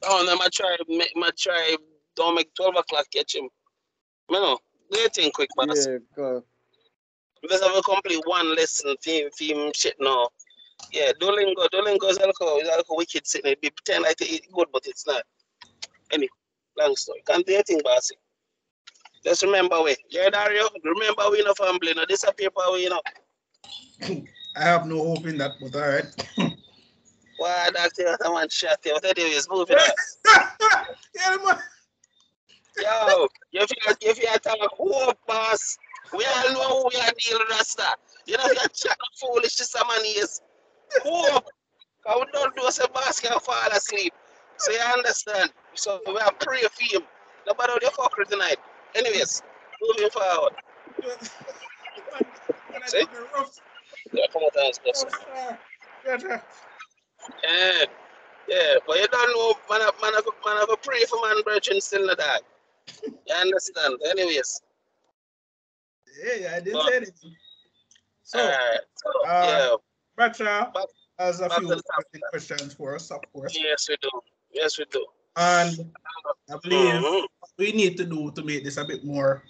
Oh, no, my try, don't make 12 o'clock catch him. No, do you think quick, boss? Yeah, cause Because have a complete one lesson theme shit now. Yeah, Duolingo is like a wicked sitting. It pretend like it's good, but it's not. Anyway, long story. Can't do anything, bossy. Just remember we. Yeah, Dario, remember we no family, no disappear power, you know. I have no hope in that, but alright. Why doctor I want shot you? What do is moving on. Yeah, man. Yo, if you talk hope, boss, we all know we are dealing Rasta. You know, you're chatting foolish to some man is hope. I would not do say boss can fall asleep. So you understand. So we are pray for him. Nobody will fuck with tonight. Anyways, moving forward. When I See? took the rough. Yeah, come on, thanks, boss. Better. Yeah, but you don't know, man have a pray for man, brethren, still not die. You understand? Anyways. Yeah, I didn't say anything. So, yeah. Bradshaw has a back few to the topic. questions for us, of course. Yes, we do. Yes, we do. And I believe what we need to do to make this a bit more,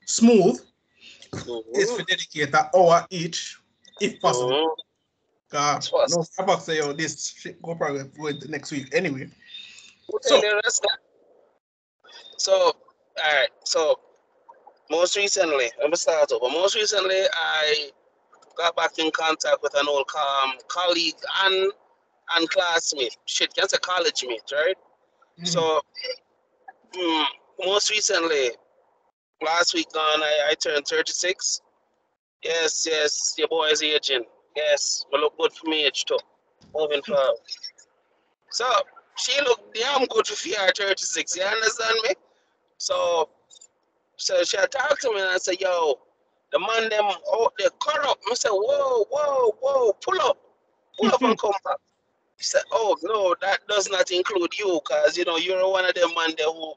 smooth is to dedicate an hour each, if possible. No, Starbucks say, this shit go probably go into next week anyway. So, all right. So, most recently, let me start over. Most recently, I got back in contact with an old colleague and classmate. Shit, can't say college mate, right? So, most recently, last week gone, I turned 36. Yes, your boy is aging. Yes, but look good for me age too. Moving forward. So, she look damn good for her 36, you understand me? So she talked to me and I said, yo, the man them, they're corrupt. I said, whoa, pull up and come back. She said, oh, no, that does not include you, because, you're one of them man there who,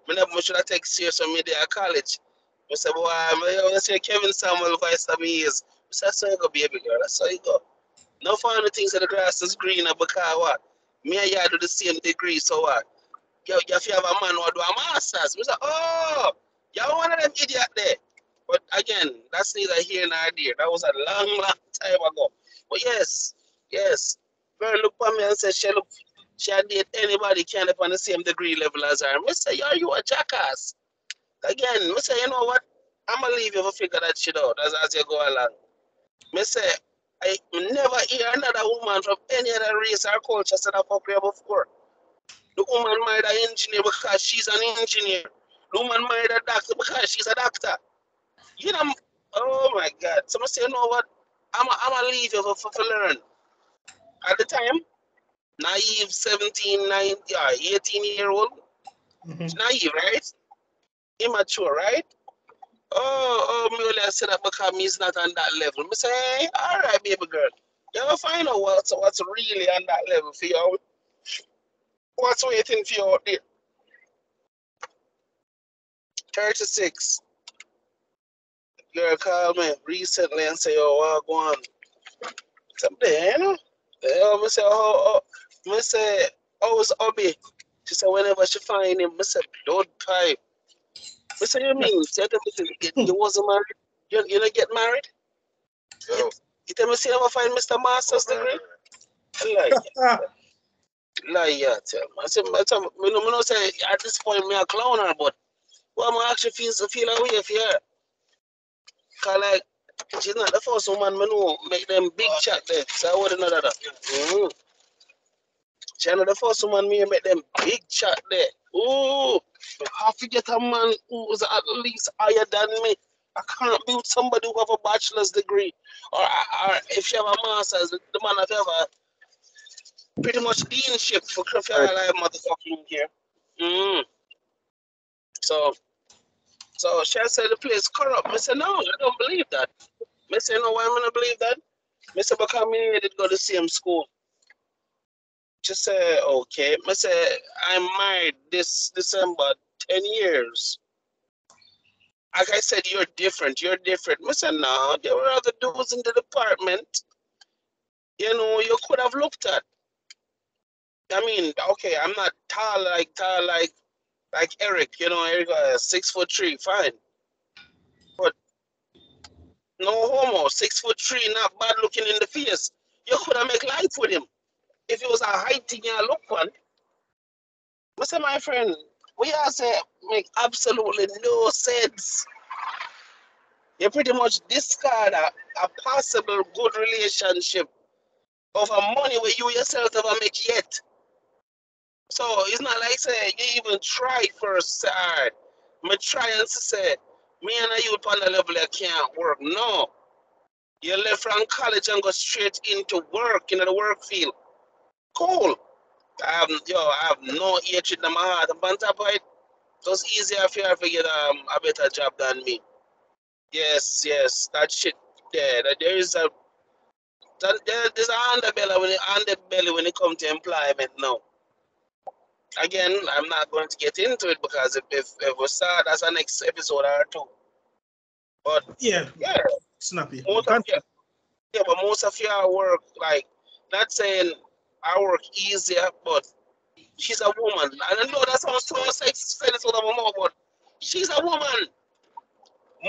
I should have taken serious from me there at college. I said, boy, I say Kevin Samuel voice of me is. I said, that's how you go, baby girl, that's how you go. No fun things that the grass is greener because what? Me and you do the same degree, so what? You have to have a man who do a master's. I said, oh, you're one of them idiot there. But again, that's neither here nor there. That was a long time ago. But yes. Girl look at me and said, she date anybody can up on the same degree level as her. I say, yo, you a jackass. Again, I say, you know what? I'm going to leave you to figure that shit out as you go along. I say, I never hear another woman from any other race or culture said I fuck her before. The woman married an engineer because she's an engineer. The woman married a doctor because she's a doctor. Oh my God. So I say, you know what? I'm going to leave you for learn. At the time, naive 18-year-old. Naive, right? Immature, right? Oh, me only said that because he's not on that level. I say, hey, all right, baby girl. You ever find out what's really on that level for you? What's waiting for you out there? 36. Girl called me recently and say, oh, go on. Something, I say, I say, how's Obi? She said, whenever she find him, I said, blood pipe. I said, you mean, you wasn't married? You don't get married? No. You tell me, see, never find Mr. Master's degree? Lie, tell me. I said, I say, at this point, me a clown her, but what I actually feel away for her. Because, like, she's not the first woman I know make them big chat there. So I wouldn't know that. She's not the first woman me make them big chat there. Ooh, I have to get a man who's at least higher than me. I can't be with somebody who have a bachelor's degree. Or if you have a master's, the man have a pretty much deanship for all I motherfucking here. So she said the place corrupt. I said, no, I don't believe that. I said, no, why am I not believe that? I said, because me did go to the same school. She said, okay. I said, I'm married this December 10 years. Like I said, you're different. I said, no, there were other dudes in the department. You could have looked at. I mean, okay, I'm not tall like Eric. You know, Eric 6'3", fine, but no homo, 6'3", not bad looking in the face. You could have make life with him if it was a height thing you look one. But say, my friend, we are say make absolutely no sense. You pretty much discard a possible good relationship over money where you yourself never make yet. So it's not like say you even try first, say, all right, me try and say, me and you on the level that can't work. No. You left from college and go straight into work, into the work field. Cool. I have no hatred in my heart. And on top of it, it was easier for you to get a better job than me. Yes, yes, that shit there. There is a there's an underbelly when it comes to employment now. Again, I'm not going to get into it because if we start as a next episode or two. But yeah, snappy. Most of you, yeah, but most of your work, like, not saying I work easier, but she's a woman. And I know that sounds so sexy, sort of a mouth, but she's a woman.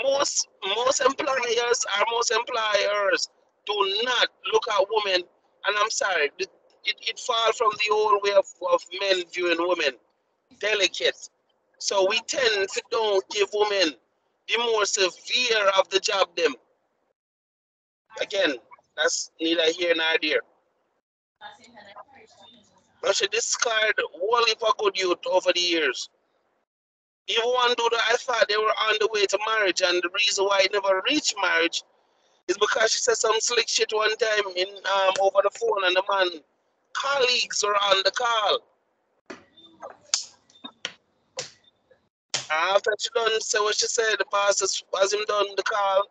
Most employers do not look at women, and I'm sorry, it falls from the old way of men viewing women delicate. So we tend to don't give women the more severe of the job them. Again, that's neither here nor there. But she discarded one heap of good youth over the years. Even one dude I thought they were on the way to marriage, and the reason why it never reached marriage is because she said some slick shit one time in over the phone, and the man colleagues were on the call. After she done say what she said, the pastor as him done the call,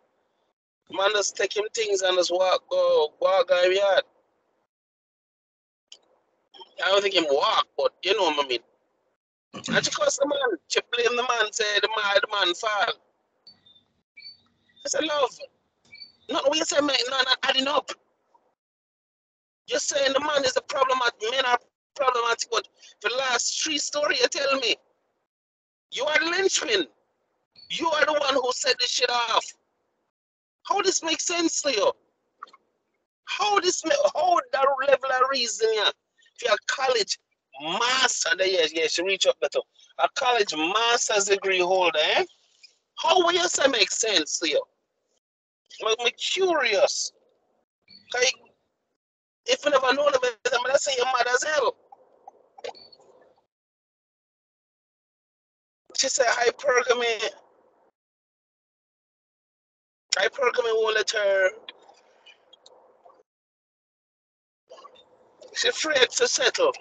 the man just take him things and just walk out of yard. I don't think him walk, but you know what I mean. And she cussed the man. She blamed the man, say the man fall. I said, love, not what you say, man, not adding up. You're saying the man is the problematic, men are problematic, but the last three stories you tell me, you are the linchpin. You are the one who set this shit off. How this makes sense to you? How that level of reason, yeah? If you're a college master, yes, you reach up better. A college master's degree holder, eh? How will you say make sense to you? I'm curious. Like, if you never know them, I'm gonna say you're mad as hell. She said hypergamy won't let her. She's afraid to settle.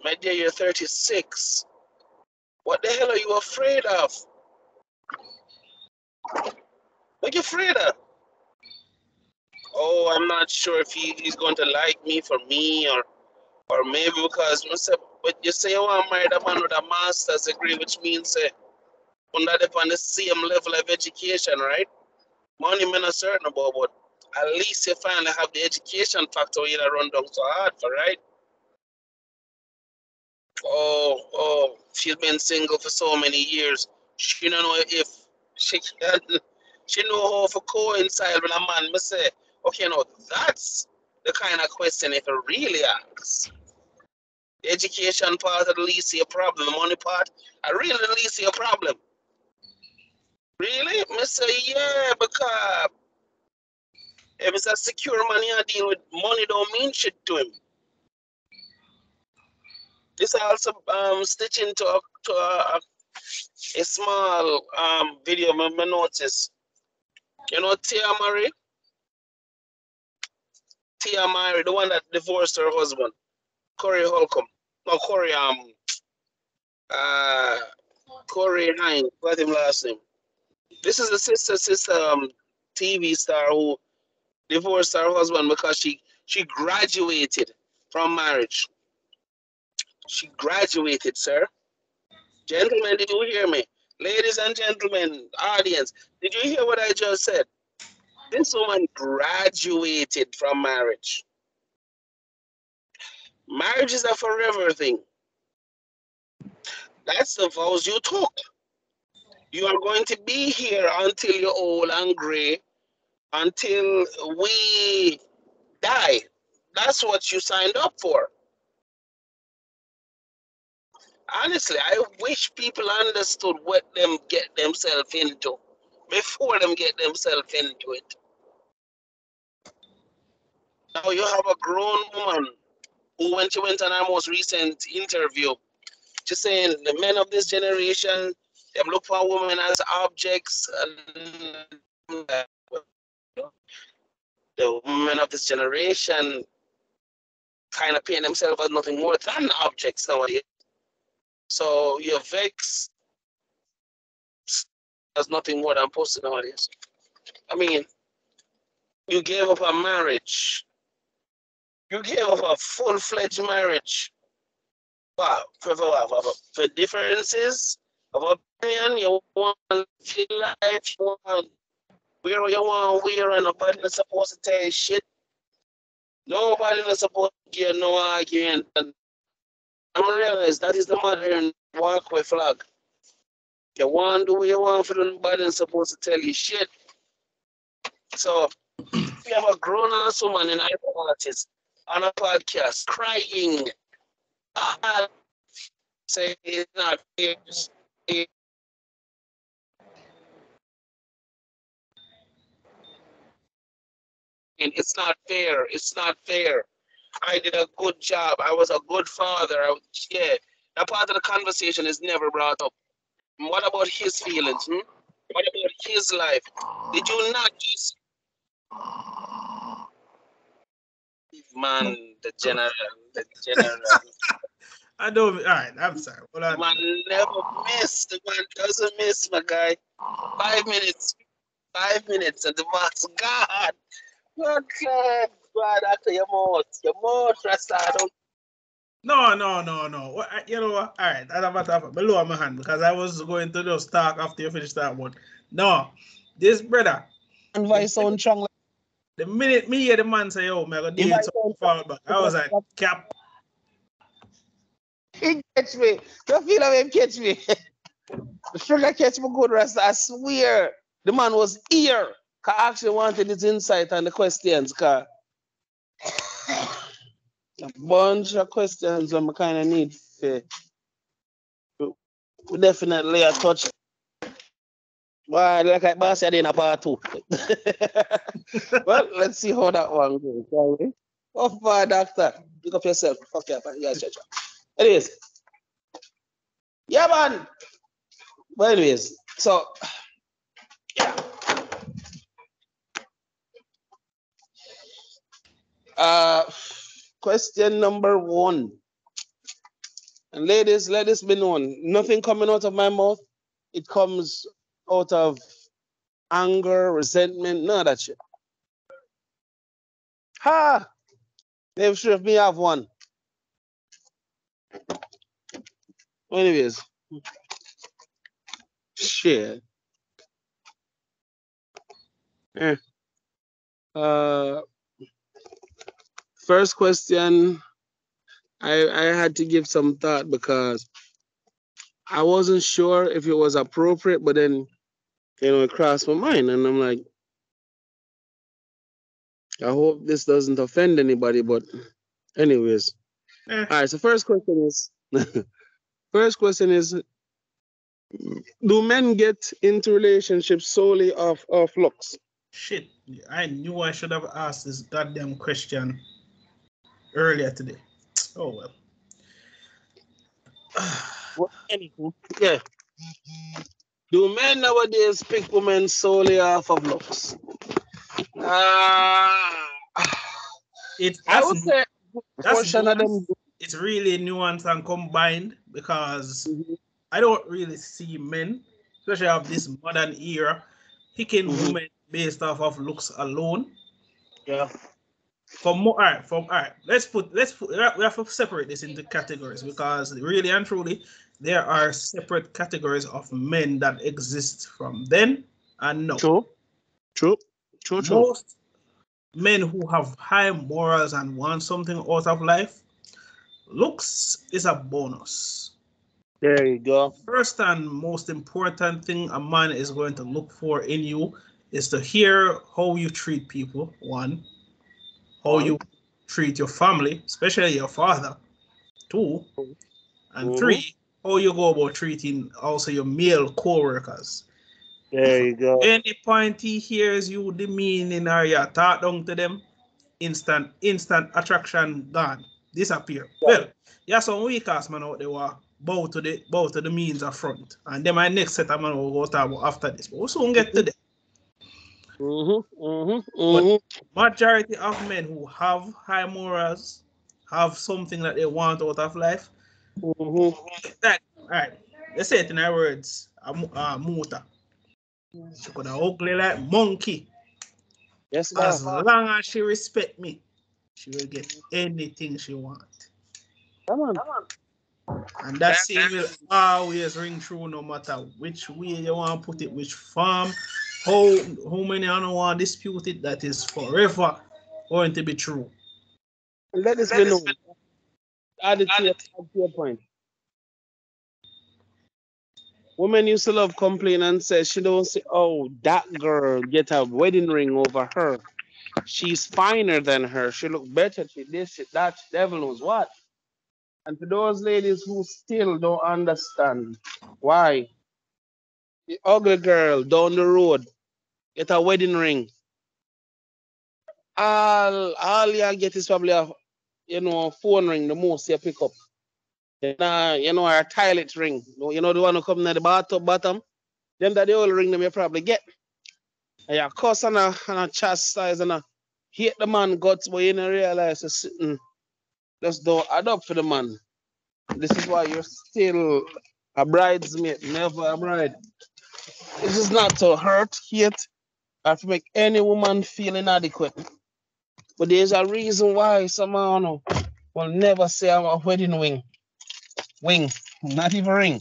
My dear, you're 36. What the hell are you afraid of? What are you afraid of? Oh, I'm not sure if he's going to like me for me or maybe because but you say you want to marry a man with a master's degree, which means under on the same level of education, right? Money I'm not certain about, but at least you finally have the education factor you don't run down so hard for, right? Oh, she's been single for so many years. She don't know if she can. She know how to coincide with a man. Me say, okay, no, that's the kind of question if you really ask. The education part at least see a problem. The money part, I really at least see a problem. Really? Me say, yeah, because if it's a secure money I deal with, money don't mean shit to him. This also stitch into a small video I noticed. You know Tia Murray? Tia Murray, the one that divorced her husband, Corey Holcomb. No, Corey Hine, what him last name. This is a sister TV star who divorced her husband because she graduated from marriage. She graduated, sir. Gentlemen, did you hear me? Ladies and gentlemen, audience, did you hear what I just said? This woman graduated from marriage. Marriage is a forever thing. That's the vows you took. You are going to be here until you're old and gray, until we die. That's what you signed up for. Honestly, I wish people understood what them get themselves into before them get themselves into it. Now you have a grown woman who, when she went on our most recent interview, she's saying the men of this generation, they look for women as objects, and the women of this generation kind of paint themselves as nothing more than objects nowadays. So your vex as nothing more than pussy nowadays. I mean, you gave up a marriage. You gave up a full-fledged marriage. Wow, for differences of opinion, you want to feel life, you want where you want, where, and nobody's supposed to tell you shit. Nobody is supposed to give no argument. And I realize that is the modern walkway flag. You want to do what you want for nobody's supposed to tell you shit. So, we have a grown-ass woman in Ivory Artist on a podcast crying. Say it's not fair. It's not fair. It's not fair. I did a good job. I was a good father. Yeah, that part of the conversation is never brought up. What about his feelings? What about his life? Did you not just... Man, the general. I don't. All right, I'm sorry. The man never miss. The man doesn't miss, my guy. 5 minutes. 5 minutes, and the man's God. God, after your mouth, Rasta. No. You know what? All right, that's a matter of below my hand because I was going to just talk after you finish that one. No, this brother. And voice sound strong. The minute me hear the man say, "Oh, I'm gonna deal with something far back," I was like, "Cap." He catch me. You feel like him catch me. The sugar catch me good, Rasta. I swear, the man was here. I actually wanted his insight on the questions, cause a bunch of questions I kind of need. We definitely a touch. Well, like I boss said in a part 2. Well, let's see how that one goes, shall we? Oh, far, doctor. Pick up yourself. Fuck yeah, yeah, cha. Anyways. Yeah, man. But anyways, so yeah. Question number 1. And ladies, let this be known. Nothing coming out of my mouth. It comes out of anger, resentment, none of that shit. Ha! They should me have one. Anyways. Shit. First question, I had to give some thought because I wasn't sure if it was appropriate, but then, it crossed my mind, and I'm like, I hope this doesn't offend anybody, but anyways. All right, so first question is, do men get into relationships solely off looks? Shit, I knew I should have asked this goddamn question earlier today. Oh well. Yeah. Do men nowadays pick women solely off of looks? I would say portion of them. It's really nuanced and combined because I don't really see men, especially of this modern era, picking women based off of looks alone. Yeah. All right. Let's put. We have to separate this into categories because really and truly, there are separate categories of men that exist from then and now. True. Most men who have high morals and want something out of life Looks is a bonus. There you go. First and most important thing a man is going to look for in you is to hear how you treat people. One, how you treat your family, especially your father. Two, and three, how you go about treating also your male co-workers. There you go. Any point he hears you demeaning or you talk down to them, instant attraction gone, disappear. Well, yeah, some weak ass man out there were bow to the means of front. And then my next set of man will go talk about after this. But we'll soon get to them. But majority of men who have high morals have something that they want out of life. That, all right, let's say it in our words, Muta. She could have ugly like monkey. Yes, as long as she respect me, she will get anything she want. Come on. And that same will always ring true no matter which way you want to put it, which form, how many I don't want to dispute it, that is forever going to be true. Let this be known. Add it to your point. Women used to love complain and say she don't say, oh, that girl get a wedding ring over her. She's finer than her. She look better. She this, she that. Devil knows what. And for those ladies who still don't understand why the ugly girl down the road get a wedding ring, all you get is probably a phone ring. The most you pick up. A toilet ring. The one who come in the bottom. Them that the old ring them you probably get. And you cuss and a chastise and a hate the man guts, but you don't realize it's sitting. Just don't add up for the man. This is why you're still a bridesmaid, never a bride. This is not to hurt, hate, or to make any woman feel inadequate. But there's a reason why someone will never say I'm a wedding ring. Wing, not even ring.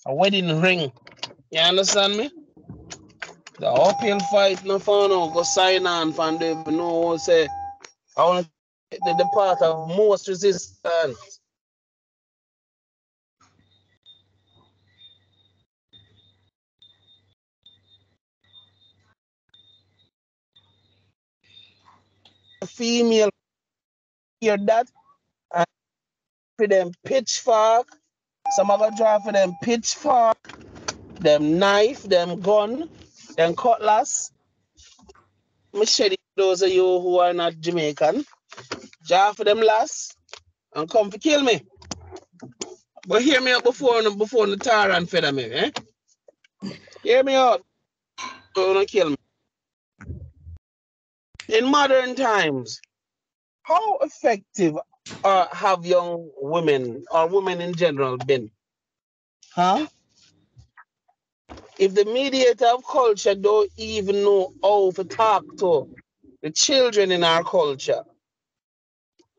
A wedding ring. You understand me? The uphill fight, no fun, no go sign on from them. No, say, I want to take the part of most resistance. Female hear that and for them pitchfork. Some of them draw for them pitchfork, them knife, them gun, them cutlass. Me shed those of you who are not Jamaican. Draw for them last and come to kill me. But hear me out before the tar and feather me, eh? Hear me out. Don't kill me. In modern times, how effective have young women or women in general been? Huh? If the mediator of culture don't even know how to talk to the children in our culture,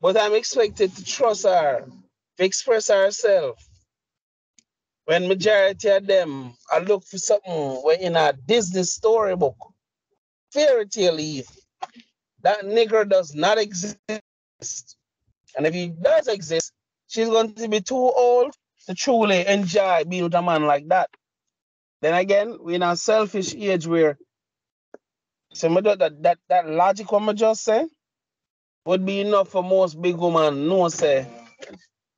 but I'm expected to trust her, to express herself. When majority of them I look for something we're in a Disney storybook, fairy tale even. That nigger does not exist. And if he does exist, she's going to be too old to truly enjoy being with a man like that. Then again, we're in a selfish age where that logic what I just say would be enough for most big women. No say,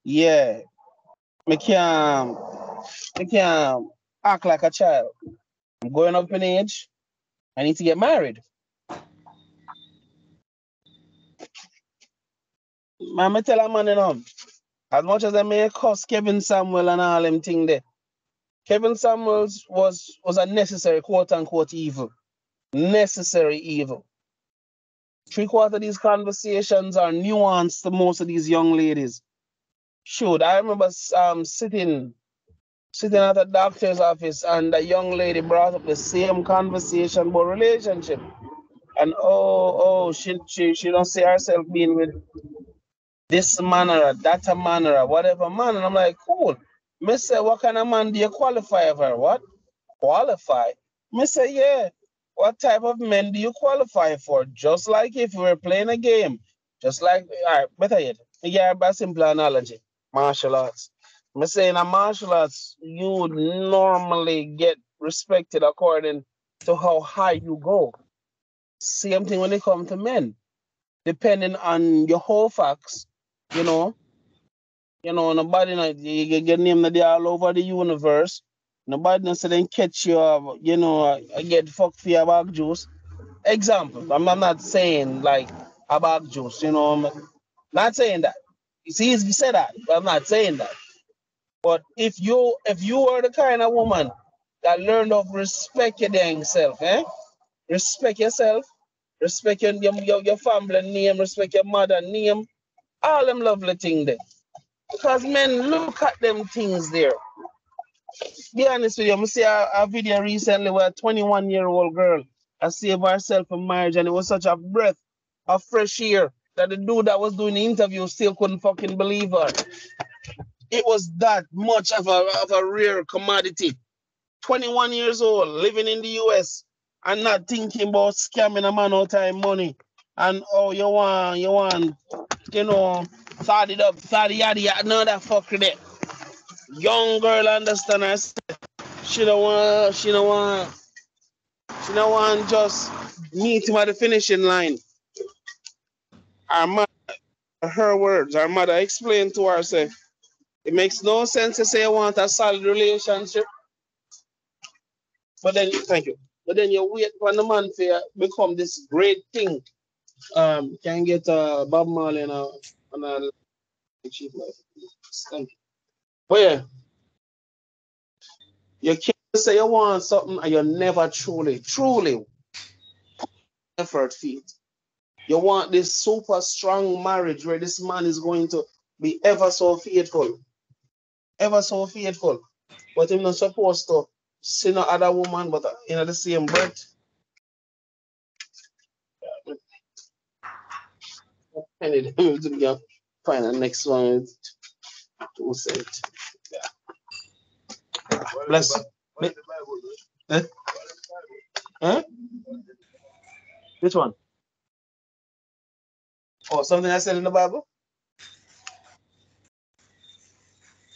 yeah, me can't act like a child. I'm going up in age. I need to get married. Man, tell a man, as much as I may cuss Kevin Samuel and all them thing there, Kevin Samuels was a necessary quote unquote evil. Necessary evil. 3/4 of these conversations are nuanced to most of these young ladies. Shoot, I remember sitting at a doctor's office and a young lady brought up the same conversation about relationship. And she don't see herself being with this man or that man or whatever man. And I'm like, cool. Me say, what kind of man do you qualify for? What? Qualify? Me say, yeah. What type of men do you qualify for? Just like if we were playing a game. Just like, all right, better yet. Yeah, by simple analogy. Martial arts. I'm saying in martial arts, you would normally get respected according to how high you go. Same thing when it comes to men. Depending on your whole facts, you know, nobody you get named that they all over the universe. Nobody not say then catch you, I get fucked for your bag juice. Example, I'm not saying like a bag juice, I'm not saying that. It's easy to say that, but I'm not saying that. But if you are the kind of woman that learned to respect your dang self, respect yourself, respect your family name, respect your mother name, all them lovely things there. Because men look at them things there. Be honest with you, I see a video recently where a 21-year-old girl has saved herself from marriage, and it was such a breath of fresh air that the dude that was doing the interview still couldn't fucking believe her. It was that much of a rare commodity. 21 years old, living in the US, and not thinking about scamming a man out time money. And oh, you want, start it up, start yada yada, none of that fucker there. Young girl understand her. She don't want just meet him at the finishing line. Our mother, her words, our mother explained to her, say, it makes no sense to say you want a solid relationship. But then, thank you. But then you wait for the man to become this great thing. Can get Bob Marley and a cheap life. Thank you. But yeah, you can't say you want something and you never truly effort feet. You want this super strong marriage where this man is going to be ever so faithful. Ever so faithful. But he's not supposed to see no other woman but in the same breath. I need to find the next one. To say it. Yeah. Bless. Huh? Which one? Oh, something I said in the Bible?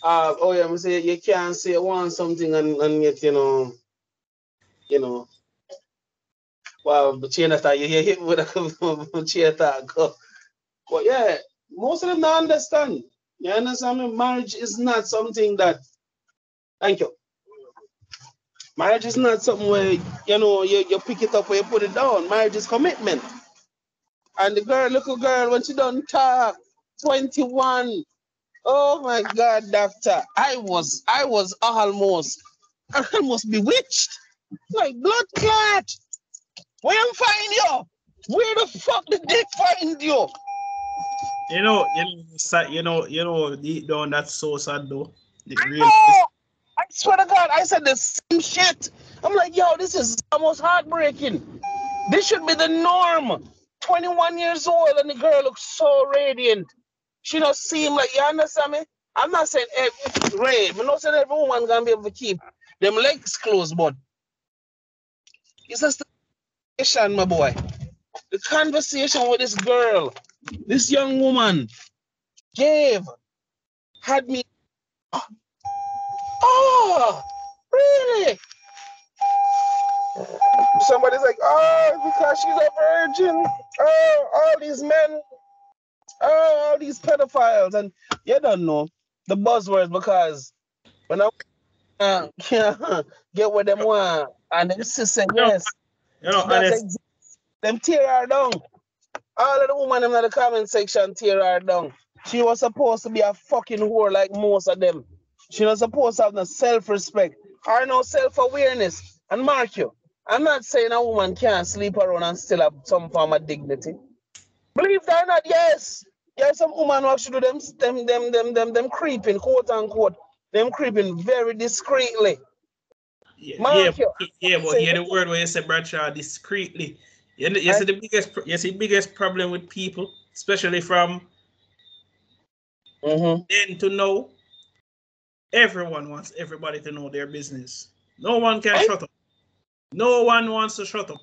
Oh yeah, I say you can't say you want something and yet well, the chain attack, you hit with a chain attack. But yeah, most of them don't understand. You understand me? Marriage is not something that, thank you. Marriage is not something where, you pick it up or you put it down. Marriage is commitment. And the little girl, when she done talk, 21. Oh my God, doctor. I was almost bewitched. Like blood clot. Where am find you? Where the fuck did they find you? Deep down that's so sad though. I swear to God, I said the same shit. I'm like, yo, this is almost heartbreaking. This should be the norm. 21 years old and the girl looks so radiant. She don't seem like, you understand me? I'm not saying Ray, I'm not saying every woman gonna be able to keep them legs closed, but it's just the conversation, my boy. The conversation with this girl, this young woman, had me. Oh, really? Somebody's like, oh, because she's a virgin. Oh, all these men. Oh, all these pedophiles. And you don't know the buzzwords because when I get what them want and them say yes, honest. them tear her down. All of the women in the comment section tear her down. She was supposed to be a fucking whore like most of them. She was supposed to have no self-respect or no self-awareness. And mark you, I'm not saying a woman can't sleep around and still have some form of dignity. Believe it or not, yes. There's some woman who actually do them creeping, quote unquote, them creeping very discreetly. But hear the word where you say Bradshaw discreetly. You see the biggest problem with people, especially from then to now. Everyone wants everybody to know their business. No one can shut up. No one wants to shut up.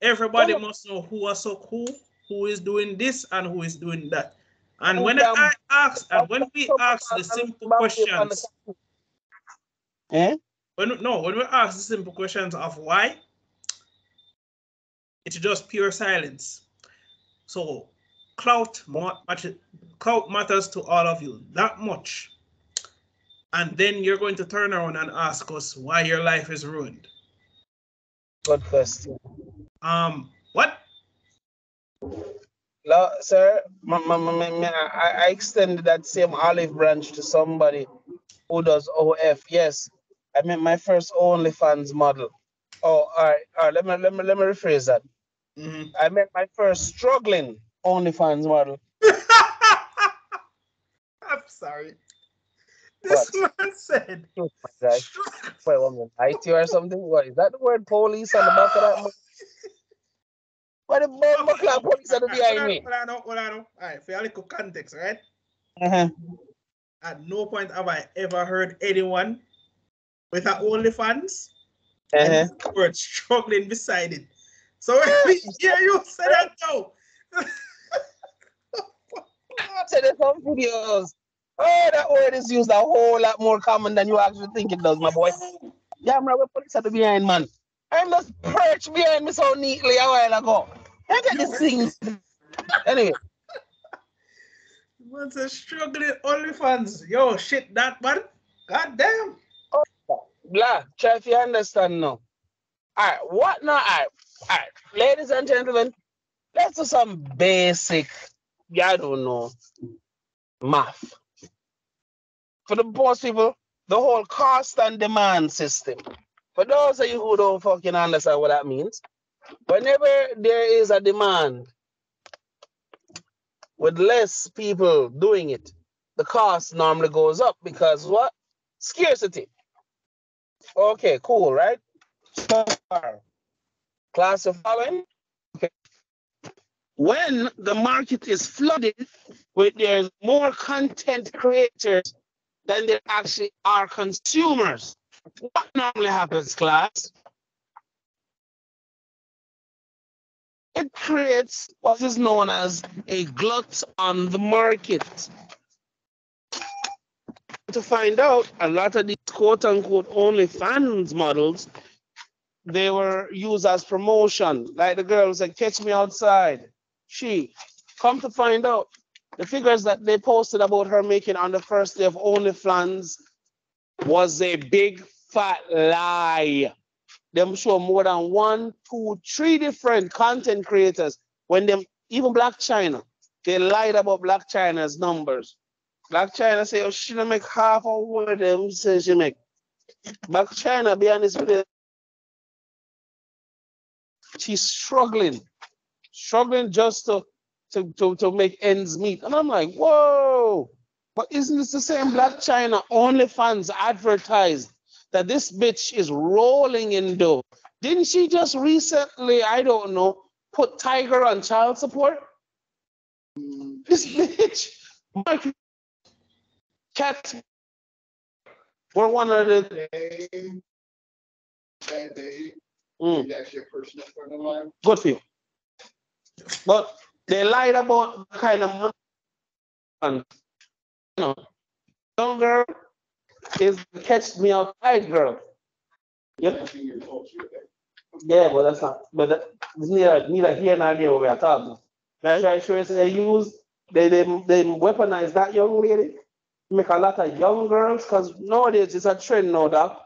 Everybody must know who are so cool, who is doing this and who is doing that. And when we ask the simple questions, when we ask the simple questions of why, it's just pure silence. So clout matters to all of you that much. And then you're going to turn around and ask us why your life is ruined. Good question. What? No, sir, I extended that same olive branch to somebody who does OF. Yes, I meant my first OnlyFans model. Oh, all right. Let me rephrase that. Mm-hmm. I meant my first struggling OnlyFans model. I'm sorry. This man said. Oh my God. Wait, one minute. IT or something? What is that? The word police on the back of that? What the bomb police are behind me? Hold on. All right, for a little context, right? Uh-huh. At no point have I ever heard anyone with an OnlyFans and the word struggling beside it. So when we hear you say that now. Say there's some videos. Oh, that word is used a whole lot more common than you actually think it does, my boy. Yeah, man, what police are behind, man? I'm just perched behind me so neatly a while ago. I get this thing. Anyway. What's a struggling OnlyFans? Yo, shit, that man. God damn. Blah, try if you understand now. All right, what now? All right, ladies and gentlemen, let's do some basic, I don't know, math. For the most people, the whole cost and demand system. For those of you who don't fucking understand what that means, whenever there is a demand with less people doing it, the cost normally goes up because what? Scarcity. Okay, cool, right? So far. Class of following. Okay. When the market is flooded with there's more content creators than there actually are consumers, what normally happens, class? It creates what is known as a glut on the market. To find out, a lot of these quote-unquote OnlyFans models, they were used as promotion. Like the girl was like, catch me outside. Come to find out, the figures that they posted about her making on the first day of OnlyFans was a big fat lie. Them show more than 1, 2, 3 different content creators. When them, even Black China, they lied about Black China's numbers. Black China say, oh, she don't make half of what them say she make. Black China, be honest with you, she's struggling just to make ends meet. And I'm like, whoa, but isn't this the same Black China OnlyFans advertised that this bitch is rolling in dough? Didn't she just recently, I don't know, put Tiger on child support? This bitch, Mike, Cat, were one of the good for you. But they lied about the kind of money. You know, some girl is the catch me outside girl. Yep. Yeah, but that's not. But it's neither here nor there what we are talking. That's why sure they weaponize that young lady. Make a lot of young girls, because nowadays it's a trend now that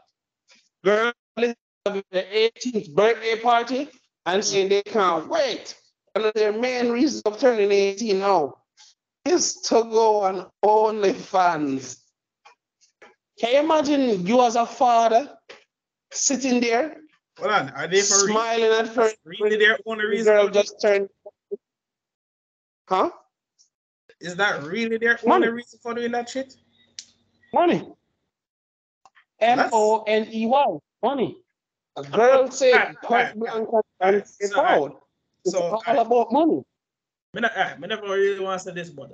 girls have their 18th birthday party and saying they can't wait. And their main reason of turning 18 now is to go on OnlyFans. Can you imagine you as a father sitting there? Hold on, are they for smiling real? at her? Really their only reason? Girl just turned. Huh? Is that really their only reason for doing that shit? Money. MONEY. Money. A girl said point blank and it's out. It's all about money. I never really want to say this, but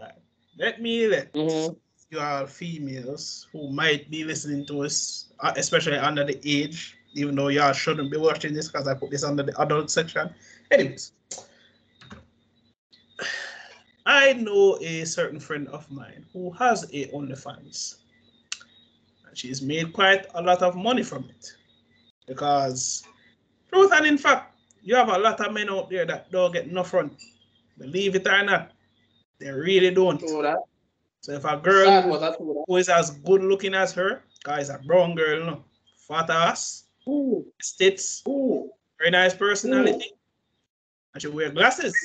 let you all females who might be listening to us, especially under the age, even though y'all shouldn't be watching this because I put this under the adult section. Anyways, I know a certain friend of mine who has a OnlyFans. And she's made quite a lot of money from it. Because, truth and in fact, you have a lot of men out there that don't get no front. Believe it or not, they really don't. So if a girl who is as good looking as her, guys, a brown girl, no, fat ass, tits, very nice personality, and she wear glasses.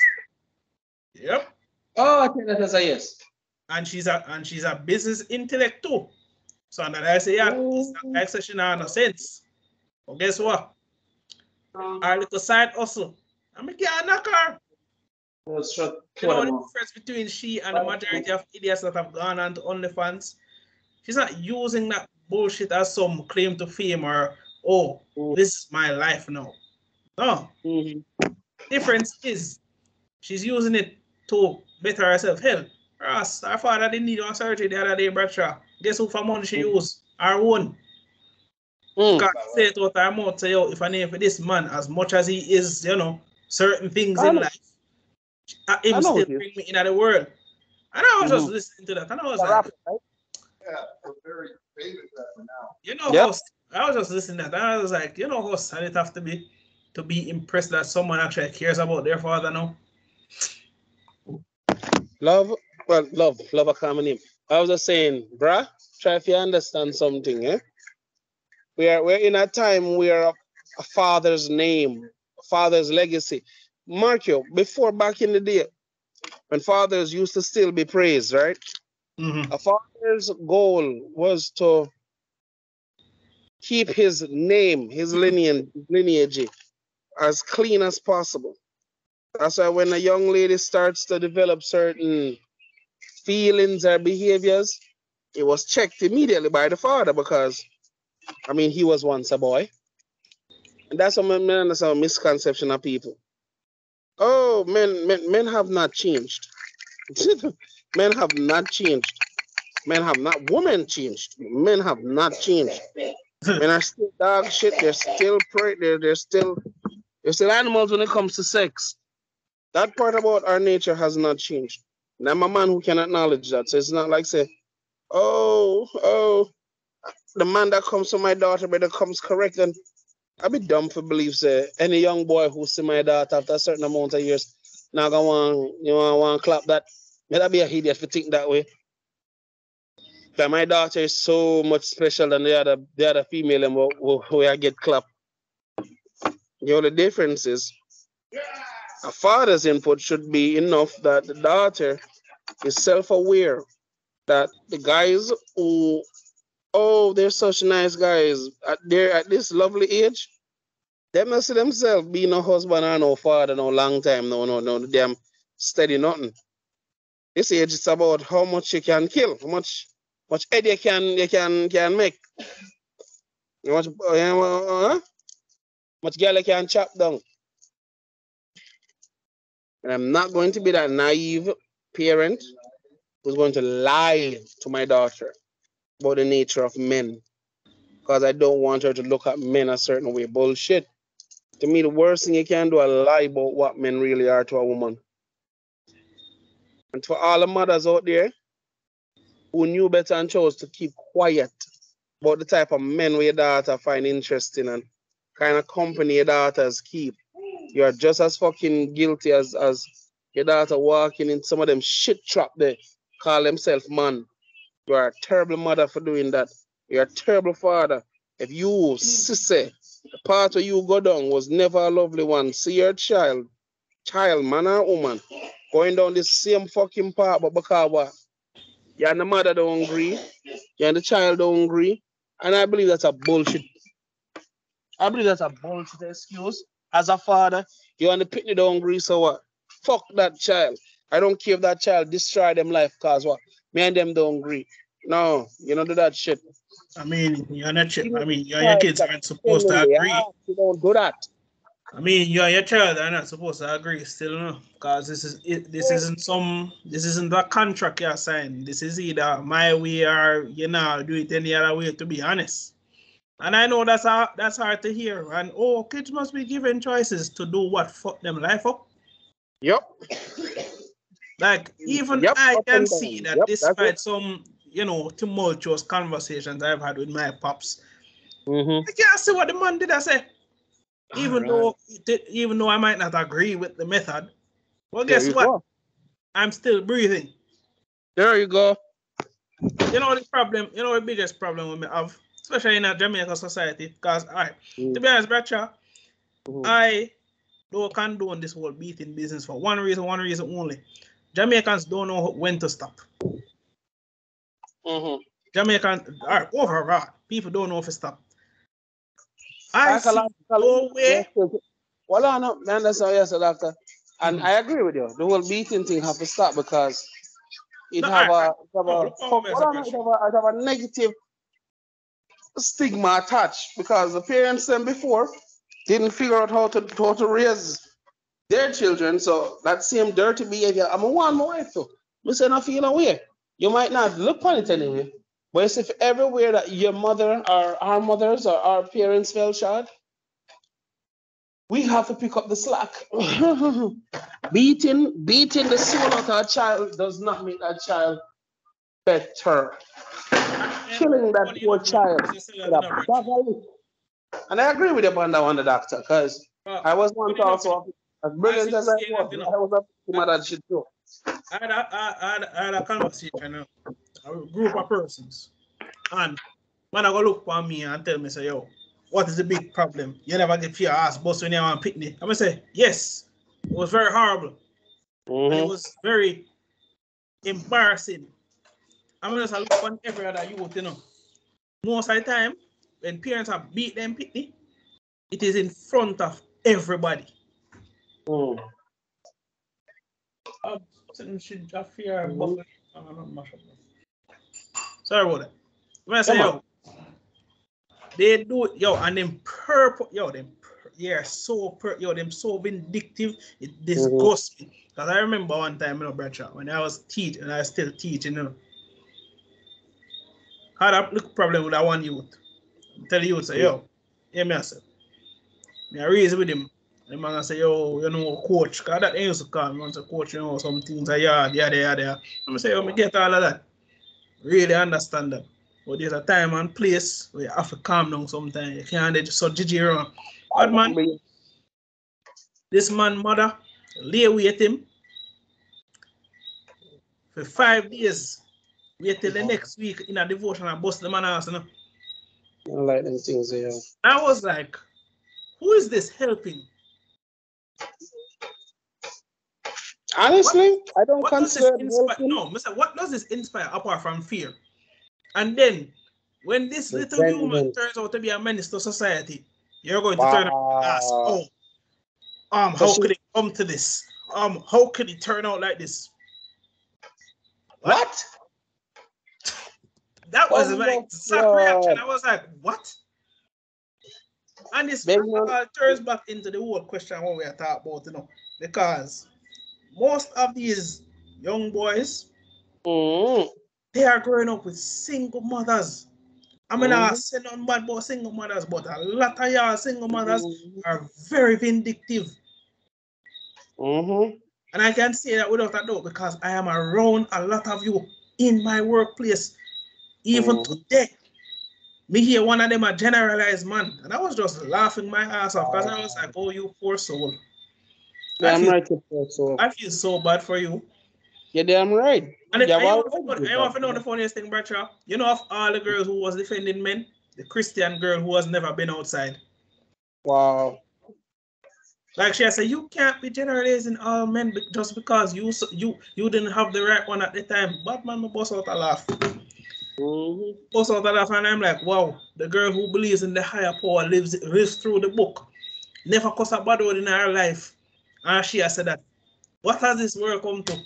Yep. Oh, I think that is a yes. And she's a business intellect too. So that I say, yeah, it's not like she not no sense. But guess what? Our little side hustle. I mean, can't knock her. You know the difference between she and the majority of idiots that have gone on to OnlyFans? She's not using that bullshit as some claim to fame or, oh, this is my life now. No. Difference is she's using it to better herself. Hell, her father didn't need one surgery the other day, Bradshaw. Guess who for money she used? Her own. Because say it out her mouth, say, yo, if I name for this man, as much as he is, you know, certain things in life, he will still bring me into the world. And I was just listening to that, and I was like, yeah, we're very famous now. You know, I was just listening to that, and I was like, you know how sad it have to be impressed that someone actually cares about their father now. Love a common name. I was just saying, bruh, try if you understand something, eh? We're in a time where a father's name, a father's legacy. Mark you, before back in the day, when fathers used to still be praised, right? A father's goal was to keep his name, his lineage as clean as possible. That's why when a young lady starts to develop certain feelings or behaviors, it was checked immediately by the father because, I mean, he was once a boy. And that's what men understand, misconception of people. Oh, men have not changed. Men have not changed. Men have not. Women changed. Men have not changed. Men are still dog shit. They're still they're still animals when it comes to sex. That part about our nature has not changed. And I'm a man who can acknowledge that. So it's not like say, oh, the man that comes to my daughter, but that comes correct. And I'd be dumb for believe say any young boy who see my daughter after a certain amount of years now gonna want to clap that. That'd be a idiot to think that way. But my daughter is so much special than the other female and who I get clapped. The only difference is a father's input should be enough that the daughter is self-aware that the guys who, they're such nice guys they're at this lovely age, they must see themselves being no husband or no father no long time, no damn steady nothing. This age it's about how much you can kill, how much head you can make, how much girl you can chop down. And I'm not going to be that naive parent who's going to lie to my daughter about the nature of men because I don't want her to look at men a certain way. Bullshit. To me, the worst thing you can do is lie about what men really are to a woman. And for all the mothers out there who knew better and chose to keep quiet about the type of men where your daughter find interesting and kind of company your daughters keep, you're just as fucking guilty as your daughter walking in some of them shit trap they call themselves man. You are a terrible mother for doing that. You're a terrible father. If you, sissy, the part where you go down was never a lovely one. See your child, man or woman, going down this same fucking path, but because what? You and the mother don't agree, you and the child don't agree, and I believe that's a bullshit. I believe that's a bullshit excuse. As a father, you and the pitney don't agree, so what? Fuck that child. I don't care if that child destroy them life, cause what? Me and them don't agree. No, you don't do that shit. I mean, you and your kids aren't supposed to agree. You don't do that. I mean, you and your child are not supposed to agree still, no, because this isn't a contract you're signing. This is either my way or do it any other way. To be honest, and I know that's hard to hear. And kids must be given choices to do what fuck them life up. Yep. Like, even Yep, I up can and see down. that Yep, that's despite it. some, tumultuous conversations I've had with my pops, Mm-hmm. I can't see what the man did I say. Even Alright. though I might not agree with the method, well, There guess you what? go. I'm still breathing. There you go. The biggest problem we have, especially in a Jamaican society, because to be honest, Bradshaw, I don't condone this whole beating business for one reason only. Jamaicans don't know when to stop. Mm-hmm. Jamaicans are overall. People don't know if to stop. I see Psychologically, no way. well, I know, man, that's how yes, doctor. And I agree with you. The whole beating thing have to stop because it No, have a, look how it have a negative stigma attached because the parents them before didn't figure out how to raise their children. So that same dirty behavior, I'm a one my wife too. We say not feel away. You might not look on it anyway. But it's if everywhere that your mother or our mothers or our parents fell short, we have to pick up the slack. beating the soul out of a child does not make that child better. Killing that poor child with a bag of it. And I agree with you on that one, the doctor, because I was once also as brilliant as I was a victim of that shit too. I had a conversation, a group of persons, and man, I go look for me and tell me, say, yo, what is the big problem? You never get your ass bust when you want picnic. I'm gonna say, yes, it was very horrible. And it was very embarrassing. I'm gonna just look on every other youth, Most of the time, when parents have beat them picnic, it is in front of everybody. Sorry about that. When I say, yo, they do it, and them purple, them so vindictive, it disgusts me. Because I remember one time, Bradshaw, when I was teaching, and I still teaching, I had a little problem with that one youth. Tell the youth, say, yo, hear me, I said, I raised with him. The man say, yo, coach, because that used to call me, coach, some things are yada. I'm say, yo, me get all of that. Really understand that. But there's a time and place where you have to calm down sometimes. You can't just so judgy around. But man, this man mother lay with him for 5 days. Wait till the next week in a devotion and bust the man ass. I like them things, yeah. I was like, who is this helping? Honestly, I don't consider helping. No, Mr. What does this inspire apart from fear? And then when this little human turns out to be a menace to society, you're going to turn around and ask, oh, how could it come to this? How could it turn out like this? What? That was my exact reaction. I was like, what? And this turns back into the whole question what we are talking about, because most of these young boys, they are growing up with single mothers. I mean, I say nothing bad about single mothers, but a lot of y'all single mothers are very vindictive. And I can say that without a doubt because I am around a lot of you in my workplace. Even today, me hear one of them a generalized man. And I was just laughing my ass off because I was like, oh, you poor soul. Damn right, you poor soul. I feel so bad for you. You're damn right. And I want to know the funniest thing, Bradshaw. You know, of all the girls who was defending men, the Christian girl who has never been outside. Wow. Like she said, you can't be generalizing all men just because you didn't have the right one at the time. But man, bust out a laugh. Bust out a laugh, and I'm like, wow, the girl who believes in the higher power lives through the book. Never cuss a bad word in her life. And she has said that. What has this world come to?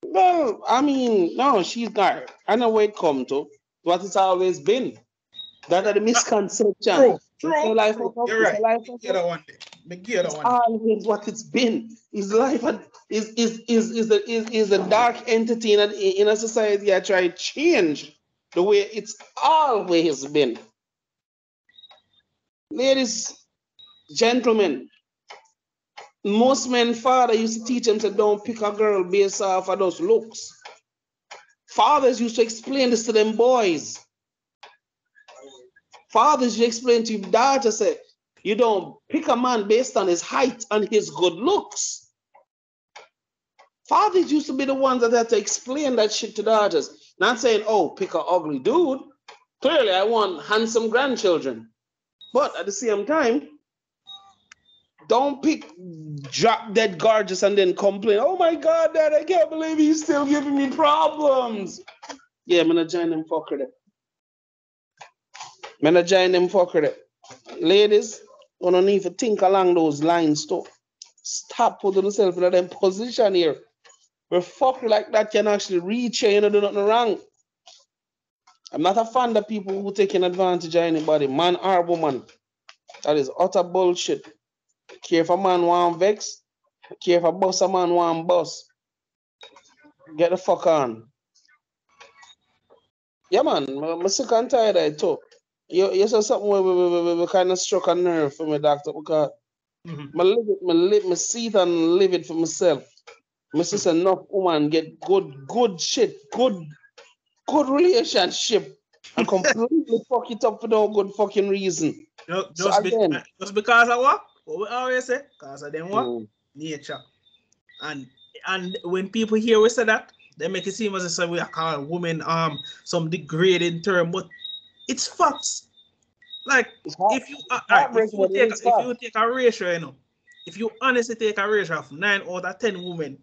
Well, I mean, no, she's not. I know where it come to. What it's always been. That are the misconception. True. You're right. It's always what it's been. Is life is a dark entity in a society that try to change the way it's always been. Ladies, gentlemen, most men father used to teach them to don't pick a girl based off of those looks. Fathers used to explain this to them boys. Fathers used to explain to your daughters, say, you don't pick a man based on his height and his good looks. Fathers used to be the ones that had to explain that shit to daughters. Not saying, oh, pick an ugly dude. Clearly, I want handsome grandchildren. But at the same time, don't pick drop dead gorgeous and then complain, oh my God, Dad, I can't believe he's still giving me problems. Yeah, I'm gonna join them fucker there. I'm gonna join them fucker there. Ladies, you don't need to think along those lines too. Stop putting yourself in that position here. Where fuck like that can actually reach you, you know, do nothing wrong. I'm not a fan of people who taking advantage of anybody, man or woman. That is utter bullshit. Care if a man want vex, care if a boss a man want boss. Get the fuck on. Yeah, man, I'm sick and tired of it too. You said something where kind of struck a nerve for me, doctor, because I live it, see it and live it for myself. My sister, enough woman get good shit, good relationship, and completely fuck it up for no good fucking reason. Just because of what? What we always say? Because of them what? Nature. And when people hear we say that, they make it seem as if we are calling women some degrading term, but it's facts. Like if you take a ratio, you know, if you honestly take a ratio of 9 out of 10 women,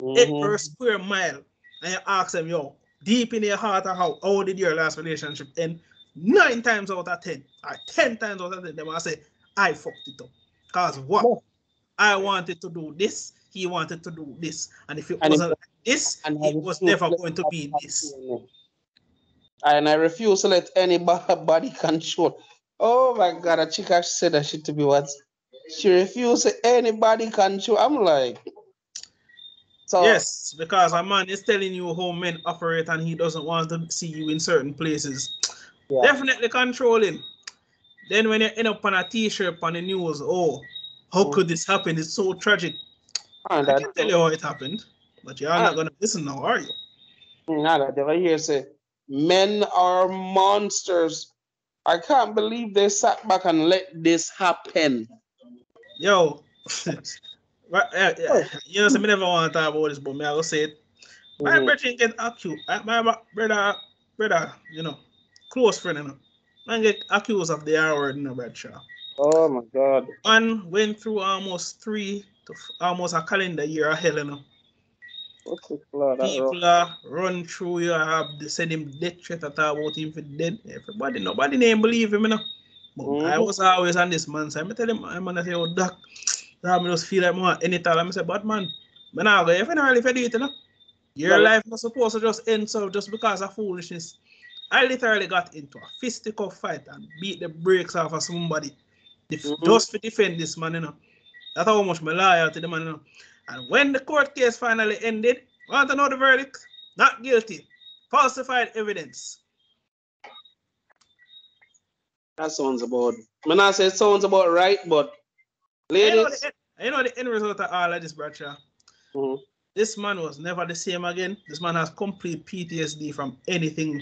8 per square mile, and you ask them, yo, deep in your heart, how did your last relationship end? 9 times out of 10, or 10 times out of 10, they will say, I fucked it up. Because what? No. I wanted to do this, he wanted to do this. And if it wasn't like this, it was never going to be this. And I refuse to let anybody control. Oh my God, a chick actually said that shit to me once. She refused to anybody control. I'm like, so yes, because a man is telling you how men operate and he doesn't want to see you in certain places. Yeah. Definitely controlling. Then when you end up on a t-shirt on the news, oh, how could this happen? It's so tragic. I can tell you how it happened, but you're not going to listen now, are you? Nada, they hear say, men are monsters. I can't believe they sat back and let this happen. Yo, you know, so me never want to talk about this, but me I will say it. My brother get accused. My brother, you know, close friend, you know, man get accused of the R word in Bradshaw. Oh my God. Man went through almost 3 to almost a calendar year of hell, you know. People run through you, send him death threat, talk about him for dead. Everybody, nobody name believe him, you know. But I was always on this man side. I tell him, I'm gonna say, oh, doc, I just feel like more anytime. I say, but man, if you do it, you know, your life not supposed to just end so just because of foolishness. I literally got into a fisticuff fight and beat the brakes off of somebody just to defend this man, you know. That's how much my loyal to the man, you know. And when the court case finally ended, want to know the verdict? Not guilty. Falsified evidence. That sounds about. When I say it sounds about right, but ladies, you know the end result of all of this, Bradshaw. This man was never the same again. This man has complete PTSD from anything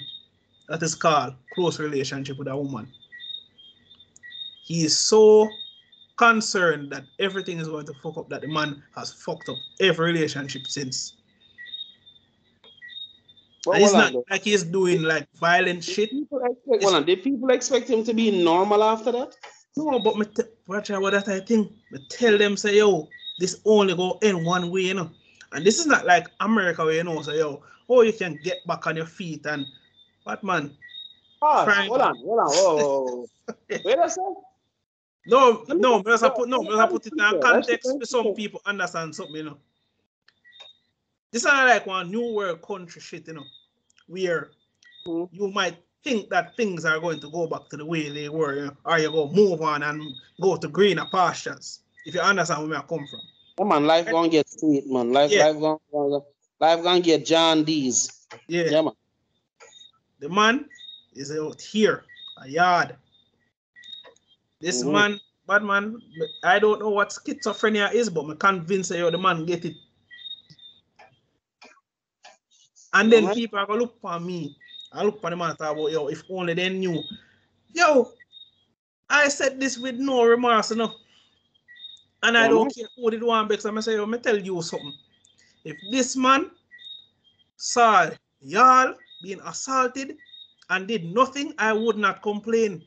that is called close relationship with a woman. He is so concerned that everything is going to fuck up, that the man has fucked up every relationship since. And it's not like he's doing like violent shit. Did people expect him to be normal after that? No, but what I think, I tell them, say, yo, this only go in one way, you know. And this is not like America where, you know, say, yo, oh, you can get back on your feet and what, man? Hold on, whoa. Wait a second. No, I put it in context for some people understand something, you know. This is not like one new world country shit, you know, where you might think that things are going to go back to the way they were, you know, or you go move on and go to greener pastures, if you understand where I come from. Yeah, man, life gonna get sweet, man. Life gonna get John D's. Yeah, man. The man is out here, a yard. This man bad man, I don't know what schizophrenia is, but I'm convinced that the man get it. And then people are gonna look for me. I look for the man and talk about, yo, if only they knew. Yo, I said this with no remorse, enough. And I don't care who did one because I'm gonna say, yo, me tell you something. If this man saw y'all being assaulted and did nothing, I would not complain.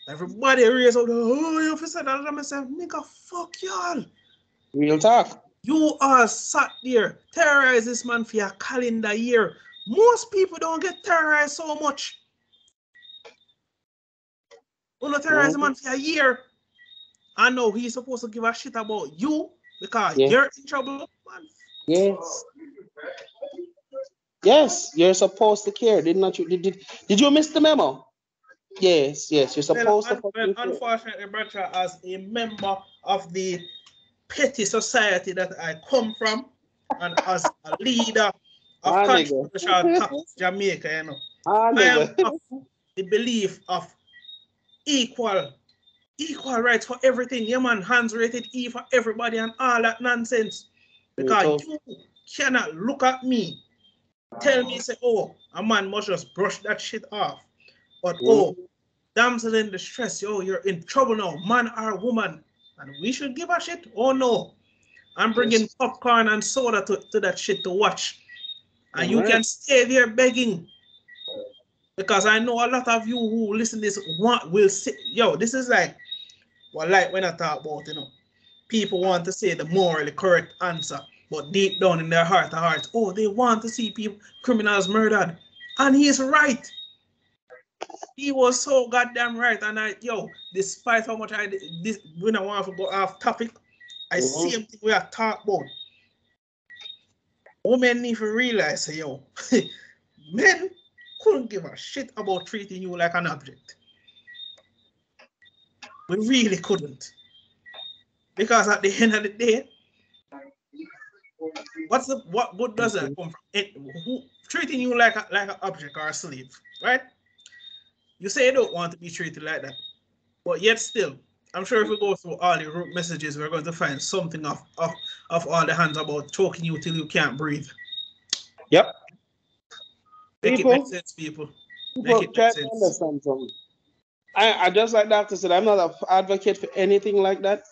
Everybody raised up, oh, you said that. I'm saying, nigga, fuck y'all. Real talk. You are sat there, terrorize this man for your calendar year. Most people don't get terrorized so much. You don't terrorize a man for a year. I know he's supposed to give a shit about you because you're in trouble, man. Yes. Yes, you're supposed to care. Did you miss the memo? Yes, you're supposed to care. Unfortunately, Bradshaw, as a member of the petty society that I come from, and as a leader of controversial topics, Jamaica, you know, I am of the belief of equal rights for everything. Yeah, man, hands rated E for everybody and all that nonsense. Because you cannot look at me, tell me, say, oh, a man must just brush that shit off. But, oh, damsel in distress, yo, you're in trouble now, man or woman. And we should give a shit? Oh, no. I'm bringing popcorn and soda to that shit to watch. And you can stay there begging. Because I know a lot of you who listen to this will say, yo, this is like, well, like when I talk about, you know, people want to say the morally correct answer, but deep down in their heart of hearts, oh, they want to see people, criminals murdered. And he's right. He was so goddamn right. And despite how much when I want to go off topic, I see him we are talking about. Women need to realize, yo, men couldn't give a shit about treating you like an object. We really couldn't. Because at the end of the day, what good does that come from? Treating you like an object or a slave, right? You say you don't want to be treated like that, but yet still, I'm sure if we go through all the root messages, we're going to find something of all the hands about choking you till you can't breathe. Yep. Make it make sense, people. Make it make sense. Understand something. I just like Doctor said, I'm not an advocate for anything like that.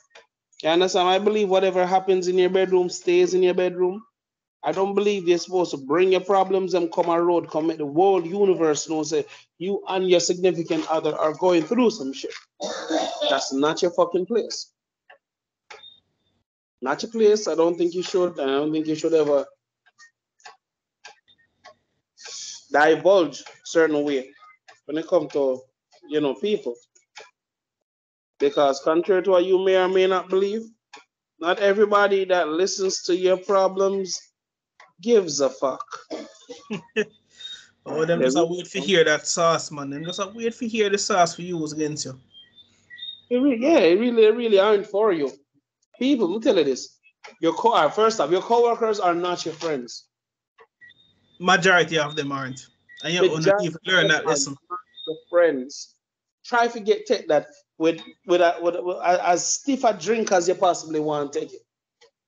You understand? I believe whatever happens in your bedroom stays in your bedroom. I don't believe you're supposed to bring your problems and come on road, come make the whole universe know, say you and your significant other are going through some shit. That's not your fucking place. Not your place. I don't think you should. I don't think you should ever divulge certain way when it comes to, you know, people. Because contrary to what you may or may not believe, not everybody that listens to your problems gives a fuck. Oh, them just wait for hear that sauce, man. Them just wait for hear the sauce for use against you. It really aren't for you. People, let me tell you this. First off, your coworkers are not your friends. Majority of them aren't. And you don't even learn that lesson. Your friends. Try to take that with as stiff a drink as you possibly want to take it.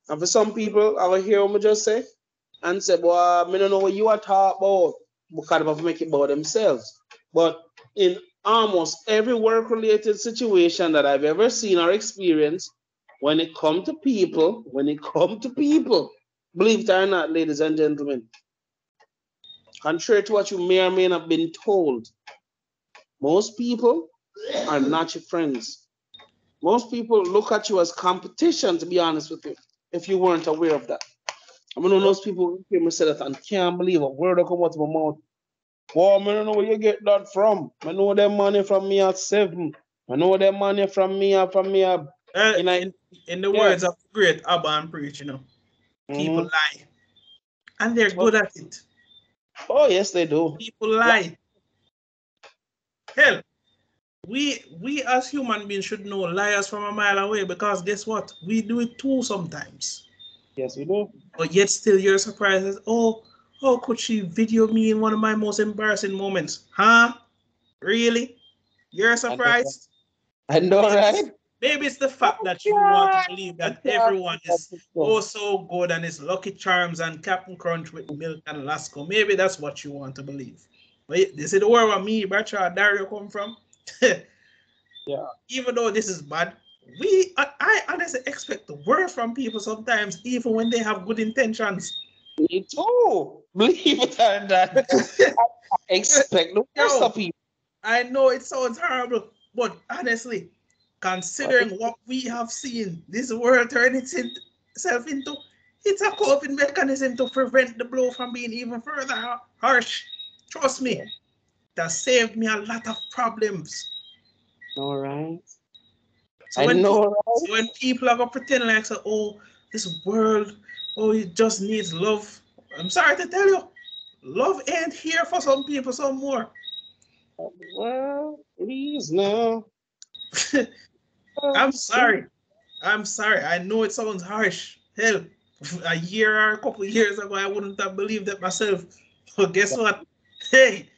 And for some people, I will hear them just say, and say, boy, I don't know what you are talking about, because of make it about themselves. But in almost every work-related situation that I've ever seen or experienced, when it comes to people, believe it or not, ladies and gentlemen, contrary to what you may or may not have been told, most people are not your friends. Most people look at you as competition, to be honest with you, if you weren't aware of that. I mean, those people who hear me say that and can't believe a word that come out of my mouth. Well, I don't know where you get that from. I know them money from me at 7. I know them money from me at in the words of the great Abba and Preach, you know, people lie. And they're good at it. Oh, yes, they do. People lie. Hell, we as human beings should know liars from a mile away, because guess what? We do it too sometimes. Yes, we do. But yet still you're surprised. Oh, how could she video me in one of my most embarrassing moments? Huh? Really? You're surprised? I know, right? Maybe it's the fact that you want to believe that everyone is oh so good and it's Lucky Charms and Captain Crunch with milk and Lasco. Maybe that's what you want to believe. But this is the word where me, Bradshaw, Dario come from. Yeah. Even though this is bad, I honestly expect the worst from people sometimes, even when they have good intentions. Me too. Believe it or not. I expect the worst of people. I know it sounds horrible, but honestly, considering what we have seen this world turn itself into, it's a coping mechanism to prevent the blow from being even further harsh. Trust me, that saved me a lot of problems. All right. So when people are gonna pretend like so, oh, this world, oh, it just needs love. I'm sorry to tell you, love ain't here for some people some more. Well, please no. I'm sorry. I'm sorry. I know it sounds harsh. Hell, a year or a couple of years ago, I wouldn't have believed it myself. But guess what? Hey,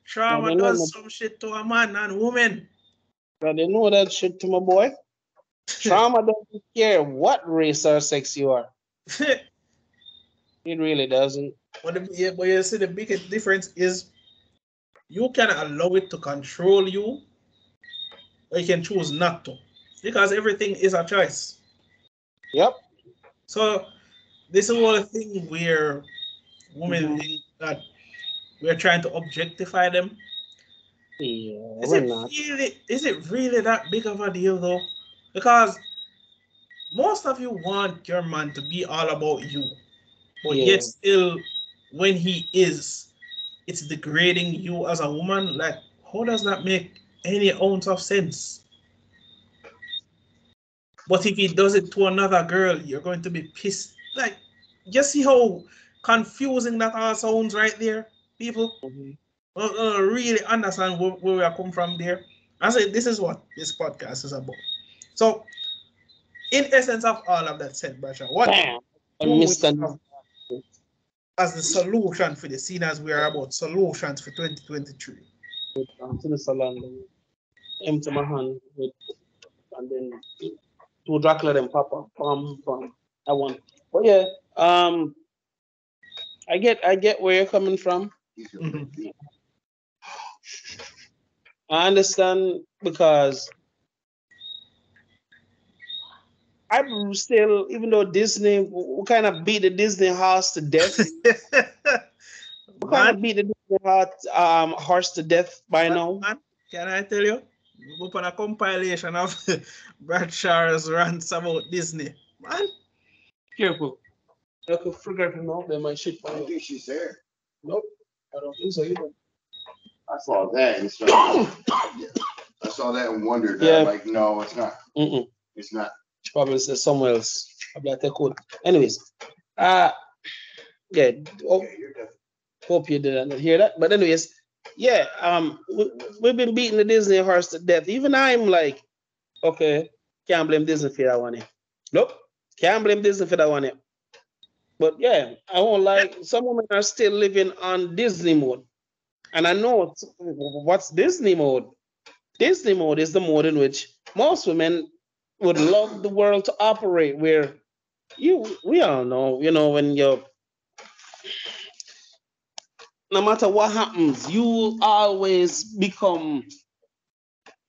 trauma does some shit to a man and woman. But they know that shit to my boy. Trauma doesn't care what race or sex you are. It really doesn't. But you see, the biggest difference is you can allow it to control you, or you can choose not to. Because everything is a choice. Yep. So this is one thing where women think that we're trying to objectify them. Yeah, is it really that big of a deal though? Because most of you want your man to be all about you, but yet still, when he is, it's degrading you as a woman. Like, how does that make any ounce of sense? But if he does it to another girl, you're going to be pissed. Like, you see how confusing that all sounds right there, people? Really understand where we are come from there. I say this is what this podcast is about. So, in essence of all of that said, Bradshaw, what do we have as the solution for the scene as we are about solutions for 2023? To the salon, empty my hand with, and then 2 Dracula them pop up. I want. But yeah, I get where you're coming from. I understand because I'm still, even though Disney, we kind of beat the Disney horse to death. We kind of beat the Disney horse to death by now. Man, can I tell you? Go on a compilation of Bradshaw's rants about Disney. Man. Careful. I could forget him out there, my shit. I don't think she's there. Nope. I don't think so either. I saw that and I saw that and wondered. Yeah. Like, no, it's not. It's not. She probably said somewhere else. Anyways, yeah. Hope you didn't hear that. But anyways, yeah. We've been beating the Disney horse to death. Even I'm like, okay, can't blame Disney for that one. Nope, can't blame Disney for that one. But yeah, I won't lie. Some women are still living on Disney mode. And I know what's Disney mode. Disney mode is the mode in which most women would love the world to operate, where we all know, when you're, no matter what happens, you always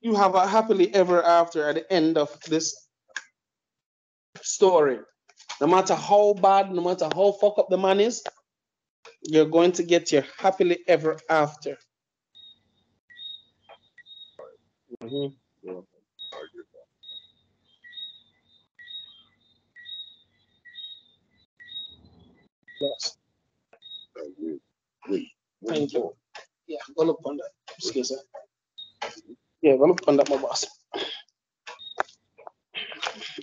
you have a happily ever after at the end of this story. No matter how bad, no matter how fuck up the man is, you're going to get your happily ever after. Yes. Thank you. Yeah, go look on that. Excuse me. Yeah, go look on that, my boss.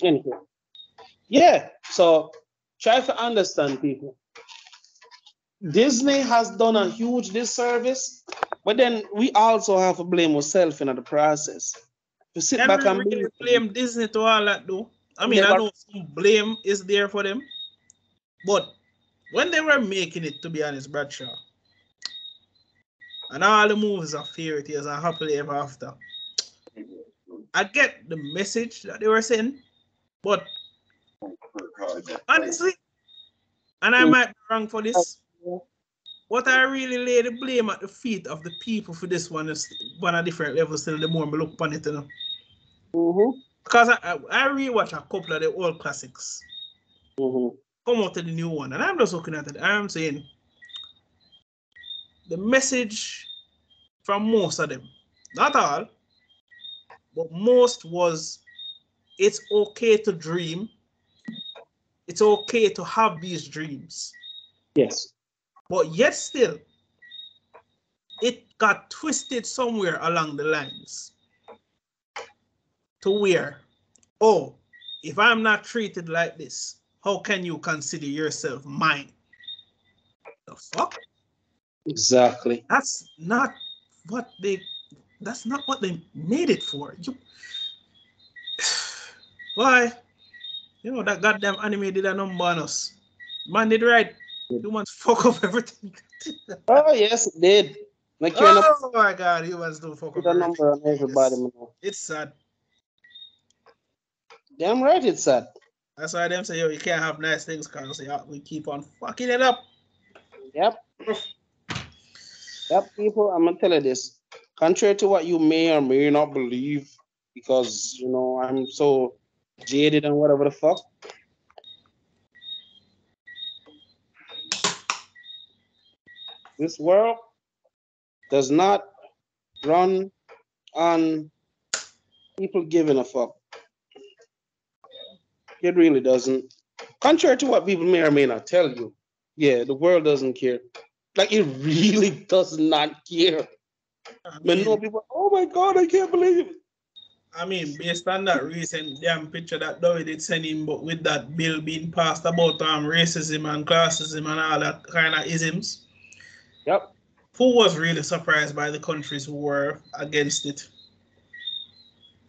Anyway. Yeah, so try to understand, people. Disney has done a huge disservice, but then we also have to blame ourselves in the process. To sit back and really blame Disney to all that, though. I mean, I know some blame is there for them, but when they were making it, to be honest, Bradshaw, and all the movies are fairy tales and happily ever after, I get the message that they were saying, but honestly, and I might be wrong for this, what I really lay the blame at the feet of the people for this one is one of different levels still the more I look upon it, you know. Because I rewatch a couple of the old classics. Come out to the new one, and I'm just looking at it. I'm saying the message from most of them, not all, but most was it's okay to dream. It's okay to have these dreams. Yes. But yet still, it got twisted somewhere along the lines to where, oh, if I'm not treated like this, how can you consider yourself mine? The fuck? Exactly. That's not what they made it for. Why? You know that goddamn anime did a number on us. Man did right. Humans fuck up everything. Oh yes, it did. Like oh my god, humans do fuck up everything. Number on everybody. It's sad. Damn right it's sad. That's why them say, yo, you can't have nice things because we keep on fucking it up. Yep. Yep, people, I'm gonna tell you this. Contrary to what you may or may not believe, because you know I'm so jaded and whatever the fuck. This world does not run on people giving a fuck. It really doesn't. Contrary to what people may or may not tell you, yeah, the world doesn't care. Like, it really does not care. I know people, oh my God, I can't believe it. I mean, based on that recent damn picture that Dowie did send him, but with that bill being passed about racism and classism and all that kind of isms. Yep. Who was really surprised by the countries who were against it?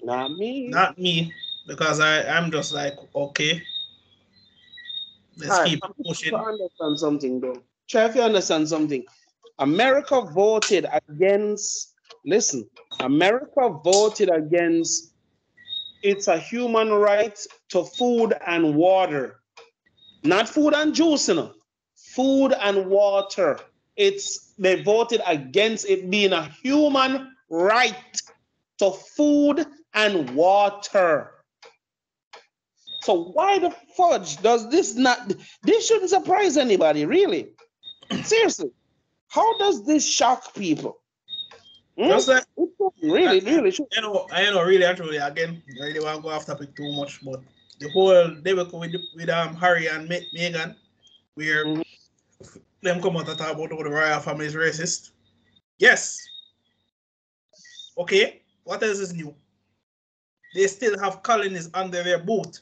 Not me. Not me, because I'm just like, okay, let's keep pushing. Try to understand something, though. Try if you understand something. America voted against, listen, America voted against it's a human right to food and water. Not food and juice, you know. Food and water. They voted against it being a human right to food and water. So why the fudge does this not, this shouldn't surprise anybody, really. Seriously. How does this shock people? Just like, really should. I know really actually again, I really want to go off topic too much, but the whole debacle with Harry and Meghan, where them come out and talk about the royal family is racist. Yes. Okay, what else is new? They still have colonies under their boot.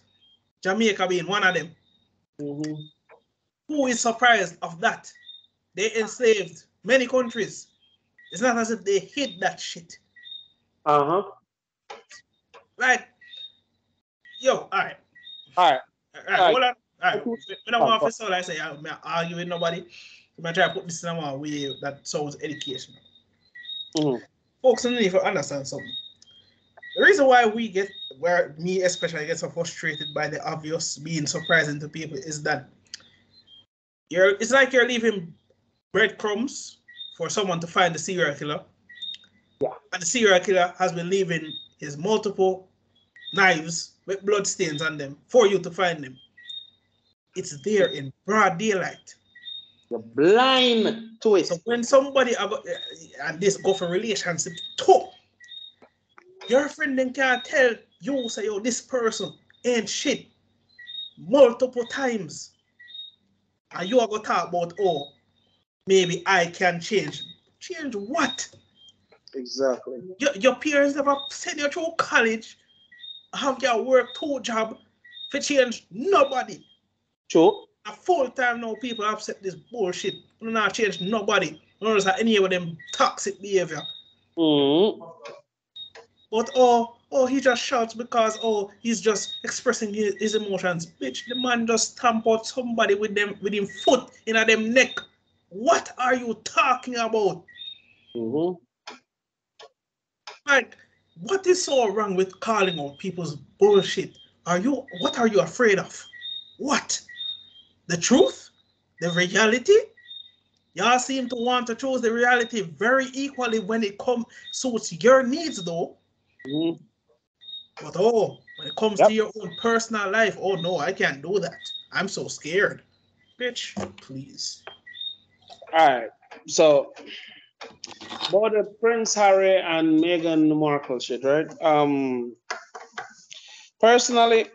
Jamaica being one of them. Who is surprised of that? They enslaved many countries. It's not as if they hid that shit. Like, yo, all right. Hold on. All right. When I want to say, I say, I'm not arguing with nobody. I'm try to put this in a way that sounds educational. Folks need to understand something. The reason why me especially get so frustrated by the obvious being surprising to people is that it's like you're leaving breadcrumbs for someone to find the serial killer. Yeah. And the serial killer has been leaving his multiple knives with blood stains on them for you to find them. It's there in broad daylight. You're blind to it. So when somebody, and this go for relationship too, your friend then can't tell you, say, yo, this person ain't shit multiple times. And you are going to talk about, oh, maybe I can change. Change what? Exactly. Your parents never sent you through college, have your work 2 job for change nobody. True. A full time now people accept this bullshit. You not change nobody. You don't have any of them toxic behavior. But oh, he just shouts because he's just expressing his emotions. Bitch, the man just stamp out somebody with him foot in them neck. What are you talking about? Like, what is so wrong with calling out people's bullshit? What are you afraid of? What? The truth? The reality? Y'all seem to want to choose the reality very equally when it suits your needs, though. Mm-hmm. But when it comes to your own personal life, oh no, I can't do that. I'm so scared. Bitch, please. All right. So, about the Prince Harry and Meghan Markle shit, right? Personally,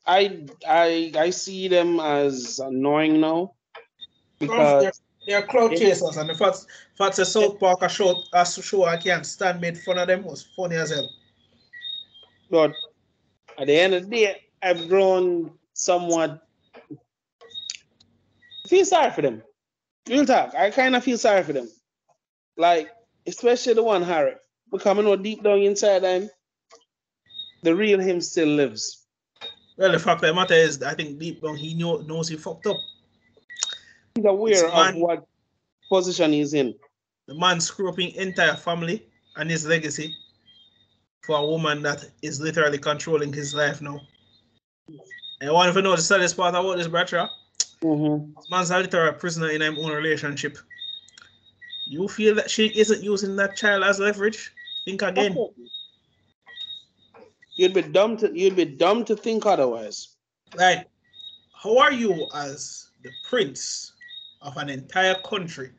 I see them as annoying now because they're cloud chasers, and the fact the South Park a show I can't stand made fun of them was funny as hell. But at the end of the day, I've grown somewhat. Feel sorry for them. Real talk. I kind of feel sorry for them. Like, especially the one Harry. Because I know deep down inside him, the real him still lives. Well, the fact of the matter is, I think deep down he knows he fucked up. He's aware of what position he's in. The man screwed up his entire family and his legacy for a woman that is literally controlling his life now. And I want to know the saddest part about this, Bradshaw. This man's a literal prisoner in his own relationship. You feel that she isn't using that child as leverage? Think again. You'd be dumb to think otherwise. Like, how are you as the prince of an entire country?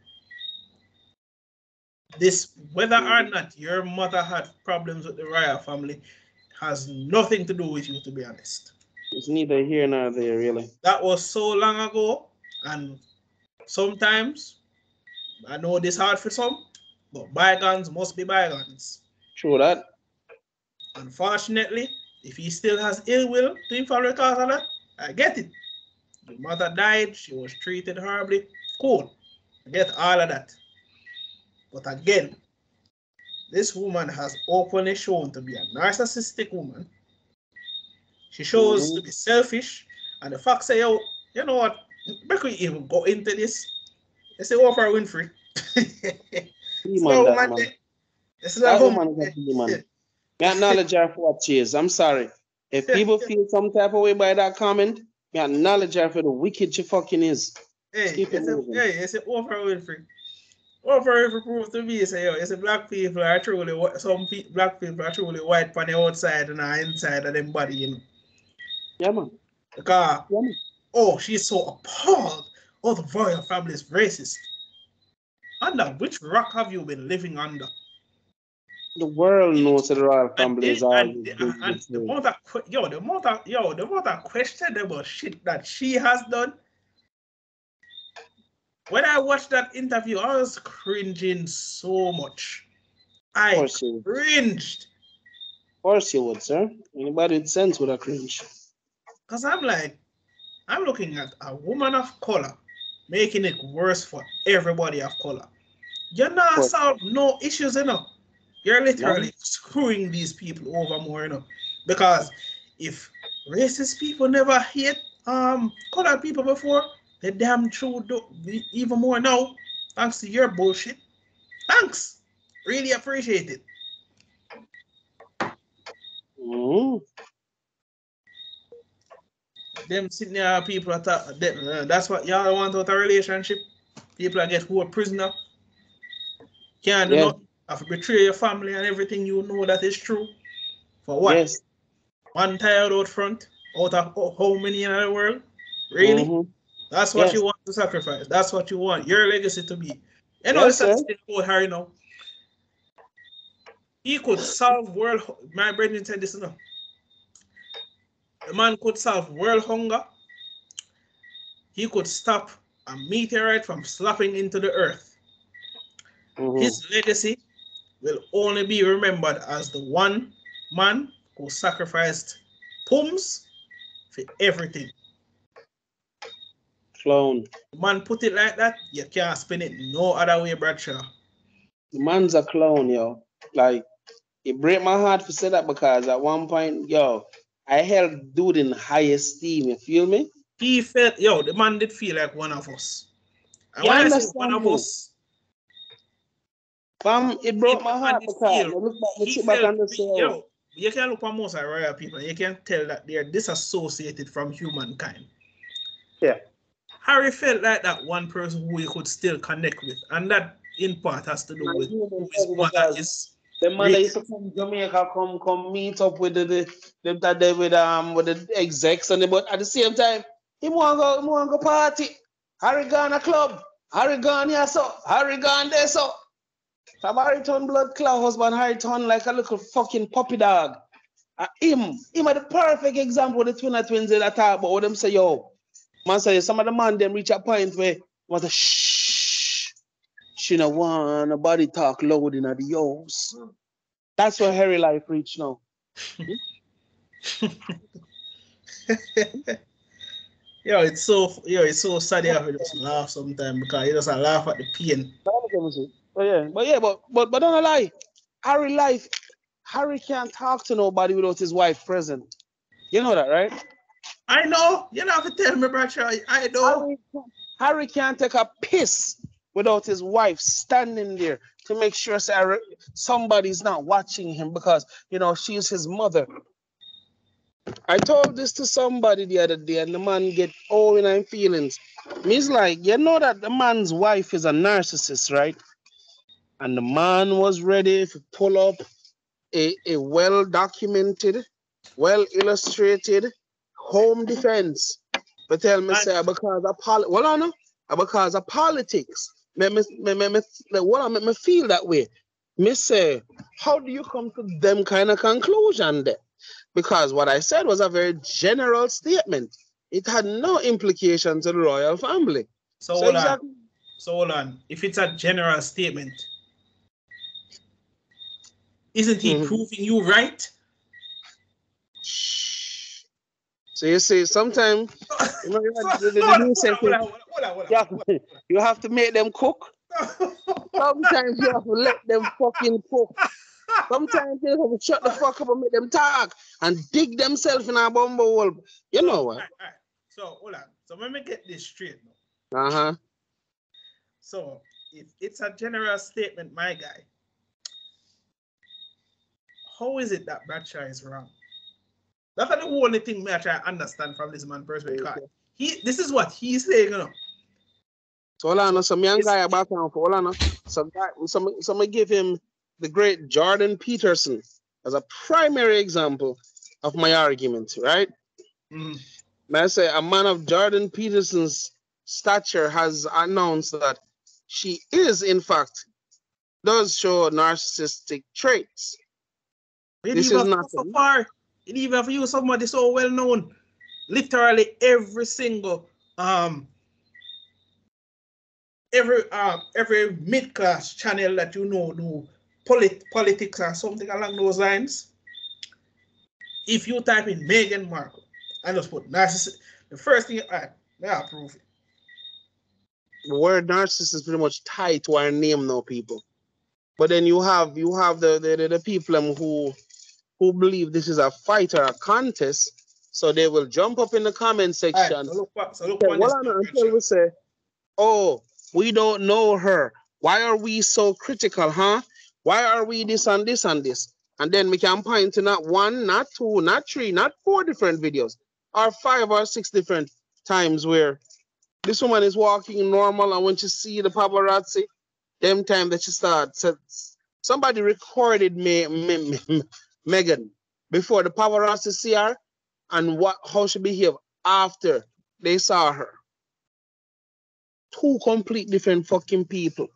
This, whether or not your mother had problems with the royal family, has nothing to do with you, to be honest. It's neither here nor there, really. That was so long ago, and sometimes, I know this hard for some, but bygones must be bygones. True that. Unfortunately, if he still has ill will to him for because of that, I get it. Your mother died, she was treated horribly. Cool. I get all of that. But again, this woman has openly shown to be a narcissistic woman. She shows to be selfish. And the fact say, yo, you know what? Before we even go into this, they say Oprah Winfrey. This is that woman is a demon. I acknowledge her for what she is. I'm sorry. If people feel some type of way by that comment, I acknowledge her for the wicked she fucking is. Hey, it's Oprah Winfrey. Oprah Winfrey proved to me, say, yo, it's black people are truly, black people are truly white on the outside and the inside of them body, you know. Yeah, man. Because, she's so appalled. Oh, the royal family is racist. Under which rock have you been living under? The world knows that the royal family is all. And the amount of questionable shit that she has done. When I watched that interview, I was cringing so much. I cringed. Of course you would, sir. Anybody with sense would have cringed. Because I'm looking at a woman of color making it worse for everybody of color. You're not solving no issues, you know. You're literally screwing these people over more, you know. Because if racist people never hate colored people before, they damn true do even more now, thanks to your bullshit. Thanks. Really appreciate it. Them sitting there, people are that's what y'all want out of a relationship. People that get who are prisoner. Can't do nothing. Have to betray your family and everything you know that is true. For what? Yes. One tired out front out of how many in the world? Really? That's what you want to sacrifice. That's what you want your legacy to be. You know, it's about Harry now. He could solve world. My brethren said this enough. The man could solve world hunger. He could stop a meteorite from slapping into the earth. His legacy will only be remembered as the one man who sacrificed Pums for everything. Clown. The man put it like that, you can't spin it no other way, Bradshaw. The man's a clown, yo. Like, it break my heart to say that because at one point, yo, I held dude in high esteem, you feel me? He felt, the man did feel like one of us. And when I say one of us, it broke my heart because I look back and say, you can look at most of royal people, you can tell that they are disassociated from humankind. Yeah. Harry felt like that one person who he could still connect with, and that in part has to do with who his mother is. The mother used to come to Jamaica, come meet up with the execs and but at the same time, he want go party. Harry gone a club. Harry gone here so. Harry gone there so. From Harry turn blood clot husband, Harry turn like a little fucking puppy dog. Him are the perfect example of the twins that talk about what them say, yo. Man say some of the man them reach a point where want to shh. She no want nobody talk loud in the house. That's where Harry life reach now. It's so sad you have to just laugh sometimes because you just laugh at the pain. But don't lie. Harry can't talk to nobody without his wife present. You know that, right? I know. You don't have to tell me, Bradshaw. I know. Harry can't take a piss without his wife standing there to make sure somebody's not watching him because, she's his mother. I told this to somebody the other day and the man get all in feelings. Me's like, you know that the man's wife is a narcissist, right? And the man was ready to pull up a well-documented, well-illustrated home defense. But tell me, say, because of politics, make me feel that way. Me say, how do you come to them kind of conclusion there? Because what I said was a very general statement. It had no implication to the royal family. So hold on. If it's a general statement, isn't he proving you right? So you see, sometimes you have to make them cook. Sometimes you have to let them fucking cook. Sometimes you have to shut the fuck up and make them talk and dig themselves in a bumble hole. You know what? All right. So hold on. So let me get this straight now. Uh-huh. So if it's a general statement, my guy, how is it that Bradshaw is wrong? That's the only thing I try to understand from this man's perspective. This is what he's saying, So hold on, some young guy back on for hold on. Some give him the great Jordan Peterson as a primary example of my argument, right? Mm-hmm. I say a man of Jordan Peterson's stature has announced that she is, in fact, does show narcissistic traits. This is not so far. Even for you, somebody so well known, literally every single every mid-class channel that you know do politics or something along those lines. If you type in Meghan Markle and just put narcissist, the first thing may I prove it. The word narcissist is pretty much tied to our name now, people. But then you have the people who believe this is a fight or a contest, so they will jump up in the comment section. Right, so look until we say, oh, we don't know her. Why are we so critical, huh? Why are we this and this and this? And then we can point to not one, not two, not three, not four different videos, or 5 or 6 different times where this woman is walking normal, and when she see the paparazzi, them time that she starts, somebody recorded Meghan before the paparazzi see her and how she behaved after they saw her. 2 complete different fucking people.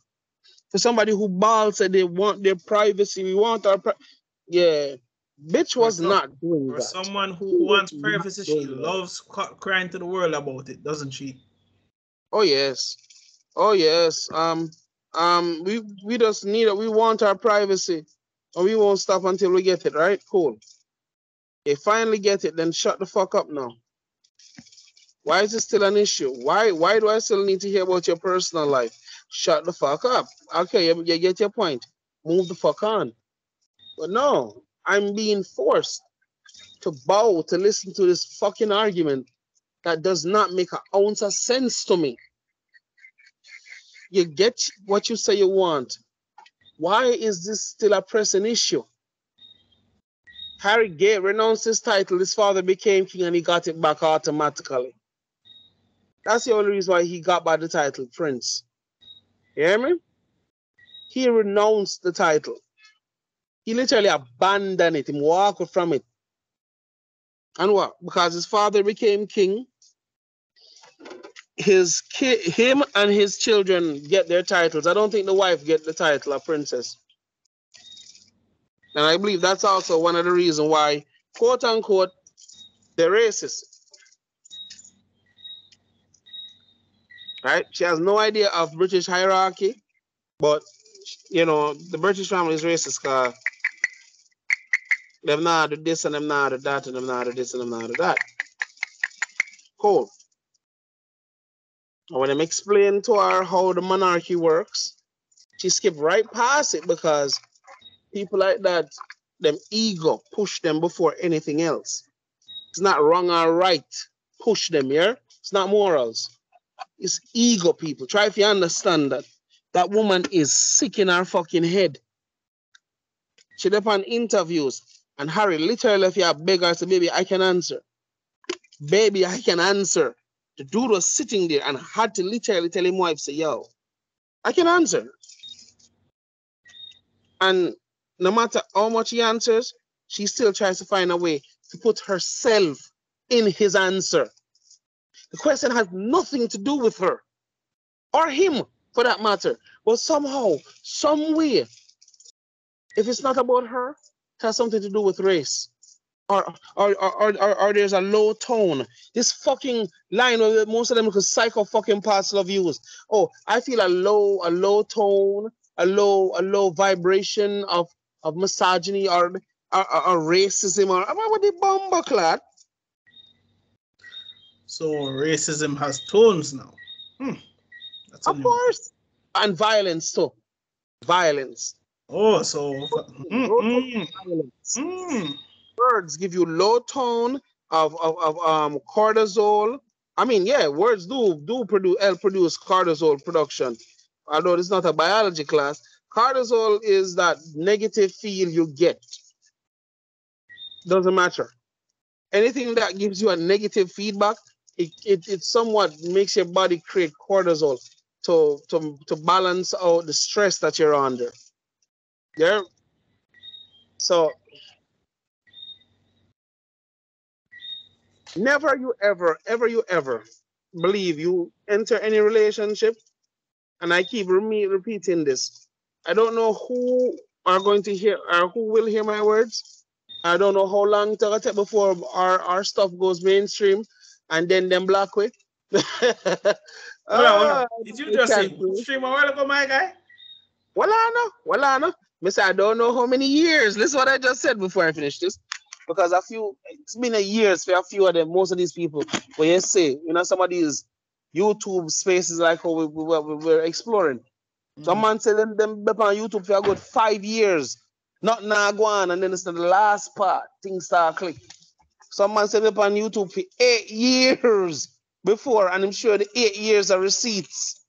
For somebody who balls said they want their privacy, we want our bitch was not doing that. For someone who wants privacy, she loves crying to the world about it, doesn't she? Oh yes. We just need it. We want our privacy, and we won't stop until we get it. Right? Cool. They finally get it, then shut the fuck up now. Why is it still an issue? Why do I still need to hear about your personal life? Shut the fuck up. Okay, you get your point. Move the fuck on. But no, I'm being forced to bow to listen to this fucking argument that does not make an ounce of sense to me. You get what you say you want. Why is this still a pressing issue? Harry renounced his title. His father became king and he got it back automatically. That's the only reason why he got back the title, Prince. You hear me? He renounced the title. He literally abandoned it. He walked from it. And what? Because his father became king, him and his children get their titles. I don't think the wife get the title of princess. And I believe that's also one of the reasons why, quote unquote, they're racist. Right? She has no idea of British hierarchy, but you know, the British family is racist because them not do this and them not do that and them not do this and them not do that. Cool. And when I'm explaining to her how the monarchy works, she skipped right past it because people like that, them ego push them before anything else. It's not wrong or right. Push them, yeah? It's not morals. It's ego, people. Try if you understand that. That woman is sick in her fucking head. She did on interviews, and Harry literally, if you beg her, say, baby, I can answer. Baby, I can answer. The dude was sitting there and had to literally tell him wife, say, yo, I can answer. And no matter how much he answers, she still tries to find a way to put herself in his answer. The question has nothing to do with her or him for that matter. But somehow, some way, if it's not about her, it has something to do with race. Or there's a low tone. This fucking line of most of them because psycho fucking parcel of use. Oh, I feel a low tone, a low vibration of misogyny or racism or what the bomber clad. So racism has tones now. That's of course. And violence too. Violence. Oh, so violence. Words give you low tone of cortisol. I mean, yeah, words do help produce cortisol production. Although it's not a biology class, cortisol is that negative feel you get. Doesn't matter. Anything that gives you a negative feedback, it somewhat makes your body create cortisol to balance out the stress that you're under. Yeah. So never you ever believe you enter any relationship, and I keep repeating this. I don't know who are going to hear or who will hear my words. I don't know how long it'll take before our stuff goes mainstream and then them black way. Hold on. Did you just say mainstream a while ago, my guy? Well, I know. Mister, I don't know how many years. Listen what I just said before I finish this. Because it's been a year for a few of them, most of these people. But you say, you know, some of these YouTube spaces like how we're exploring. Some man say them on YouTube for a good 5 years. Not now go on, and then it's the last part, things start click. Some man say them on YouTube for 8 years before, and I'm sure the 8 years are receipts.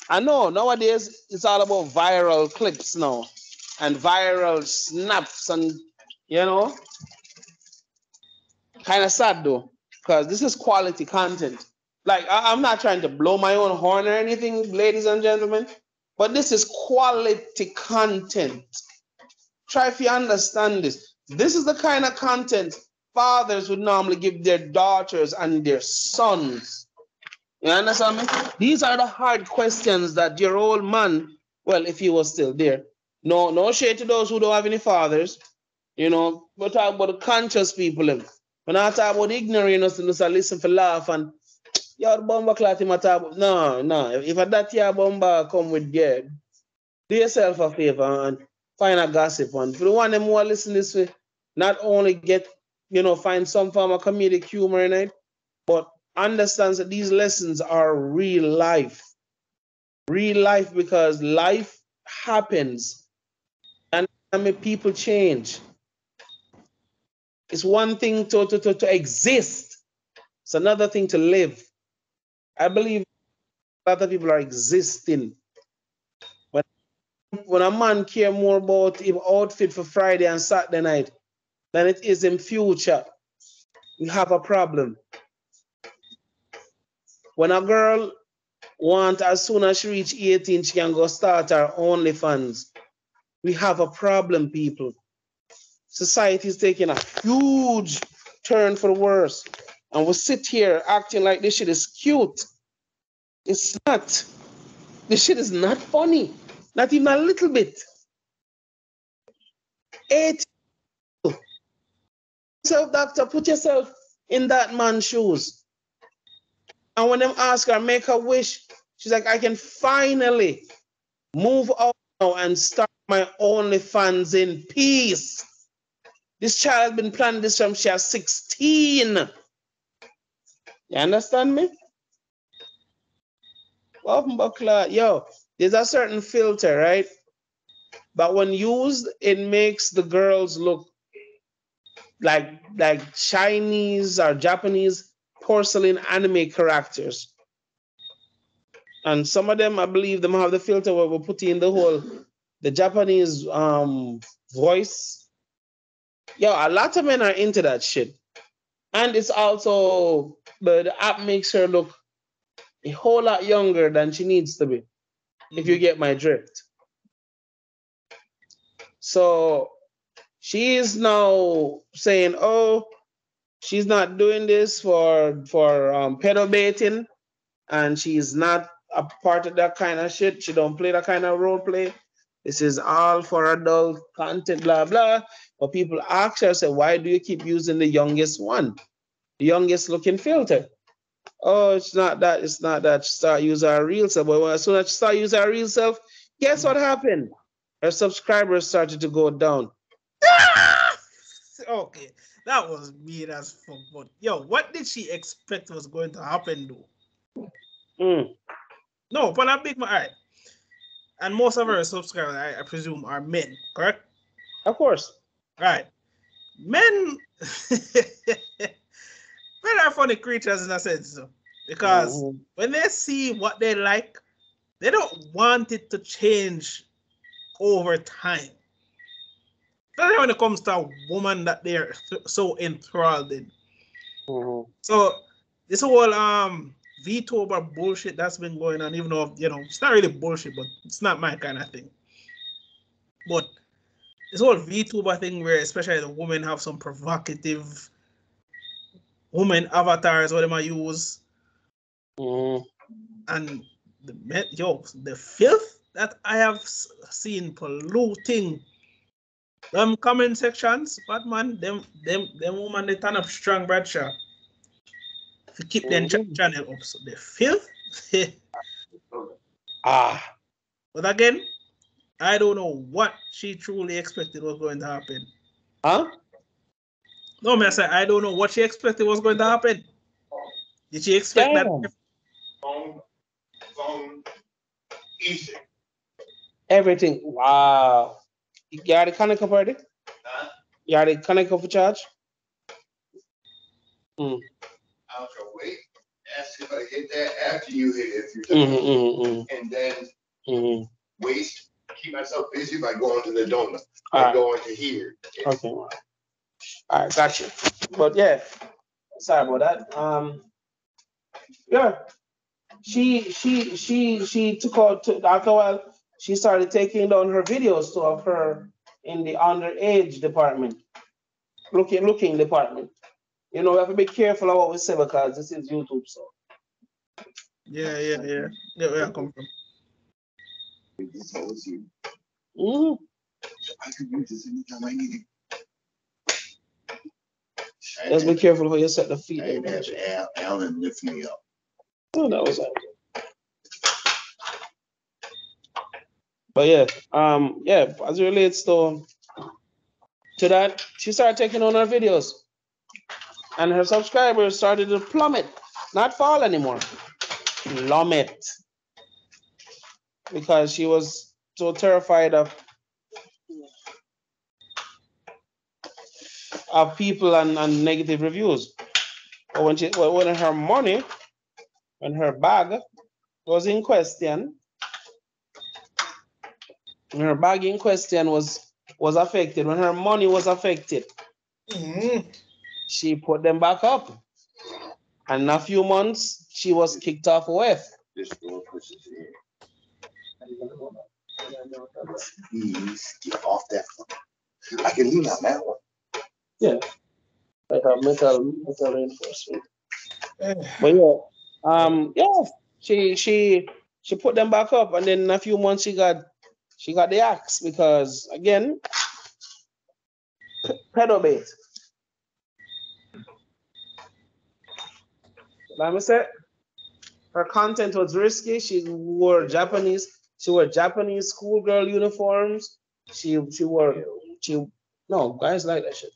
I know nowadays it's all about viral clips now and viral snaps and you know, kind of sad though, because this is quality content. Like I'm not trying to blow my own horn or anything, ladies and gentlemen, but this is quality content. Try if you understand this. This is the kind of content fathers would normally give their daughters and their sons. You understand me? These are the hard questions that your old man, well, if he was still there. No shade to those who don't have any fathers. You know, we're talking about the conscious people. We're not talking about ignorance and just listen for laugh and the bomber clat him talk. No. If that your bomber come with good, do yourself a favor and find a gossip one. For the one them who are listening this way, not only get, you know, find some form of comedic humor in it, but understands that these lessons are real life. Real life because life happens and people change. It's one thing to exist. It's another thing to live. I believe a lot of people are existing. When a man care more about his outfit for Friday and Saturday night than it is in future, we have a problem. When a girl wants, as soon as she reaches 18, she can go start her OnlyFans. We have a problem, people. Society is taking a huge turn for the worse. And we sit here acting like this shit is cute. It's not. This shit is not funny. Not even a little bit. 8. So, doctor, put yourself in that man's shoes. And when them ask her, make a wish, she's like, I can finally move out now and start my OnlyFans in peace. This child has been planning this from she was 16. You understand me? Yo, there's a certain filter, right? But when used, it makes the girls look like Chinese or Japanese porcelain anime characters. And some of them, I believe, them have the filter where we put in the Japanese voice. Yo, a lot of men are into that shit. And it's also, the app makes her look a whole lot younger than she needs to be, if you get my drift. So she is now saying, oh, she's not doing this for pedo baiting, and she's not a part of that kind of shit. She don't play that kind of role play. This is all for adult content, blah, blah. But people ask her, say, why do you keep using the youngest one? The youngest looking filter. Oh, it's not that, it's not that. She start using her real self. But as soon as she start using her real self, guess what happened? Her subscribers started to go down. Okay, that was mean as fuck. But yo, what did she expect was going to happen though? No, but I big my eye. And most of her subscribers, I presume, are men, correct? Of course. Right. Men men are funny creatures in a sense, though. Because when they see what they like, they don't want it to change over time. Especially when it comes to a woman that they're so enthralled in. So this whole VTuber bullshit that's been going on, even though, you know, it's not really bullshit, but it's not my kind of thing. But this whole VTuber thing where especially the women have some provocative woman avatars, what they might use. And the filth that I have seen polluting them comment sections, but man, them woman they turn up strong, Bradshaw. To keep them channel up, so the filth. But again, I don't know what she truly expected was going to happen. Huh? No, man, I said I don't know what she expected was going to happen. Did she expect that? Easy. Everything. Wow. You got the Kaneko party? Huh? You got the Kaneko for charge? I'll go wait. Ask if I hit that after you hit it. If you're and then waste. Keep myself busy by going to the donut. Going to here. Okay. All right, got you. But yeah, sorry about that. Yeah, she took out after a while. She started taking down her videos of her in the underage department, looking department. You know, we have to be careful of what we say because this is YouTube, so. Yeah. Where I come from. I could use this anytime I need it. Just be careful how you set the feet. I have Alan lift me up. Oh, that was it. But yeah, as it relates to that, she started taking on her videos, and her subscribers started to plummet, not fall anymore, plummet, because she was so terrified of people and negative reviews. But when her money, when her bag was in question, when her bag in question was affected, when her money was affected, She put them back up. And in a few months, she was kicked off WF. This door pushes in. Please get off that one. I can lean on that one. Yeah. Like a metal reinforcement. But yeah, she put them back up, and then in a few months she got the axe because again, pedal bait. Like I said, her content was risky. She wore Japanese schoolgirl uniforms. No, guys like that shit.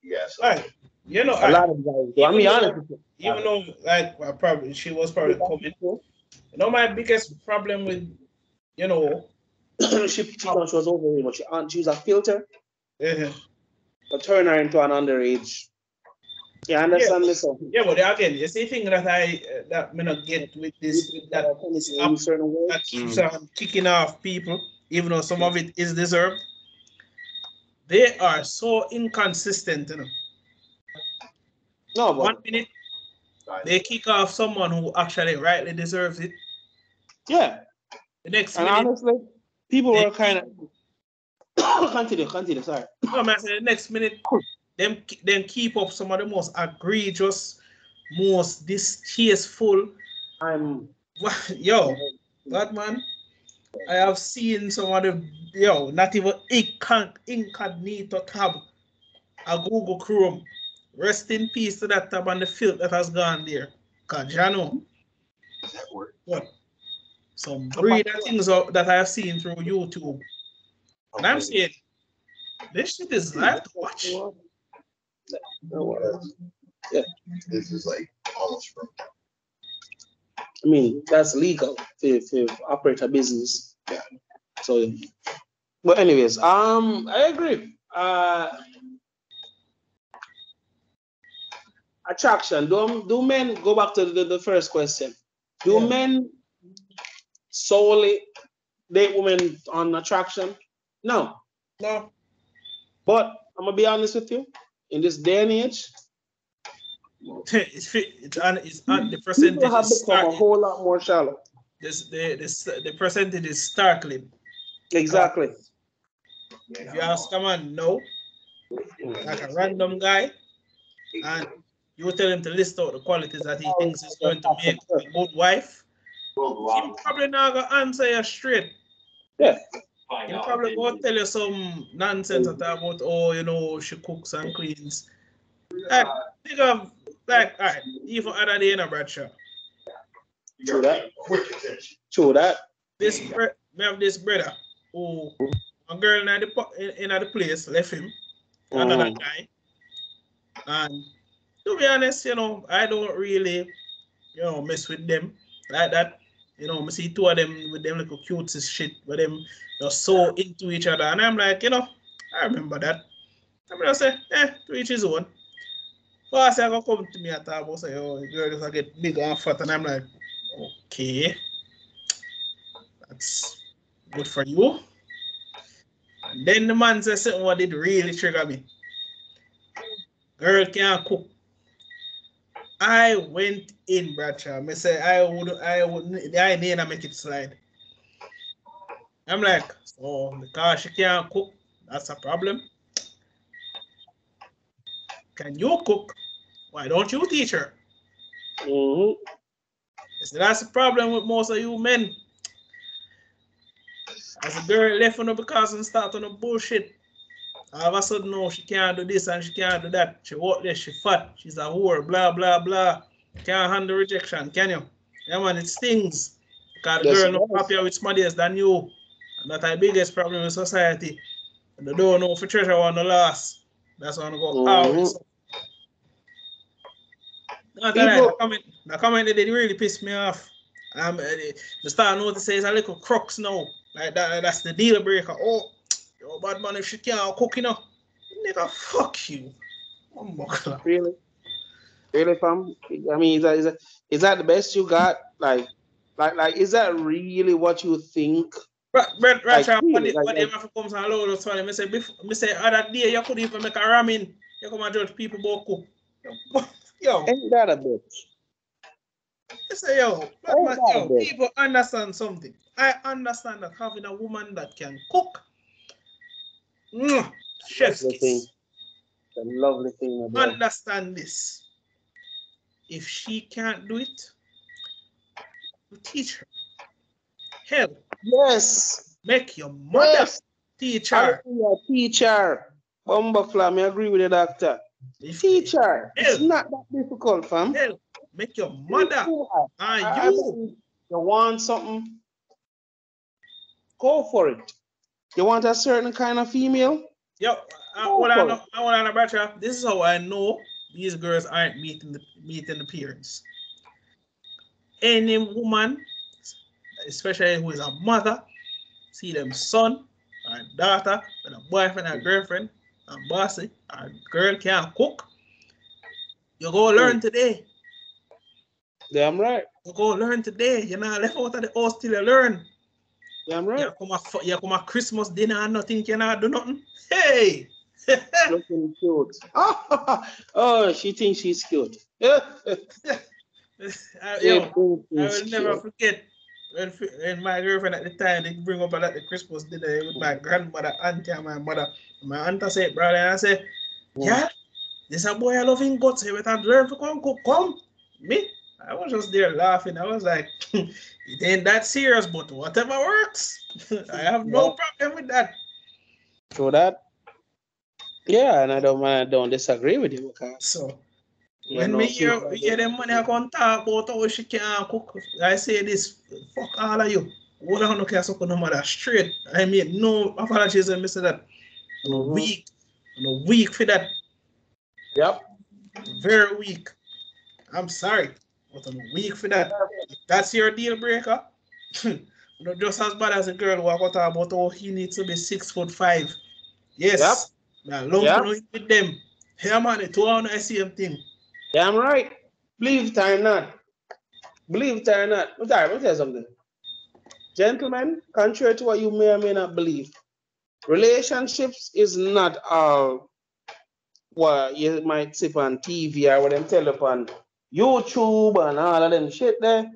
Yes. Right. You know, A lot of guys do. I'm be honest with you. Even though, like, she was probably coming. You know, my biggest problem with, you know, she was over but she used a filter. Yeah. But turn her into an underage. You understand me, so? Yeah, but again, it's the thing that I not get with this that keeps on kicking off people, even though some of it is deserved. They are so inconsistent, you know. No, but 1 minute they kick off someone who actually rightly deserves it. Yeah. The next and minute, honestly, people were kind of continue. Sorry. No, man. The next minute, them keep up some of the most egregious, most distasteful. That man. I have seen some of the not even incognito tab a Google Chrome. Rest in peace to that tab and the filth that has gone there. Cause you know what? Some breed of things that I have seen through YouTube. And I'm saying this shit is live to watch. Yeah. This is like almost from. I mean, that's legal to operate a business. Yeah. So, but anyways, I agree. Attraction. Do men go back to the first question? Do men solely date women on attraction? No. But I'm gonna be honest with you. In this day and age, the percentage have become a whole lot more shallow. The percentage is startling. Exactly. If you ask a man no, like a random guy, and you tell him to list out the qualities that he thinks is going to make a good wife, he probably not gonna answer you straight. Yeah. He'll probably go tell you some nonsense about, she cooks and cleans. Like, think of, all right, even other day in a Bradshaw. True that. We have this brother who, a girl in the place left him, another guy. And to be honest, I don't really, mess with them like that. I see two of them with them little cutest shit, but them they're so into each other. And I'm like, I remember that. I'm gonna say, to each his own. But I say, I come to me at time, say, the girl just get big and fat, and I'm like, okay, that's good for you. And then the man says something what did really trigger me. Girl can't cook. I went in, Bradshaw. I say I need to make it slide. I'm like, so because she can't cook, that's a problem. Can you cook? Why don't you teach her? I said, that's the problem with most of you men. As a girl left on her because and start on the bullshit. All of a sudden, no, she can't do this and she can't do that. She walk there, she fat, she's a whore, blah, blah, blah. Can't handle rejection, can you? Yeah, man, it stings. Because the girl not happier with somebody else than you. And that's the biggest problem in society. And they don't know for treasure one the last. That's why I go out. The comment that they really pissed me off. The start notice says a little crux now. Like that's the deal breaker. Oh, yo, bad man, if she can't cook, nigga, fuck you. Really? Really, fam? I mean, is that the best you got? Like, is that really what you think? Right, what if I comes and load us for me say other day you could even make a ramen. You come and judge people about cook. Yo. Ain't that a bitch? You say, yo, Ain't that a bitch? people understand something. I understand that having a woman that can cook, chef's Lovely thing. kiss. It's a lovely thing, my boy. Understand this. If she can't do it, you teach her. Hell, Yes. make your mother teach her. Teach her. Bumbleclaw, I agree with the doctor. Teach her. It's not that difficult, fam. Hell, make your mother and you. You want something? Go for it. You want a certain kind of female? Yo, I want to know, Bradshaw. This is how I know these girls aren't meeting the parents. Any woman, especially who is a mother, see them son or daughter with a boyfriend or girlfriend and bossy or girl can't cook, you go learn today. Damn right. You go learn today. You're not left out of the house till you learn. Damn right. You come a Christmas dinner and nothing cannot do nothing. Hey! Looking cute. Oh, she thinks she's cute. I will never forget when my girlfriend at the time they bring up at the Christmas dinner with my grandmother, auntie, and my mother. My auntie said, brother, and I said, yeah, this a boy I love him guts. He went and learn to come cook. Come. Me? I was just there laughing. I was like, it ain't that serious, but whatever works. I have no problem with that. True that. Yeah, and I don't disagree with you. So when me hear them money I can talk about how she can't cook, I say this, fuck all of you. What I don't care so no matter straight. I mean no apologies and Mr. that. I'm weak for that. Yep. Very weak. I'm sorry. But I'm weak for that. If that's your deal breaker. Not just as bad as a girl who I got talk about how he needs to be 6'5". Yes. Now long with them. Hey man, it all the same thing. Damn right. Believe it or not. Believe it or not. Let me tell you something. Gentlemen, contrary to what you may or may not believe, relationships is not all what you might see on TV or what them tell upon YouTube and all of them shit there.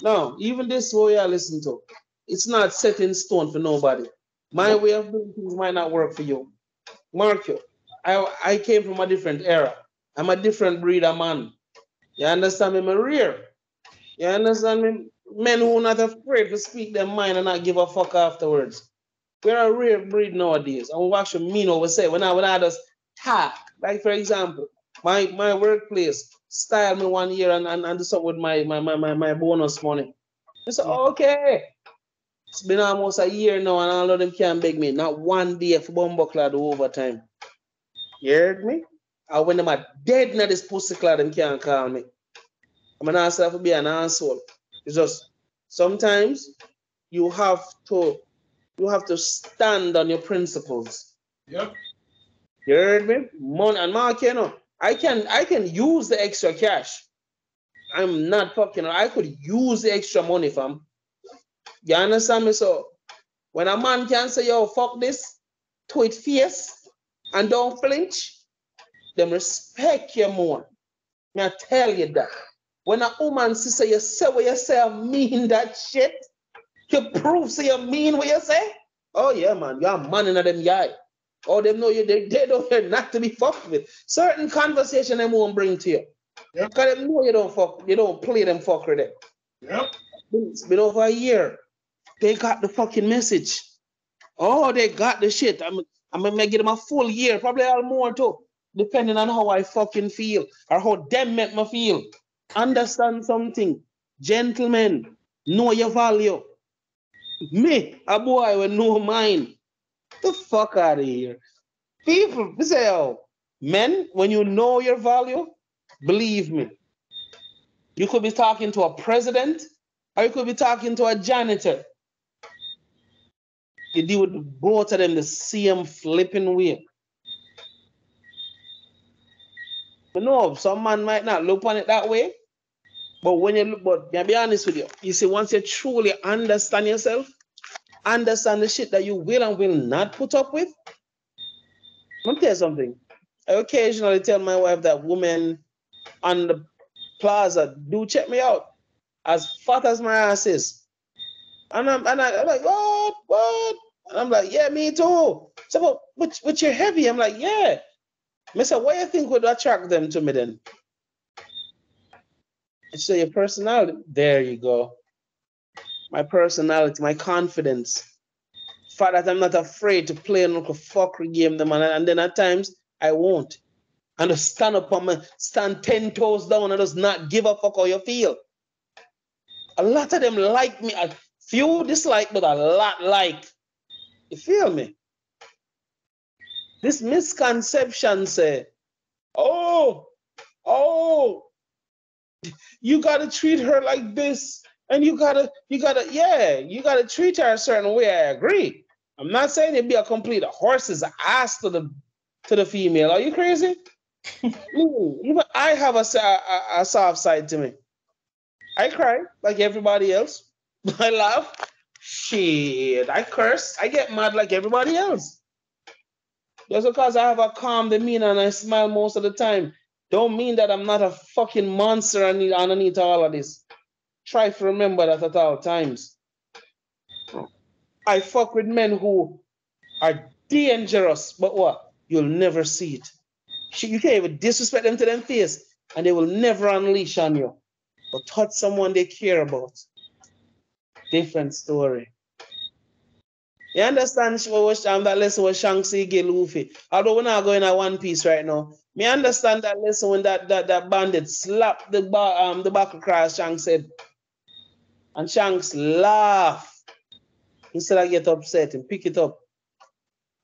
No, even this way I listen to, it's not set in stone for nobody. My way of doing things might not work for you. Mark you. I came from a different era. I'm a different breed of man. You understand me? I'm rare. You understand me? Men who are not afraid to speak their mind and not give a fuck afterwards. We're a rare breed nowadays. And we actually mean what we say. When I just talk, like for example, my workplace style me 1 year and do something with my bonus money. I said, okay. It's been almost a year now and all of them can't beg me. Not one day for Bumbuckler do overtime. You heard me? And when them are dead now this pussy clad, them can't call me. I'm not saying to be an asshole. It's just sometimes you have to stand on your principles. Yep. You heard me? Money and Mark, you know, I can use the extra cash. I'm not fucking. I could use the extra money, fam. You understand me? So when a man can say, yo, fuck this, to it face, and don't flinch, them respect you more. I tell you that. When a woman say you say what you say, I mean that shit. You prove so you mean what you say. Oh yeah, man, you're a man in them yard. Oh, them know you they don't hear not to be fucked with. Certain conversation they won't bring to you. Yep. Because they know you don't play them fucker there. Yep. It's been over a year. They got the fucking message. Oh, they got the shit. I'm gonna give them a full year, probably all more too, depending on how I fucking feel or how them make me feel. Understand something, gentlemen. Know your value. Me, a boy with no mind. The fuck out of here. People say, oh, men, when you know your value, believe me. You could be talking to a president or you could be talking to a janitor. You deal with both of them the same flipping way. But no, some man might not look on it that way. But when you look, but I'll be honest with you, you see, once you truly understand yourself, understand the shit that you will and will not put up with, let me tell you something. I occasionally tell my wife that women on the plaza do check me out, as fat as my ass is. And I'm like, what? And I'm like, yeah, me too. So, but you're heavy. I'm like, yeah. I said, what do you think would attract them to me then? So your personality, there you go. My personality, my confidence. The fact that I'm not afraid to play a little fuckery game, and then at times I won't. And just stand up on my, stand 10 toes down and just not give a fuck how you feel. A lot of them like me. A few dislike, but a lot like. You feel me? This misconception say, oh, you gotta treat her like this, and you gotta treat her a certain way. I agree. I'm not saying it'd be a complete horse's ass to the female. Are you crazy? Even I have a soft side to me. I cry like everybody else. I laugh. Shit, I curse. I get mad like everybody else. Just because I have a calm demeanor and I smile most of the time, don't mean that I'm not a fucking monster underneath all of this. Try to remember that at all times. I fuck with men who are dangerous, but what? You'll never see it. You can't even disrespect them to their face, and they will never unleash on you. But touch someone they care about. Different story. You understand that lesson with Shanksy give Luffy? Although we're not going at One Piece right now. Me understand that lesson when that bandit slapped the back across Shanks' head. And Shanks laugh instead of get upset and pick it up.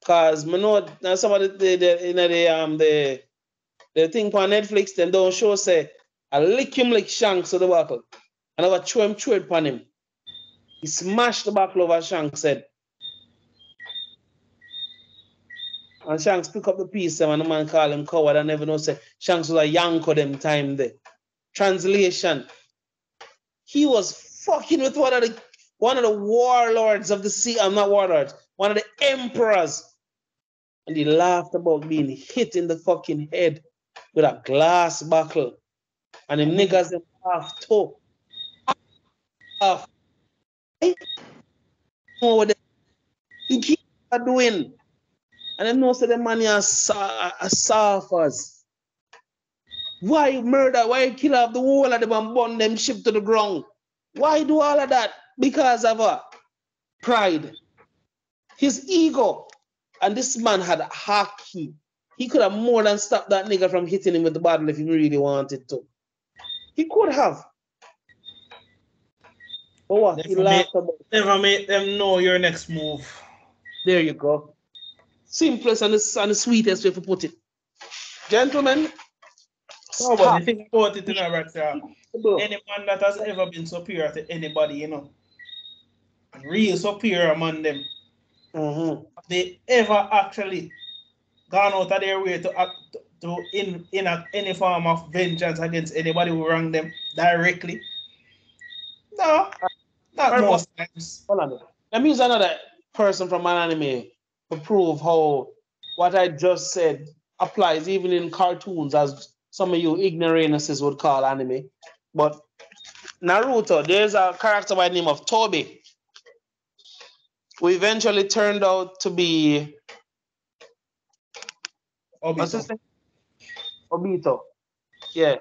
Cause I know now some of the thing on Netflix, them don't show say I lick him like Shanks to the buckle. And I would throw him upon him. He smashed the buckle over Shanks' head. And Shanks pick up the piece and the man call him coward and never know say Shanks was a yanko them time there. Translation. He was fucking with one of the warlords of the sea. I'm not warlords. One of the emperors. And he laughed about being hit in the fucking head with a glass buckle. And them niggas them half toe. Half. I know what they keep doing. And them know say the man are surfers. Why murder? Why kill off the whole of them and burn them ship to the ground? Why do all of that? Because of pride. His ego. And this man had a hockey. He could have more than stopped that nigga from hitting him with the bottle if he really wanted to. He could have. But what? He laughed about it. Never make them know your next move. There you go. Simplest and the sweetest way to put it. Gentlemen, Oh, but the thing about it, you know, Bradshaw, any man that has ever been superior to anybody, you know, real superior among them, they ever actually gone out of their way to act in any form of vengeance against anybody who wronged them directly? No, not most times. Hold on. Let me use another person from an anime to prove how what I just said applies even in cartoons, as some of you ignoramuses would call anime. But Naruto, there's a character by the name of Tobi, who eventually turned out to be Obito. Yeah.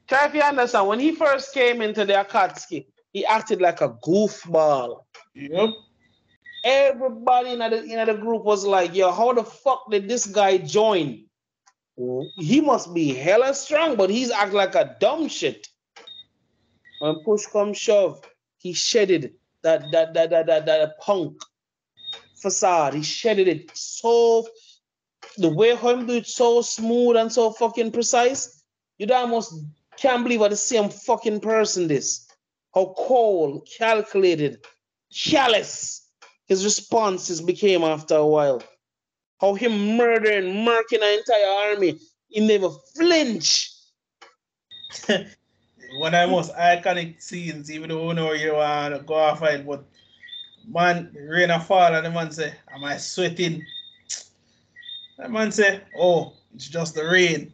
Try if you understand, when he first came into the Akatsuki, he acted like a goofball. Yep. Everybody in the group was like, yo, how the fuck did this guy join? He must be hella strong, but he's act like a dumb shit. When push comes shove, he shedded that punk facade. He shedded it so, the way him do it so smooth and so fucking precise, you'd almost can't believe what the same fucking person this. How cold, calculated, callous his responses became after a while. How him murdering, murking an entire army, he never flinch. One of the most iconic scenes, even though you know you want to go off it, but man, rain and fall and the man say, am I sweating? That man say, oh, it's just the rain.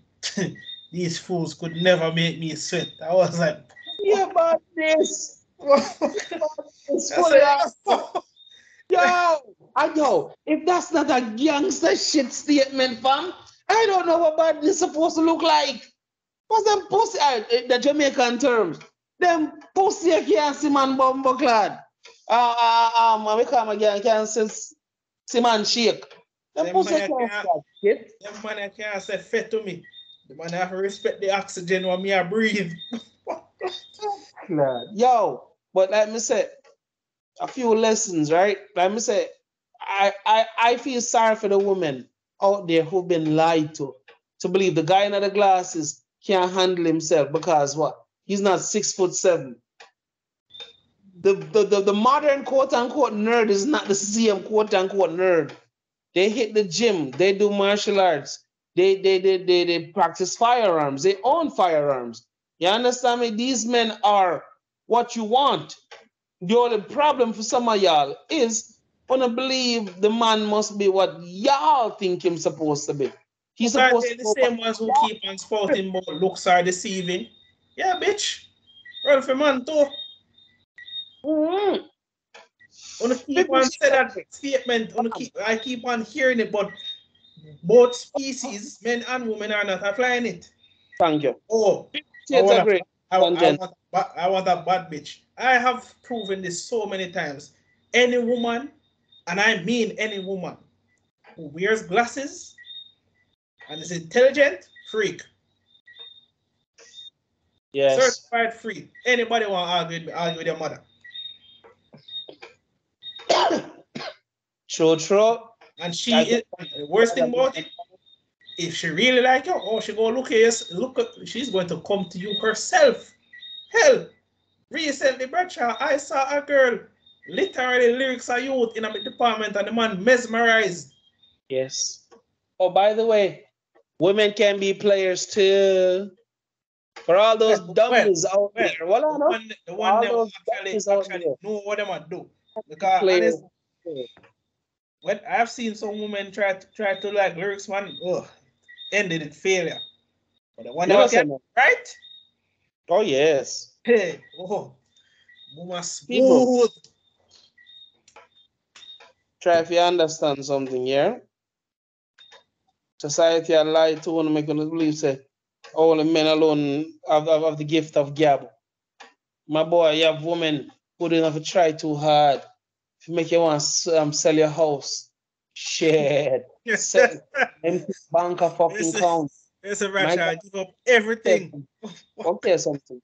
These fools could never make me sweat. I was like, Yeah, about this. It's I fully said, yo, if that's not a gangster shit statement, fam, I don't know what badness is supposed to look like. What's them pussy, the Jamaican terms? Them pussy you can't see man bumbo clad. We come again, can't see man shake. Them pussy you can't see that shit. Them man can't say fed to me. The man have to respect the oxygen when me I breathe. Yo, but let me say, a few lessons, right? Let me say, I feel sorry for the women out there who've been lied to believe the guy in the glasses can't handle himself because what? He's not 6'7". The modern quote unquote nerd is not the same quote unquote nerd. They hit the gym, they do martial arts, they practice firearms, they own firearms. You understand me? These men are what you want. The only problem for some of y'all is wanna believe the man must be what y'all think him supposed to be. He's supposed to be the same ones who keep on spouting more looks are deceiving. Yeah, bitch. Well, for man too. Wanna keep on say that statement. I keep on hearing it, but both species, men and women, are not applying it. Thank you. Oh, I want a bad bitch. I have proven this so many times. Any woman, and I mean any woman, who wears glasses and is intelligent, freak. Yes. Certified freak. Anybody want to argue with your mother? True. And the worst thing about it, if she really like you, oh, she go she's going to come to you herself. Hell, recently, Bradshaw, I saw a girl, literally lyrics are youth in a department, and the man mesmerized. Yes. Oh, by the way, women can be players too. For all those dummies out there. The one that actually know what they might do. Because honestly, when I've seen some women try to like lyrics, man, ended in failure. But the one that can, right? Oh yes. Hey, woman smooth. Try if you understand something here. Society are lied to want to make them believe say only men alone have the gift of gab. My boy, you have women who don't have to try too hard to make you want to sell your house. Shit. Sell empty bank of fucking count. It's a Bradshaw, give up everything. Okay, something.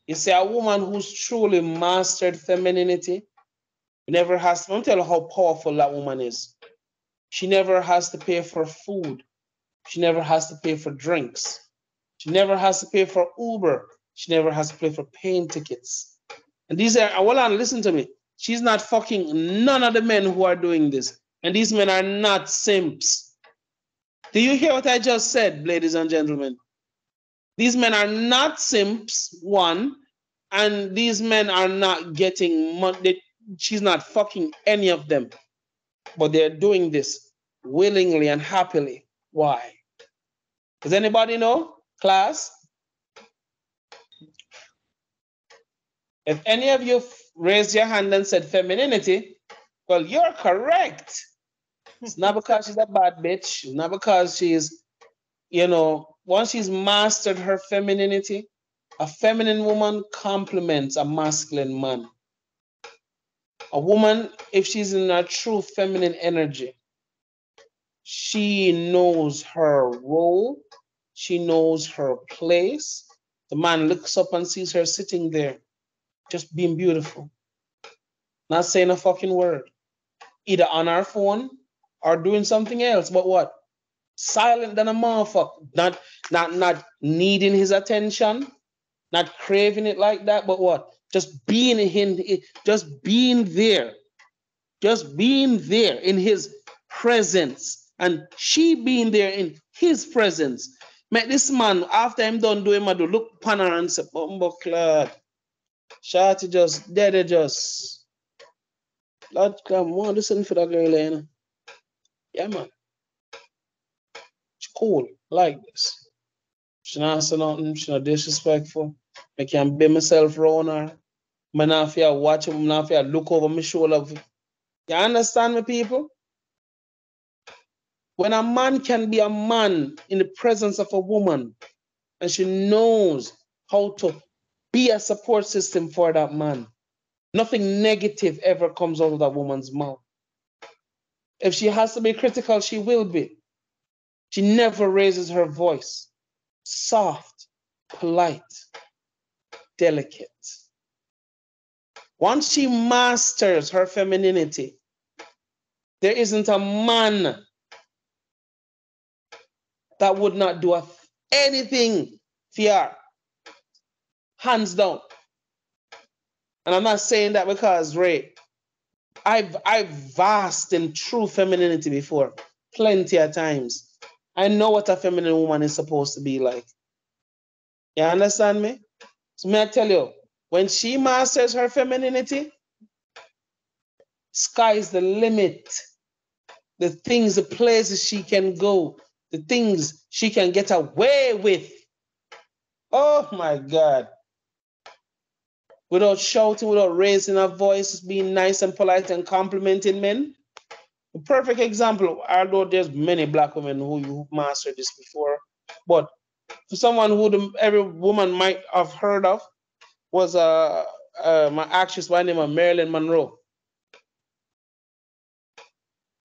You see, a woman who's truly mastered femininity never has to, I'll tell you how powerful that woman is. She never has to pay for food. She never has to pay for drinks. She never has to pay for Uber. She never has to pay for plane tickets. And these are, well, listen to me. She's not fucking none of the men who are doing this. And these men are not simps. Do you hear what I just said, ladies and gentlemen? These men are not simps, one, and these men are not getting money. She's not fucking any of them. But they're doing this willingly and happily. Why? Does anybody know? Class? If any of you raised your hand and said femininity, well, you're correct. It's not because she's a bad bitch. It's not because she's, once she's mastered her femininity, a feminine woman complements a masculine man. A woman, if she's in her true feminine energy, she knows her role. She knows her place. The man looks up and sees her sitting there, just being beautiful. Not saying a fucking word. Either on her phone or doing something else. But what? Silent than a motherfucker. Not needing his attention. Not craving it like that. But what? Just being just being there. Just being there in his presence. And she being there in his presence. Make this man, after him done doing my do, look upon her and say, Bumbo Clad. Shawty just, dead just. Lord, come on, listen for that girl, you know. Yeah, man. cool, like this. She not say nothing, she not disrespectful. I can be myself around her. I not fear watch him, not fear look over my shoulder. You understand me, people? When a man can be a man in the presence of a woman, and she knows how to be a support system for that man, nothing negative ever comes out of that woman's mouth. If she has to be critical, she will be. She never raises her voice. Soft, polite, delicate. Once she masters her femininity, there isn't a man that would not do anything for her. Hands down. And I'm not saying that because, Ray, I've vast in true femininity before, plenty of times. I know what a feminine woman is supposed to be like. You understand me? So may I tell you, when she masters her femininity, sky's the limit. The things, the places she can go, the things she can get away with. Oh my God. Without shouting, without raising her voice, being nice and polite and complimenting men. A perfect example, although there's many black women who mastered this before, but for someone who every woman might have heard of was my actress by the name of Marilyn Monroe.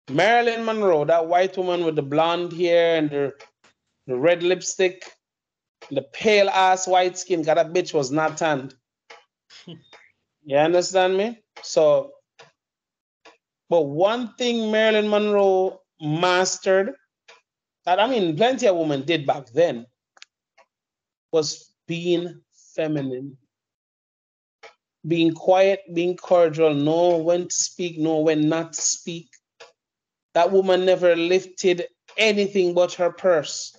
Marilyn Monroe, that white woman with the blonde hair and the red lipstick, the pale ass white skin, God, that bitch was not tanned. You understand me? So, but one thing Marilyn Monroe mastered, that I mean, plenty of women did back then, was being feminine. Being quiet, being cordial, know when to speak, know when not to speak. That woman never lifted anything but her purse.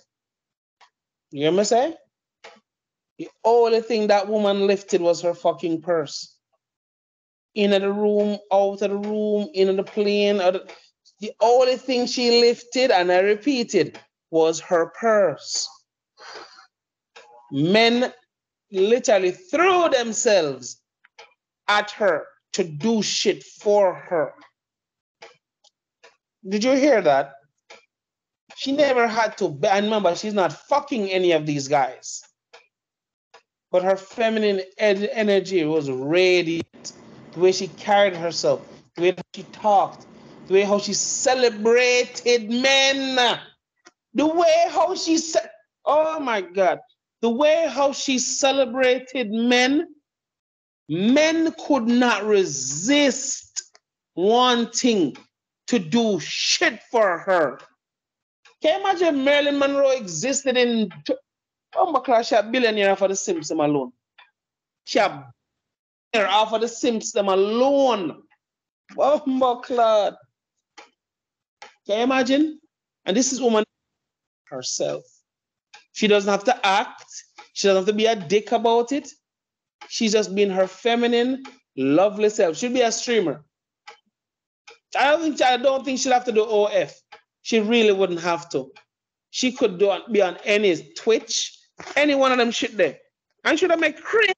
You hear me say? The only thing that woman lifted was her fucking purse. In the room, out of the room, in the plane. The only thing she lifted, and I repeated, was her purse. Men literally threw themselves at her to do shit for her. Did you hear that? She never had to, and remember, she's not fucking any of these guys. But her feminine energy was radiant. The way she carried herself, the way she talked, the way how she celebrated men, the way how she said, oh my God, the way how she celebrated men, men could not resist wanting to do shit for her. Can you imagine Marilyn Monroe existed in, oh my God, she a billionaire for the Simpsons alone. She a billionaire off of the Simpsons alone. Oh my God. Can you imagine? And this is woman herself. She doesn't have to act. She doesn't have to be a dick about it. She's just being her feminine, lovely self. She'll be a streamer. I don't think she'll have to do OF. She really wouldn't have to. She could be on any Twitch, any one of them shit there. And should have made crazy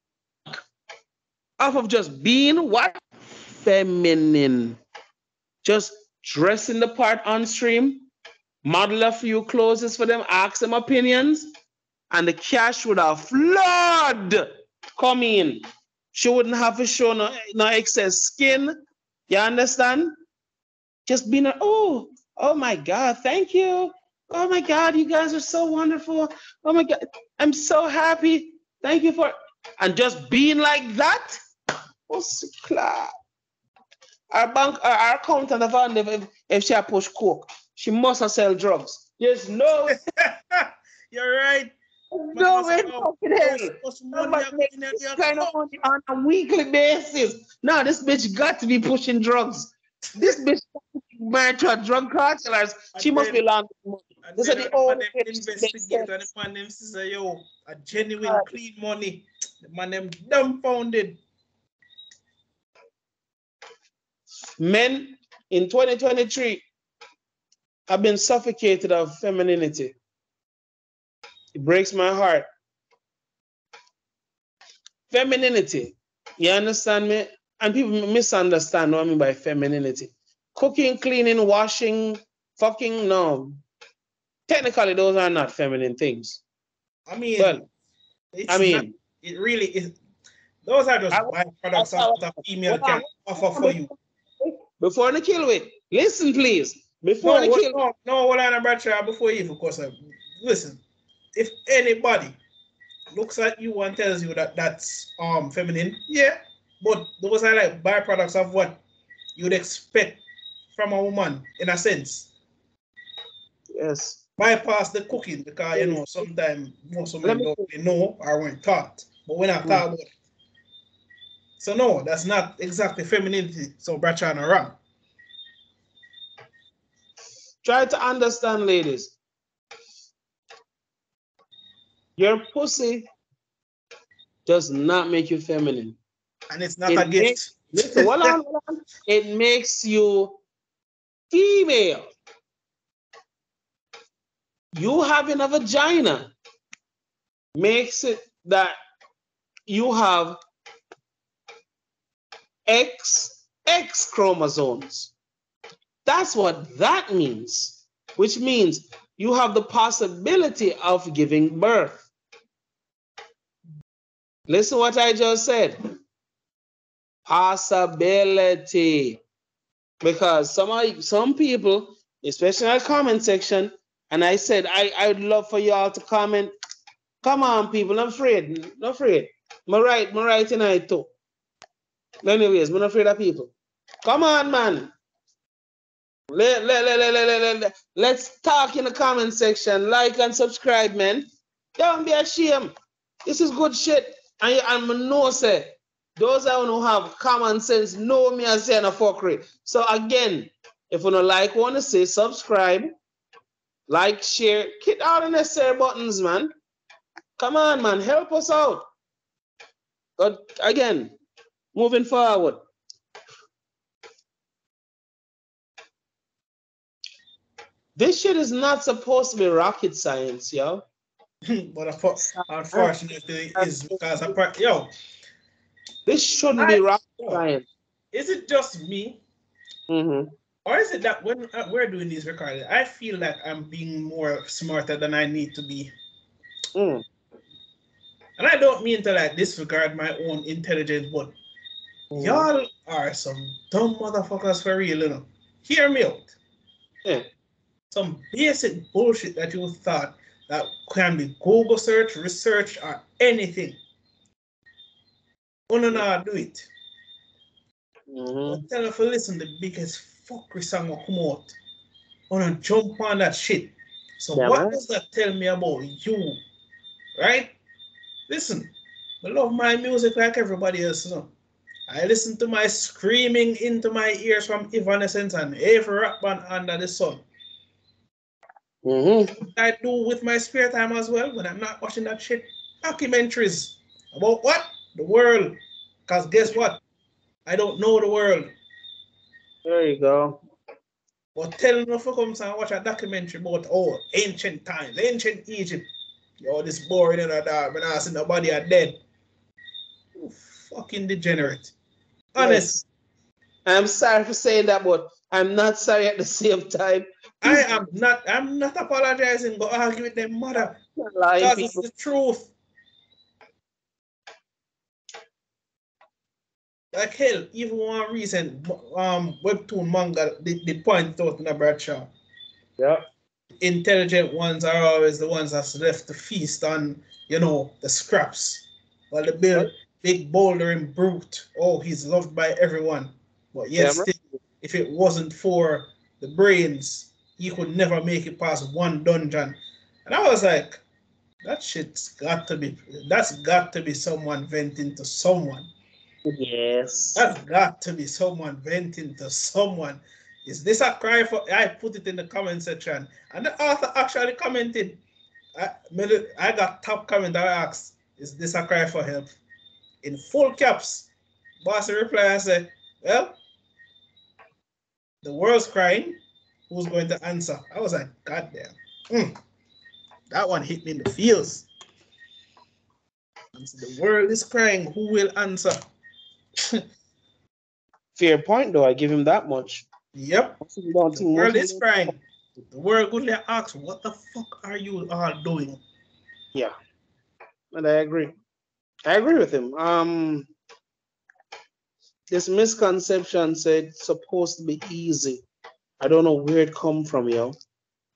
off of just being what? Feminine. Just dressing the part on stream, model a few clothes for them, ask them opinions, and the cash would have flood come in. She wouldn't have to show no excess skin. You understand? Just being oh my God, thank you. Oh my God, you guys are so wonderful. Oh my God, I'm so happy. Thank you for, and just being like that. Our bank, our accountant have found if she push coke, she must have sell drugs. There's no. You're right. No way, fucking hell. Somebody make this kind of money on a weekly basis. Now this bitch got to be pushing drugs. This bitch married to a drug cartelers. She must be laundering money. This is the only investigate and the man them say, yo, a genuine clean money. The man them dumbfounded. Men in 2023 have been suffocated of femininity. It breaks my heart. Femininity. You understand me? And people misunderstand what I mean by femininity. Cooking, cleaning, washing, fucking, no. Technically, those are not feminine things. I mean, well, not, it really is. Those are just byproducts of what a female can offer for you. Before the kill it, listen, please. Before the kill no, hold on, Bradshaw, before you, of course. Listen, if anybody looks at you and tells you that that's feminine, yeah, but those are like byproducts of what you'd expect from a woman, in a sense. Yes. Bypass the cooking, because you know sometimes most women don't really know or weren't taught, but we're not taught about it. So no, that's not exactly femininity. So Bradshaw not wrong. Try to understand, ladies. Your pussy does not make you feminine. And it's not a gift. Listen, hold on. It makes you female. You having a vagina makes it that you have X chromosomes. That's what that means, which means you have the possibility of giving birth. Listen what I just said. Possibility. Because some people, especially in the comment section, and I said I would love for y'all to comment. Come on, people, not afraid. Not afraid. I'm right tonight too. Anyways, I'm not afraid of people. Come on, man. Let's talk in the comment section. Like and subscribe, man. Don't be ashamed. This is good shit. And I know say those who have common sense know me as saying a fuckery. So again, if you don't like want to say subscribe, like, share, hit all the necessary buttons, man. Come on, man, help us out. But again, moving forward. This shit is not supposed to be rocket science, yo. But unfortunately, it is because this shouldn't be rocket science. Is it just me? Or is it that when we're doing these recordings, I feel like I'm being more smarter than I need to be? And I don't mean to like disregard my own intelligence, but y'all are some dumb motherfuckers for real, you know. Hear me out. Yeah. Some basic bullshit that you thought that can be Google search, research, or anything. Uno not do it. But tell me if you listen to the biggest fuckery song will come out. Uno jump on that shit. So yeah, what does that tell me about you? Right? Listen, I love my music like everybody else. You know? I listen to my screaming into my ears from Evanescence and every rap band under the sun. I do with my spare time as well when I'm not watching that shit. Documentaries about what? The world. Because guess what? I don't know the world. There you go. But tell me if you come and watch a documentary about ancient times, ancient Egypt. Yo, this boring in a dark, but I see nobody are dead. You fucking degenerate. Honest. Yes. I'm sorry for saying that, but I'm not sorry at the same time. I'm not apologizing, go argue with them mother. Because it's the truth. Like hell, even one recent webtoon manga they point out in a Bradshaw. Yeah. Intelligent ones are always the ones that's left to feast on, you know, the scraps. While the big bouldering brute, he's loved by everyone. But yet still, if it wasn't for the brains, he could never make it past one dungeon. And I was like, that's got to be someone venting to someone. Yes. That's got to be someone venting to someone. Is this a cry for... I put it in the comment section. And the author actually commented. I got top comment. I asked, is this a cry for help? In full caps. Bossy reply and said, well, the world's crying. Who's going to answer? I was like, God damn. That one hit me in the feels. The world is crying. Who will answer? Fair point, though. I give him that much. Yep. The world is crying. The world could ask, what the fuck are you all doing? Yeah. And I agree. I agree with him. This misconception said it's supposed to be easy. I don't know where it come from, yo.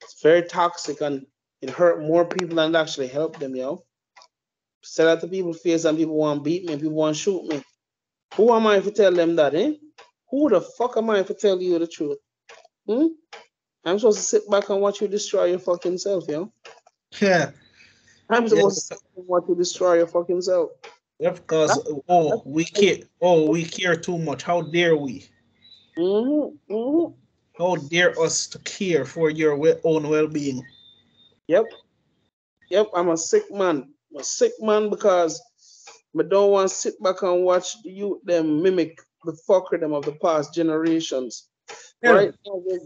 It's very toxic and it hurt more people than it actually helped them, yo. Say that to people's face and people want to beat me and people want to shoot me. Who am I to tell them that, eh? Who the fuck am I to tell you the truth? I'm supposed to sit back and watch you destroy your fucking self, yo. Yeah. I'm supposed to sit back and watch you destroy your fucking self. Yeah, because we care too much. How dare we? How dare us to care for your own well-being? Yep, I'm a sick man. I'm a sick man because I don't want to sit back and watch the youth them mimic the fuckerdom of the past generations. Yeah.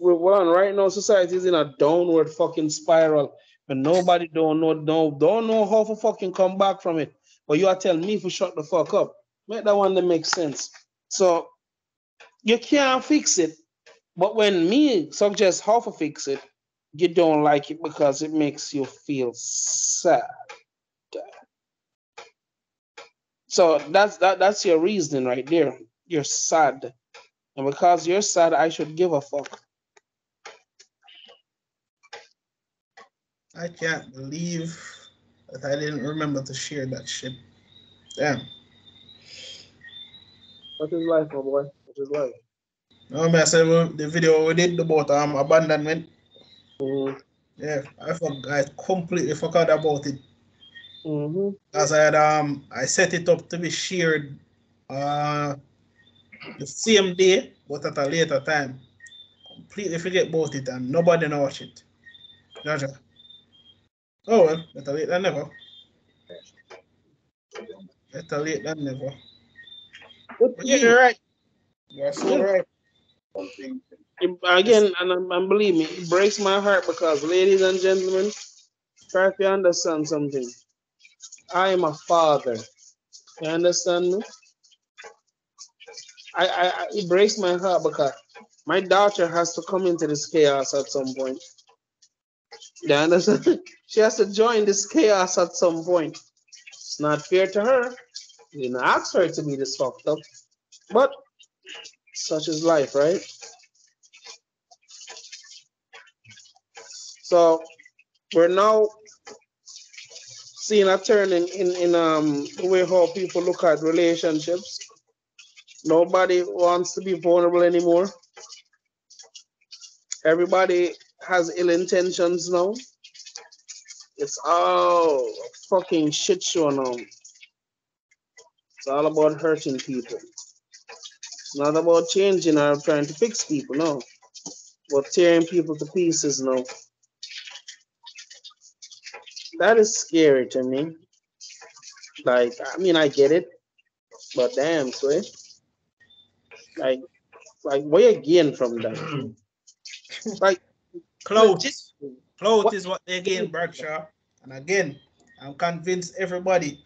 Right now, society is in a downward fucking spiral, and nobody don't know how to fucking come back from it. But you are telling me to shut the fuck up. Make that one that makes sense. So you can't fix it. But when me suggest how to fix it, you don't like it because it makes you feel sad. So that's your reasoning right there. You're sad. And because you're sad, I should give a fuck. I can't believe that I didn't remember to share that shit. Damn. What is life, my boy? What is life? No, I said the video we did about abandonment. Yeah, I completely forgot about it. Because I set it up to be shared the same day, but at a later time. Completely forget about it and nobody know watch it. Gotcha. Oh well, better late than never. Better late than never. But yeah, you're right. You're so right. Again, and believe me, it breaks my heart because, ladies and gentlemen, try to understand something. I am a father. You understand me? It breaks my heart because my daughter has to come into this chaos at some point. You understand? She has to join this chaos at some point. It's not fair to her. You didn't ask her to be this fucked up. But such is life, right? So we're now seeing a turn in the way how people look at relationships. Nobody wants to be vulnerable anymore. Everybody has ill intentions now. It's all fucking shit show now. It's all about hurting people. It's not about changing or trying to fix people, no. But tearing people to pieces now. That is scary to me. Like, I mean, I get it, but damn, swear. Like what you gain from that? Like, clout is what they gain, Bradshaw. And again, I'm convinced everybody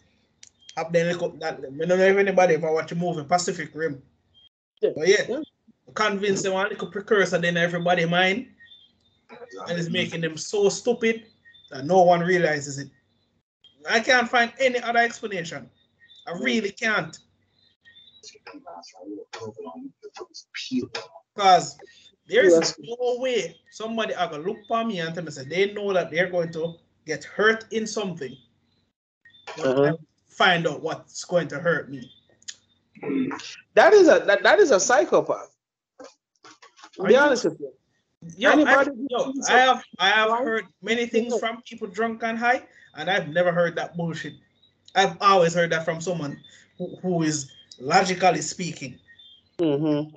have them look up that. I don't know if anybody ever watch a movie Pacific Rim. But yeah. Convince them one little precursor then everybody mind. And it's making them so stupid that no one realizes it. I can't find any other explanation. I really can't. Because there's no way somebody are going to look for me and tell me that they know that they're going to get hurt in something. But find out what's going to hurt me. That is a psychopath. To be honest with you. I have heard many things from people drunk and high, and I've never heard that bullshit. I've always heard that from someone who is logically speaking. So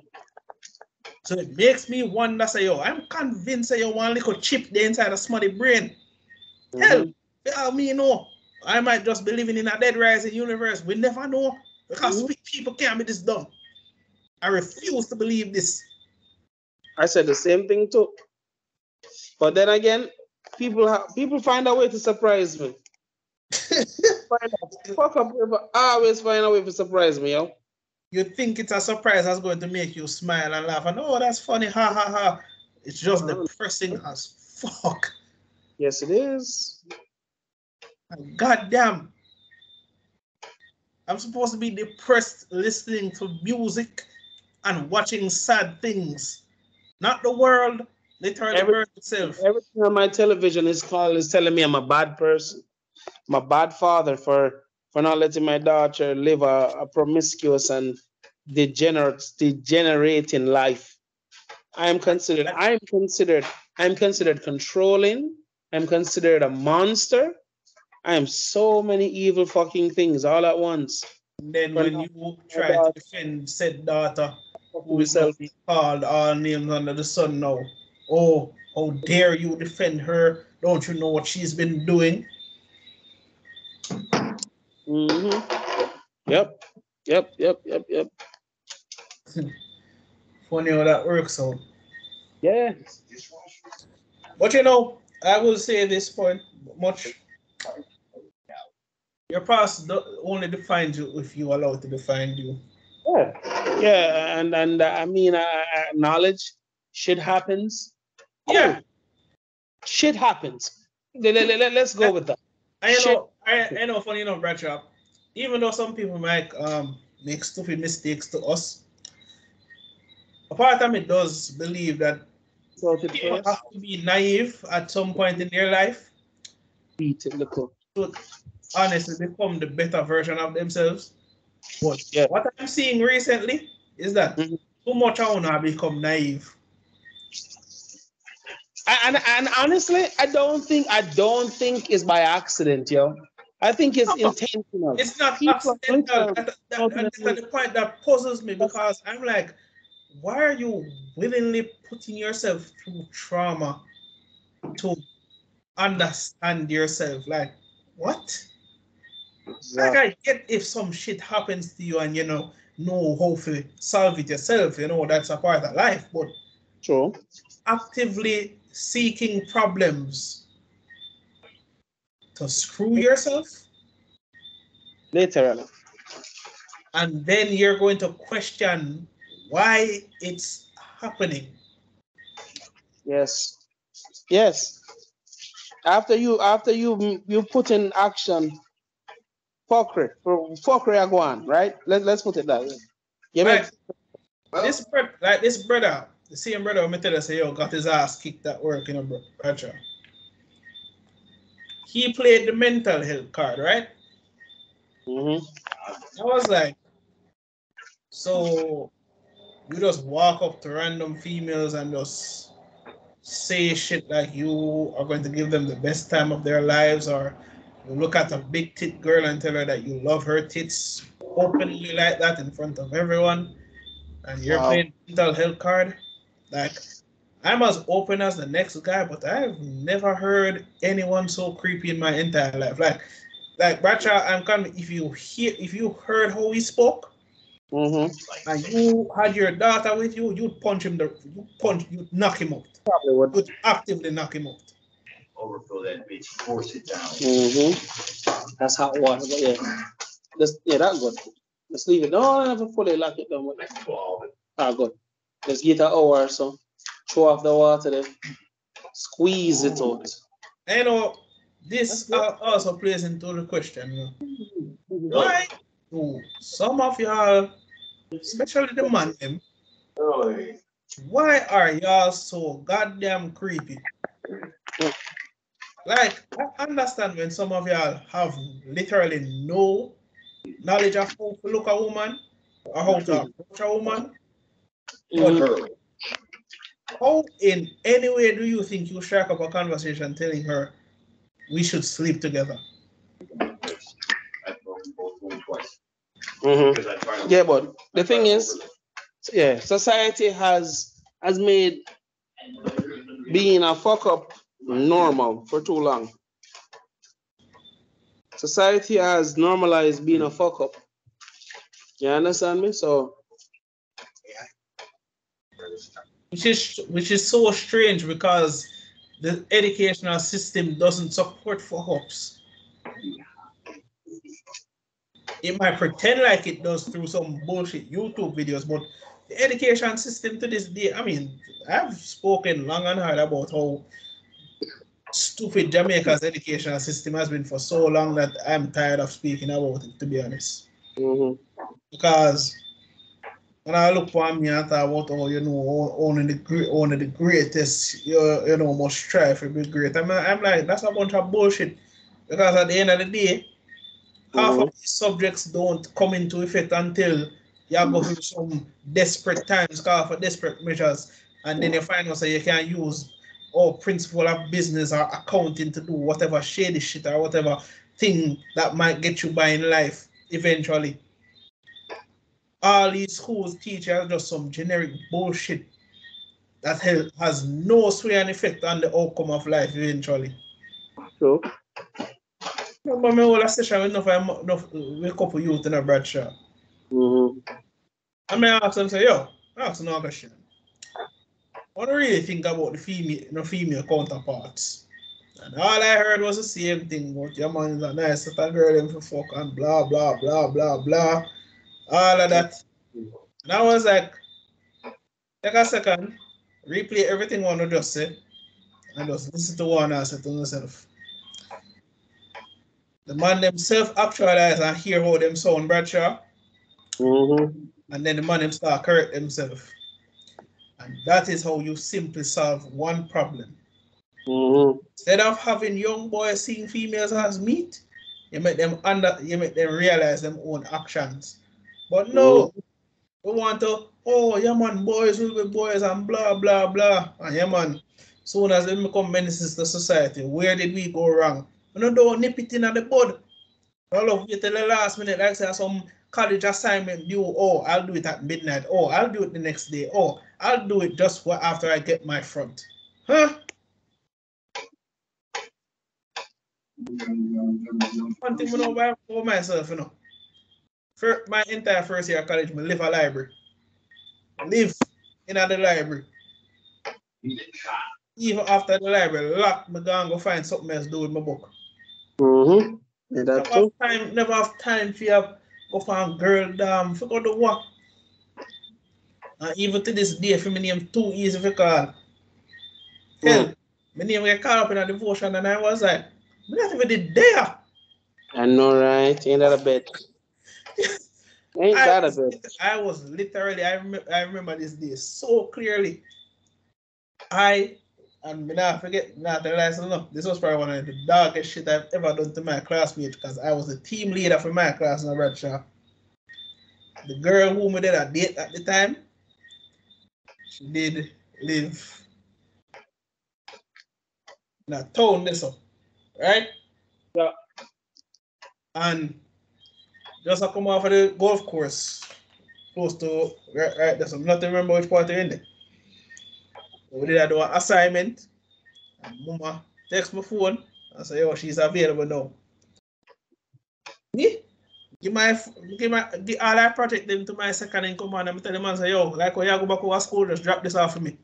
it makes me wonder, say, yo, I'm convinced that you want a little chip the inside of somebody's brain. Hell, me know. I might just be living in a dead rising universe. We never know. Because people can't be this dumb. I refuse to believe this. I said the same thing too. But then again, people find a way to surprise me. Fuck up, always find a way to surprise me, yo. You think it's a surprise that's going to make you smile and laugh, and oh, that's funny, ha ha ha. It's just depressing as fuck. Yes, it is. God damn. I'm supposed to be depressed listening to music and watching sad things. Not the world, literally the world itself. Everything on my television is telling me I'm a bad person. I'm a bad father for not letting my daughter live a promiscuous and degenerating life. I'm considered controlling. I'm considered a monster. I am so many evil fucking things all at once. And then when you try to defend said daughter, who is not being called all names under the sun now, oh, how dare you defend her? Don't you know what she's been doing? Yep. Funny how that works out. Yeah. But you know, I will say this point much. Your past only defines you if you allow it to define you. Yeah, and I mean, knowledge, shit happens. Yeah. Shit happens. Let's go with that. I know, funny enough, Bradshaw, even though some people might make stupid mistakes to us, a part of me does believe that people have to be naive at some point in their life to honestly become the better version of themselves. But what I'm seeing recently is that too much I want to become naive. And honestly, I don't think it's by accident, yo. I think it's intentional. It's not accidental. That's the point that puzzles me, because I'm like, why are you willingly putting yourself through trauma to understand yourself? Like, what? Like, I get if some shit happens to you and you know how to solve it yourself, that's a part of life. But true, actively seeking problems to screw yourself, literally, and then you're going to question why it's happening. Yes. After you put in action fuckery are going, right? Let's put it that way. This brother, the same brother who tell us, say, yo, got his ass kicked at work, Bradshaw. He played the mental health card, right? I was like, so you just walk up to random females and just say shit like you are going to give them the best time of their lives, or you look at a big tit girl and tell her that you love her tits openly like that in front of everyone, and you're playing mental health card. Like, I'm as open as the next guy, but I've never heard anyone so creepy in my entire life. Like Bradshaw, I'm coming. If you heard how he spoke, and you had your daughter with you, you'd punch him. You'd knock him out. Probably would. You'd actively knock him out. Overfill that bitch, force it down. That's hot water, but yeah. That's good. Let's leave it. No, never fully lock it down. Good. Let's get an hour or so. Throw off the water then. Squeeze it out. This also plays into the question. Why do some of y'all, especially the man them, why are y'all so goddamn creepy? Like, I understand when some of y'all have literally no knowledge of how to look a woman or how to approach a woman. But how in any way do you think you strike up a conversation telling her we should sleep together? Yeah, but the thing is, society has made being a fuck up normal for too long. Society has normalized being a fuck up. You understand me? So, which is so strange, because the educational system doesn't support fuck-ups. It might pretend like it does through some bullshit YouTube videos, but the education system to this day, I mean, I've spoken long and hard about how stupid Jamaica's educational system has been for so long that I'm tired of speaking about it, to be honest. Because when I look for me and thought about, oh, you know, only the greatest, you know, must strive to be great. I'm like, that's a bunch of bullshit. Because at the end of the day, half of these subjects don't come into effect until you go through some desperate times, call for desperate measures, and then you find out that you can use principle of business or accounting to do whatever shady shit or whatever thing that might get you by in life eventually. All these schools teach you just some generic bullshit that has no sway and effect on the outcome of life eventually. True. Remember my whole session with enough couple youth in a Bradshaw. I may ask them, say, yo, ask no question. What do you really think about the female counterparts? And all I heard was the same thing, but your man is a nice little girl and for fuck and blah blah blah blah blah. All of that. And I was like, take a second, replay everything one just say, and just listen to one and say to myself. The man themself actualize and hear how them sound, Bradshaw. And then the man them start correct themselves. And that is how you simply solve one problem. Instead of having young boys seeing females as meat, you make them realize them own actions. But no, we want to, oh yeah man, boys will be boys and blah blah blah. And yeah man, soon as they become menaces to society, where did we go wrong? We don't nip it in at the bud. I love you till the last minute, like say some college assignment due. Oh, I'll do it at midnight. Oh, I'll do it the next day. Oh, I'll do it just after I get my front. Huh? One thing I know for myself, you know. For my entire first year of college, I live a library. I live in the library. Even after the library, lock, I go find something else to do with my book. Yeah, that's true. Never have time for you go find girl damn forgot the work. And even to this day, for me name too easy for call. Hell, my name get caught up in a devotion and I was like, I'm not even did there. I know, right? Ain't that a bet? Ain't that a bet? I was literally, I remember this day so clearly. And I forget, not the last enough. This was probably one of the darkest shit I've ever done to my classmates because I was the team leader for my class in Bradshaw. The girl whom we did a date at the time, she did live in a town this up, right? Yeah. And just come off of the golf course, close to right there. So I'm not remember which part you're in there. We did do an assignment, and Mama text my phone and say, "Oh, she's available now." Me, give all I project them to my second in command. I'm tell them and say, "Yo, like when you go back to school, just drop this off for me."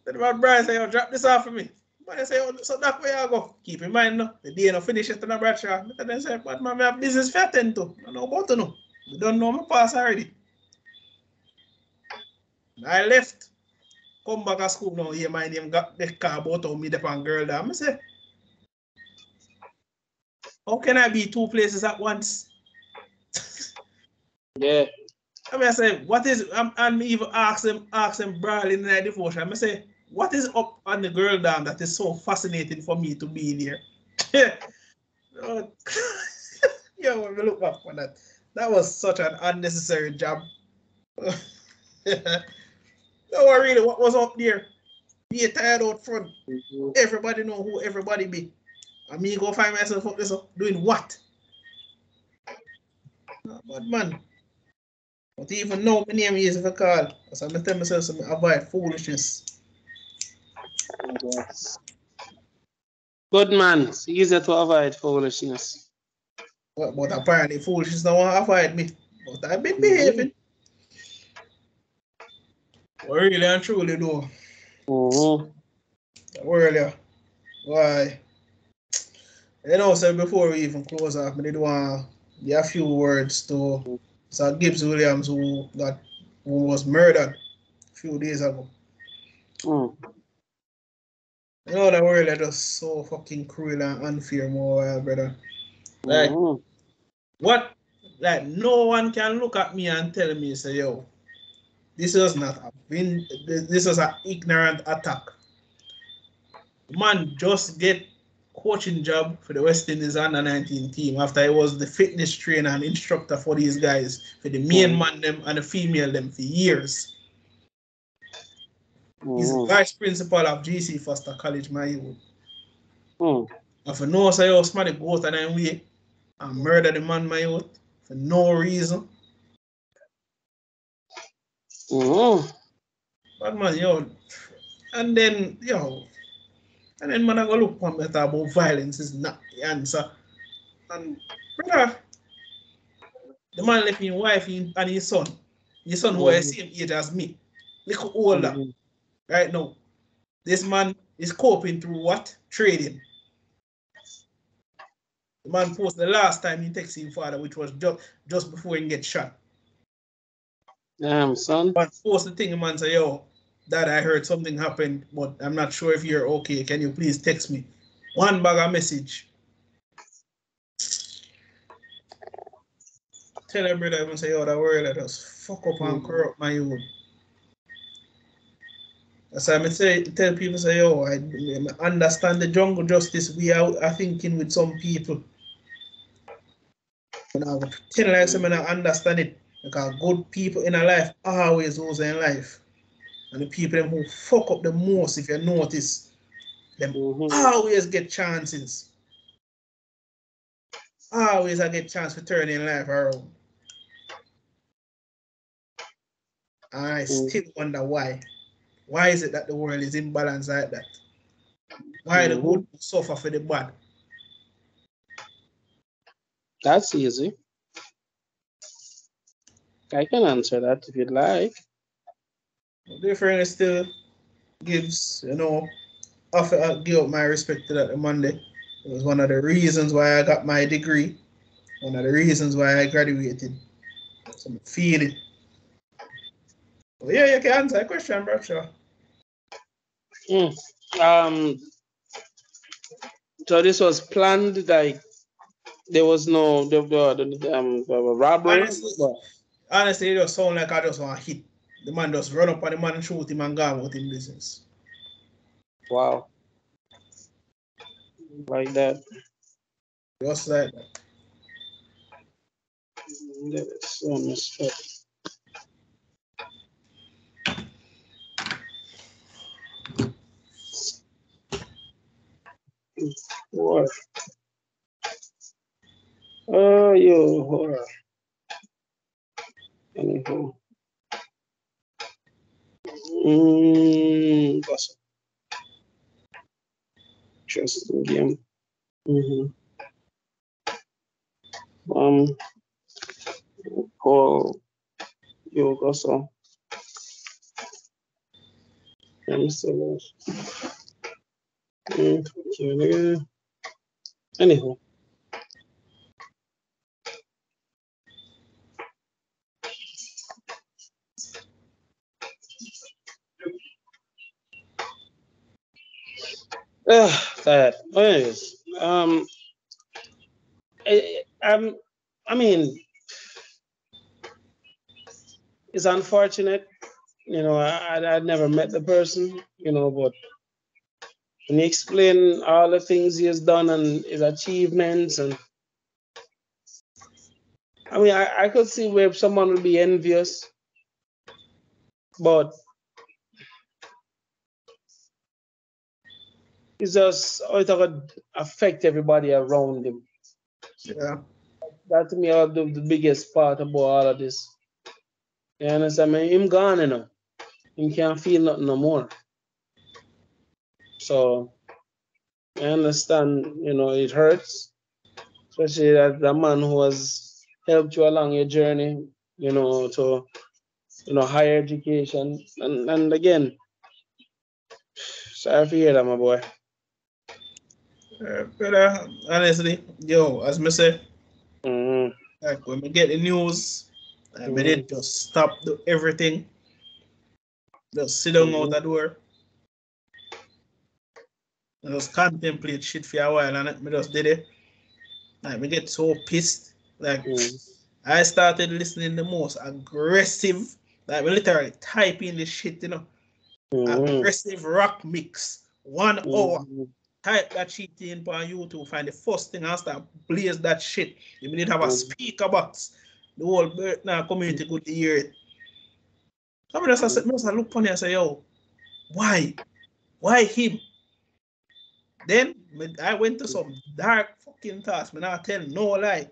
Then my brother say, "Yo, drop this off for me." But I say, "Oh, so that's where you go." Keep in mind, no, the day no finish it in a Bradshaw. I then say, "But man, I have business for attend to. I know about to know. You don't know my pass already." I left. Come back to school now, hear my name got the car about how me the pan girl there. I say, how can I be two places at once? Yeah. I say, what is and me even ask them brawling in the devotion. I say, what is up on the girl down that is so fascinating for me to be in here? Yo, when we look back on that. That was such an unnecessary job. No, really, what was up there? Be tired out front. Everybody know who everybody be. And me go find myself up this up doing what? But man. But even now, my name is a call. So I'm tell myself to avoid foolishness. Yes. Good man. It's easier to avoid foolishness. But apparently foolishness don't want to avoid me. But I've been behaving. But really and truly though. Earlier. Why? You know, so before we even close off, I did want to give a few words to Sir Gibbs Williams, who was murdered a few days ago. You know, the world is just so fucking cruel and unfair, more brother. Like, what? Like, no one can look at me and tell me, say, yo, this was not this was an ignorant attack. Man just get coaching job for the West Indies under 19 team after he was the fitness trainer and instructor for these guys, for the main man them and the female them for years. He's the vice principal of GC Foster College, my youth. And for no say, oh, somebody go out and way and murder the man, my youth, for no reason. But man, yo, and then man, I go look for me talk about violence is not the answer. And brother, the man left his wife and his son. His son who is the same age as me. Look older. Right now. This man is coping through what? Trading. The man posted the last time he texted his father, which was just before he get shot. Damn, son. But post the thing, the man say, yo, Dad, I heard something happened, but I'm not sure if you're okay. Can you please text me? One bag of message. Tell your brother, even say, yo, that world let us fuck up and corrupt my youth. That's why I tell people, say, yo, I understand the jungle justice we are thinking with some people. And I would tell like some I understand it. Because good people in a life always lose in life. And the people who fuck up the most, if you notice, them always get chances. Always I get chance to turn in life around. And I still wonder why. Why is it that the world is imbalanced like that? Why the good suffer for the bad? That's easy. I can answer that if you'd like. The friend still gives, give up my respect to that on Monday. It was one of the reasons why I got my degree. One of the reasons why I graduated. So I feel it. Well, yeah, you can answer the question, Bradshaw. So this was planned, like there was no robbery. Honestly, it just sound like I just want to hit. The man just run up on the man and shoot him and go out in business. Wow. Like that. Just like that. That is so messed up. What? Oh, you horror. Anyhow. Just game. Call you also. Anyhow. That. Anyways, I mean, it's unfortunate. I'd never met the person, but when he explained all the things he has done and his achievements, and I mean, I could see where someone would be envious, but it's just how it would affect everybody around him. Yeah. That to me is the biggest part about all of this. You understand? I mean, him gone, He can't feel nothing no more. So I understand, it hurts, especially that the man who has helped you along your journey, to higher education. And again, Sorry for hear that, my boy. Brother, honestly, yo, as me say, Mm-hmm. like when we get the news, I did just stop everything. Just sit down out the door. I just contemplate shit for a while and I just did it. Like, me get so pissed. Like, I started listening the most aggressive, like, we literally type in this shit, you know. Aggressive rock mix, 1 hour. Type that shit in on YouTube, find the first thing and start blaze that shit. You need to have a speaker box. The whole Burton community could hear it. So I just look upon it and say, yo, why? Why him? Then I went to some dark fucking thoughts. I not tell no lie.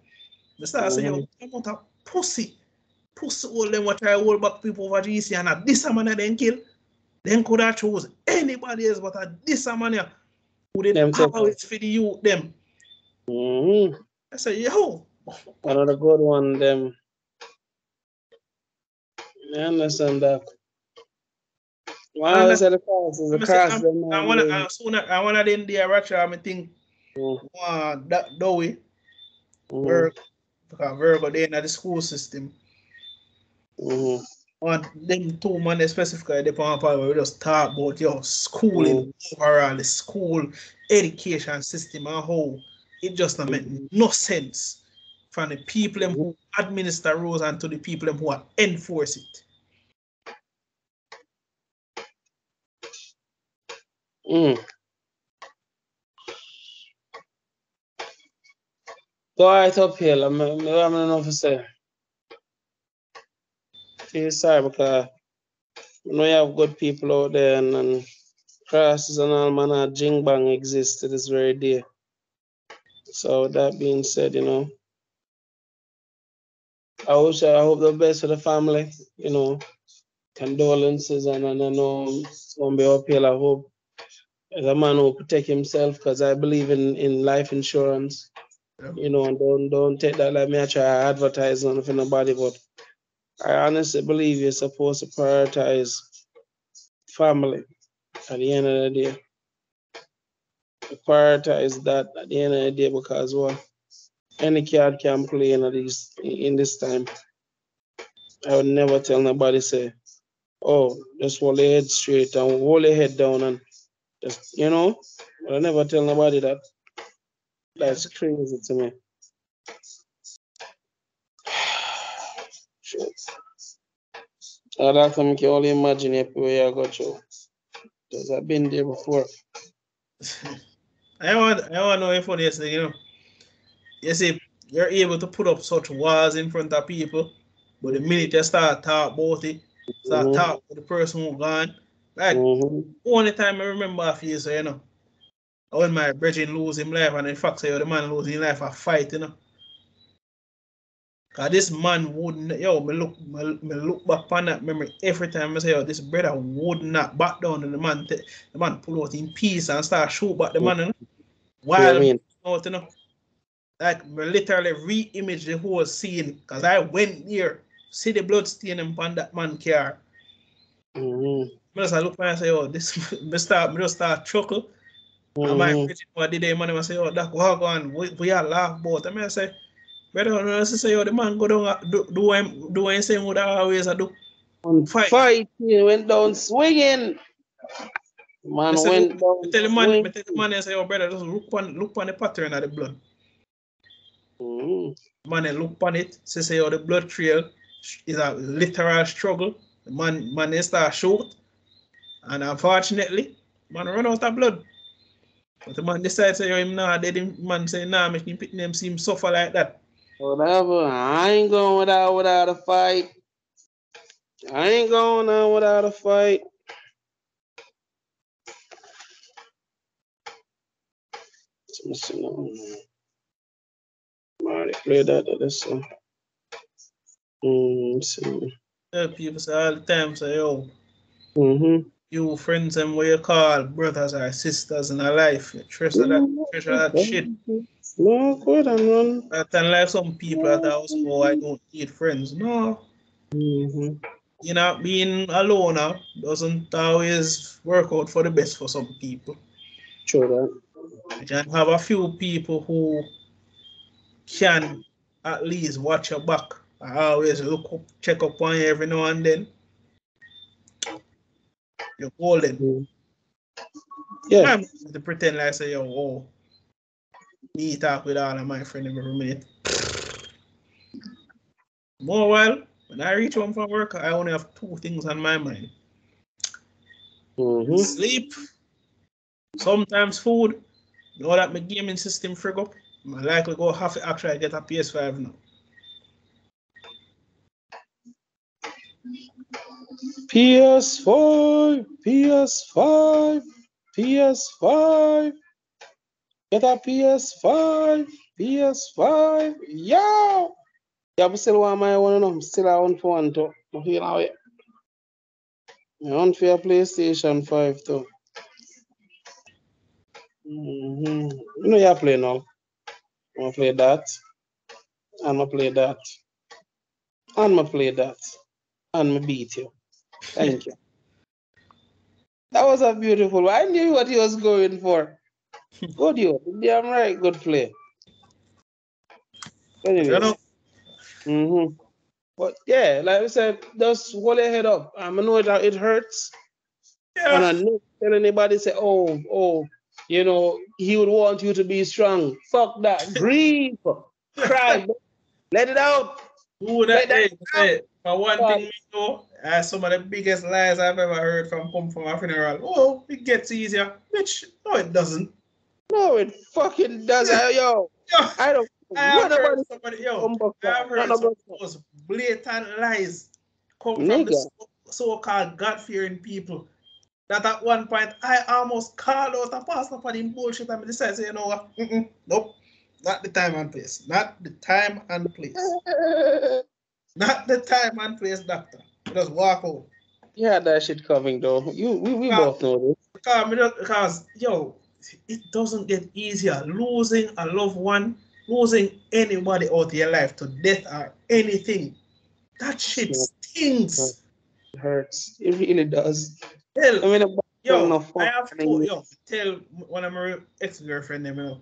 I started saying, yo, I'm not a pussy. Pussy all them what I hold back people over GC and a this man then kill. Then could have chose anybody else but a this man who did always for the youth them. I say, yo. Another good one, them. I understand that. Why is it the cross? Is the cross them? I wanna them there, Bradshaw, I think that way. Because Virgo they in the school system. Them two man specifically they we just talk about your schooling overall, the school education system and how it just not make no sense from the people who administer rules and to the people who are enforce it. Go right up here. I'm not enough to say. Feel sorry because you know you have good people out there and crosses and all manner of jing bang exist to this very day. So that being said, you know, I hope the best for the family, you know, condolences and I know it's gonna be uphill. I hope as a man who protect himself because I believe in life insurance. You know, don't take that like me I try to advertise on for nobody, but I honestly believe you're supposed to prioritize family at the end of the day. Prioritize that at the end of the day because any card can play in this time. I would never tell nobody say, oh, just hold your head straight and hold your head down and just, you know, I never tell nobody that. That's crazy to me. Shit. I can only imagine where I got through. Because I've been there before. I want to know if funny thing, you know. You see, you're able to put up such walls in front of people, but the minute you start talk about it, start talk to the person who gone, like only time I remember a few, so you know, when my brother lose his life and in fact say the man lose his life a fight, you know. Cause this man wouldn't, yo, me look back on that memory every time I say, yo, this brother would not back down and the man pull out in peace and start shoot back the man, you know? While out, you know. Like, me literally re-image the whole scene because I went there, see the blood stain upon that man car. I just look and say, oh, this, me just start chuckle. And my preaching what did they man, I say, oh, that walk on, we are laugh about. I mean, I say, brother, I say, oh, the man go down, do anything what I always do. Fight, he went down swinging. Man went down tell the man, I say, oh, brother, just look on the pattern of the blood. Man, look on it, say, oh, the blood trail is a literal struggle. The man they start shoot, and unfortunately, man run out of blood. But the man decides say, oh, him nah, man say, nah, make him pick them see him suffer like that. Whatever, I ain't going without a fight. I ain't going on without a fight. Already play that this song. People say all the time, say, yo, you friends and what you call brothers or sisters in our life. You treasure that shit. No, good and run. That unlike some people that also, oh, I don't need friends. No. you know, being alone now doesn't always work out for the best for some people. True You can have a few people who can at least watch your back. I always look up, check up on you every now and then. You're golden. that. Yeah. I'm to pretend like I say, yo, oh, me talk with all of my friends every minute. More while, when I reach home from work, I only have two things on my mind. Sleep, sometimes food. Now that my gaming system frig up, I likely go have to actually get a PS5 now. PS5, PS5, PS5. Get a PS5, PS5. Yo! Yeah, but still want my one, I'm still I want for one too. I feel how it. I want for a PlayStation 5 too. You know you play now. I'm gonna play that. I'm gonna play that. I'm gonna play that. And me beat you. Thank you. That was a beautiful one. I knew what he was going for. Good you. Damn right, good play. Anyways. But yeah, like I said, just hold your head up. I know that it hurts. Yeah. And I never tell anybody say, oh, you know, he would want you to be strong. Fuck that. Grieve. Cry. Let it out. Who that is? For one thing we know, some of the biggest lies I've ever heard from a funeral. Oh, it gets easier. Bitch, no, it doesn't. No, it fucking doesn't. Yo, I don't. I have heard somebody, I have heard some of those blatant lies come from the so-called God-fearing people. That at one point I almost called out a pastor for him bullshit and decided to say, you know what? Nope. Not the time and place. Not the time and place. Not the time and place, doctor. Just walk out. You had that shit coming though. We both know this. Because yo, it doesn't get easier. Losing a loved one, losing anybody out of your life to death or anything. That shit stings. It hurts. It really does. Hell, I mean, I have to tell one of my ex-girlfriend them, you know.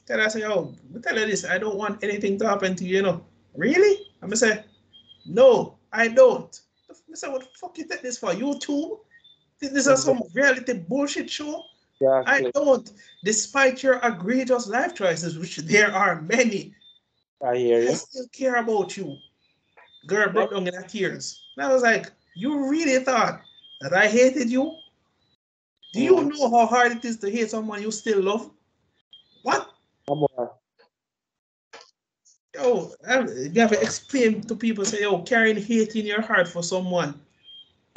Tell her, I say, tell her this, I don't want anything to happen to you, you know. Really? I'm gonna say, no, I don't. I say, what the fuck you take this for? YouTube? This is some reality bullshit show? Exactly. I don't. Despite your egregious life choices, which there are many, I hear you. I still care about you. Girl broke down in her tears. And I was like, you really thought that I hated you? Do you know how hard it is to hate someone you still love? What? Yo, you have to explain to people, say, yo, carrying hate in your heart for someone,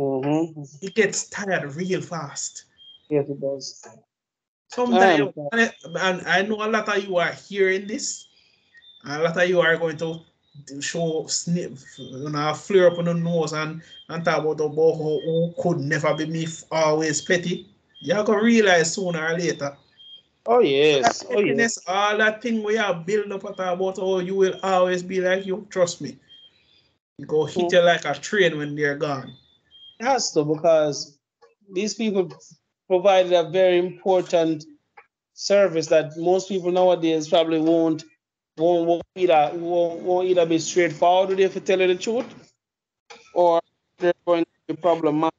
it gets tired real fast. Yes, it does. Sometimes, and I know a lot of you are hearing this, and a lot of you are going to show flare up on the nose and talk about who could never be me, always petty. You're going to realize sooner or later. Oh, yes. That pettiness, all that thing we are building up about, you will always be like you. Trust me. You go hit you like a train when they're gone. It has to, because these people provided a very important service that most people nowadays probably won't either be straightforward with you if you tell you the truth, or they're going to be problematic.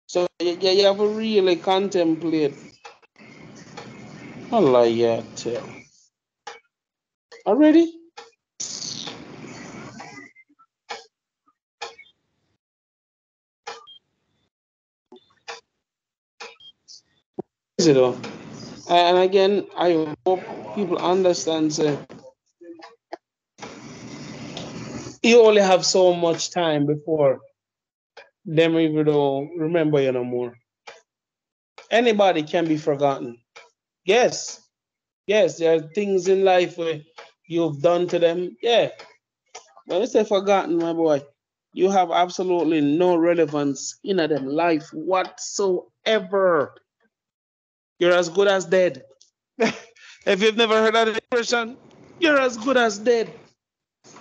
So you have to really contemplate. I like that. Already? Though. And again, I hope people understand. You only have so much time before them even don't remember you no more. Anybody can be forgotten. Yes, there are things in life where you've done to them. Yeah, when you say forgotten, my boy, you have absolutely no relevance in them life whatsoever. You're as good as dead. If you've never heard that expression, you're as good as dead.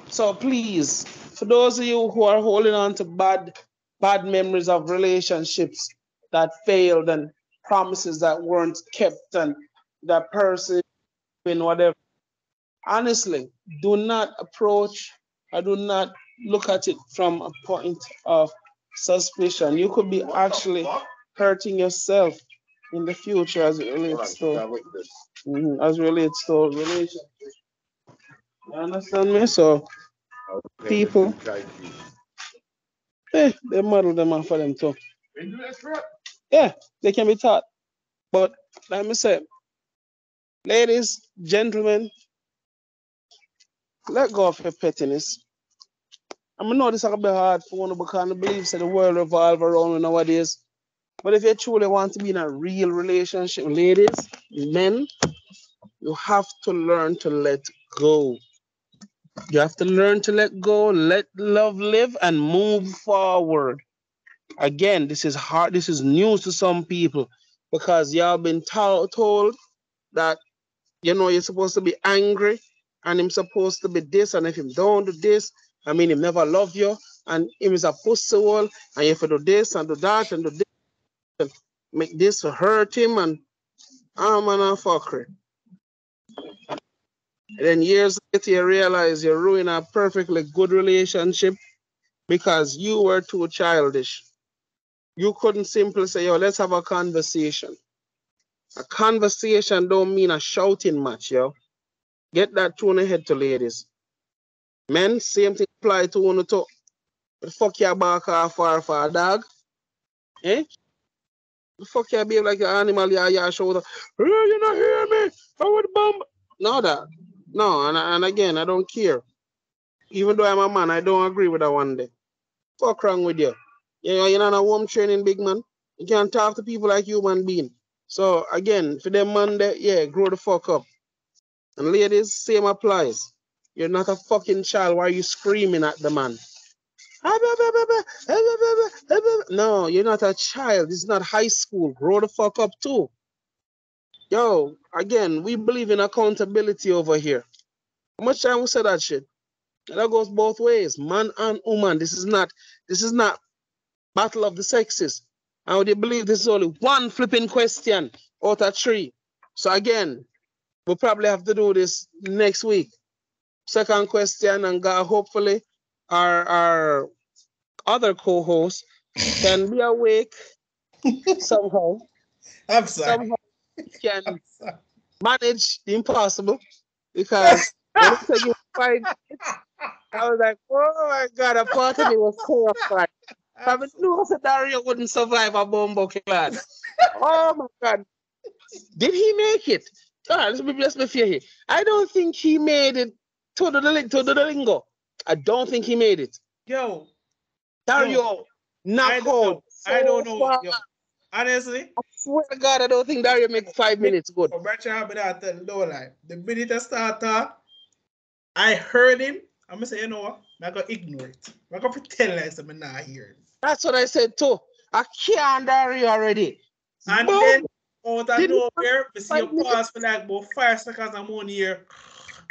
So please, for those of you who are holding on to bad memories of relationships that failed and promises that weren't kept and that person in whatever, honestly, do not approach or do not look at it from a point of suspicion. You could be actually hurting yourself in the future as it relates to relationship. You understand me? So people, they model them off for them too. Yeah, they can be taught. But let me say, ladies, gentlemen, let go of your pettiness. I know this is going to be hard for one because I believe that the world revolves around nowadays. But if you truly want to be in a real relationship, ladies, men, you have to learn to let go. You have to learn to let go, let love live, and move forward. Again, this is hard. This is news to some people because y'all been told that, you're supposed to be angry and him supposed to be this, and if him don't do this, I mean, him never love you, and him is a pussy wall, and if you do this and do that and do this, and make this to hurt him, and man, a fuckery. And then years later, you realize you ruin a perfectly good relationship because you were too childish. You couldn't simply say, yo, let's have a conversation. A conversation don't mean a shouting match, yo. Get that through the head to ladies. Men, same thing apply to one to. The fuck you back off for a dog? Eh? The fuck you behave like an animal, your shoulder. Oh, you not hear me? I would bomb. No, that. No, and again, I don't care. Even though I'm a man, I don't agree with that one day. Fuck wrong with you? You're not a home training big man. You can't talk to people like human being. So again, for them man there, yeah, grow the fuck up. And ladies, same applies. You're not a fucking child. Why are you screaming at the man? No, you're not a child. This is not high school. Grow the fuck up too. Yo, again, we believe in accountability over here. How much time we say that shit? And that goes both ways, man and woman. This is not battle of the sexes. I would believe this is only one flipping question out of 3. So again, we'll probably have to do this next week. Second question, and hopefully our other co-host can be awake somehow. I'm sorry. Somehow can manage the impossible because when it took you 5 minutes, I was like, oh my God, a part of me was terrified. I knew that Dario wouldn't survive a bombo clad. Oh my God. Did he make it? All right, let's be fair here. I don't think he made it to the lingo. I don't think he made it. Yo. Dario, knockout. I don't know. Yo. Honestly, I swear to God, I don't think Dario make 5 minutes good. Bradshaw, the minute I started, I heard him. I'm gonna say, you know what? I'm gonna ignore it. I'm gonna pretend like I'm not hearing. That's what I said too. I can't Dario already. And Boom. then out of nowhere, we see you pause for like about 5 seconds. I'm on here.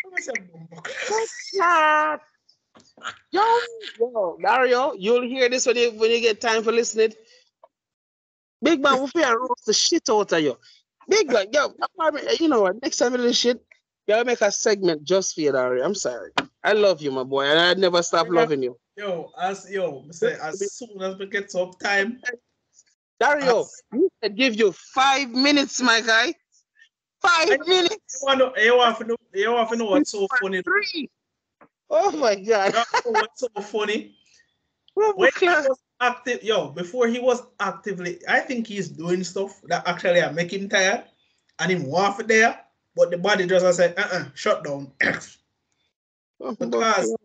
I'm gonna say, Yo, Dario, you'll hear this when you get time for listening. Big man, we feel roast the shit out of you. Big man, yo, you know what? Next time we do this shit, y'all make a segment just for you, Dario. I'm sorry. I love you, my boy, and I'd never stop loving you. Yo, as soon as we get some time. Dario, you said give you 5 minutes, my guy. 5 minutes. You want to know what's so funny? 3. Oh my God. You know what's so funny? When he was active, before he was actively, I think he's doing stuff that actually are making him tired and him want for there, but the body just said, shut down. Because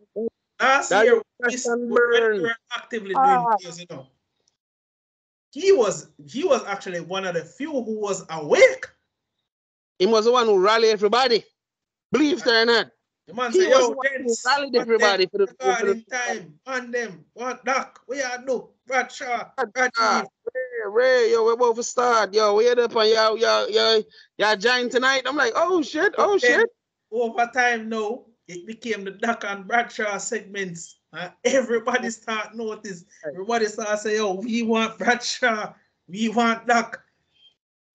last year, when we were actively doing things, he was actually one of the few who was awake. He was the one who rallied everybody. Believe it or not. The man he said, was the one who rallied everybody for the time. On them. What Doc? We are do. Bradshaw. Ray, yo, we're about to start. Yo, we up and y'all join tonight. I'm like, oh shit. Over time now, it became the Doc and Bradshaw segments. Everybody start notice. Everybody start say, "Oh, we want Bradshaw, we want Doc."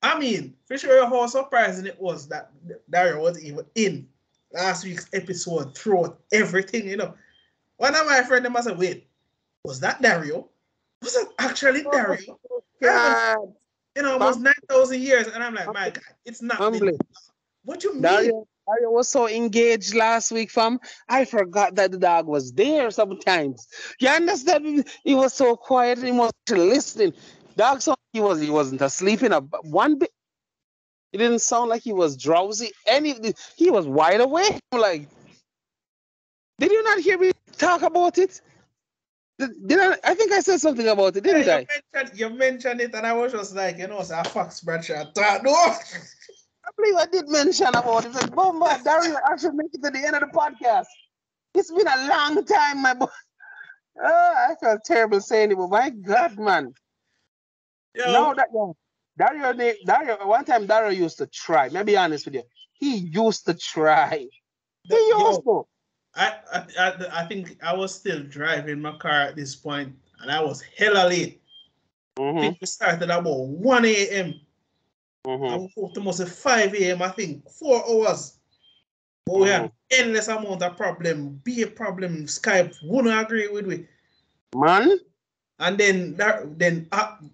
I mean, for sure, how surprising it was that Dario was even in last week's episode throughout everything, you know. One of my friends must say, "Wait, was that Dario? Was that actually Dario?" Almost 9,000 years, and I'm like, my God, it's not been. What you mean? Dario was so engaged last week, fam. I forgot that the dog was there sometimes. You understand? He was so quiet. He was listening. Dog sound he wasn't asleep in one bit. It didn't sound like he was drowsy. He was wide awake. Like, did you not hear me talk about it? I think I said something about it, didn't I? You mentioned it, and I was just like, so I fox Bradshaw. No. I believe I did mention about it. Like, Bomba, Dario, I should make it to the end of the podcast. It's been a long time, my boy. I felt terrible saying it, but my God, man. Now that Dario, one time Dario used to try. Let me be honest with you. He used to try. He used to. I think I was still driving my car at this point, and I was hella late. I think we started about 1 a.m. I woke up to almost 5 a.m. I think 4 hours. But we had endless amount of problem. Be a problem. Skype wouldn't agree with me. Man. And then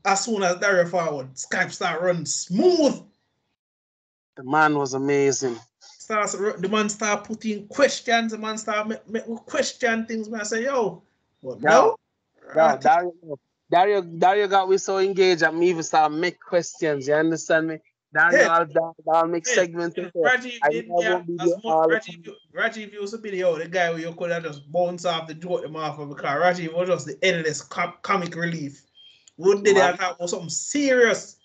as soon as Dario forward, Skype start running smooth. The man was amazing. The man start putting questions. The man start question things. I say, yo, what no? Dario got me so engaged that me even start make questions. You understand me? I'll make segments. Rajiv used to be the guy where you could have just bounce off the joke them off of the car. Rajiv was just the endless comic relief. Would did that talk about something serious?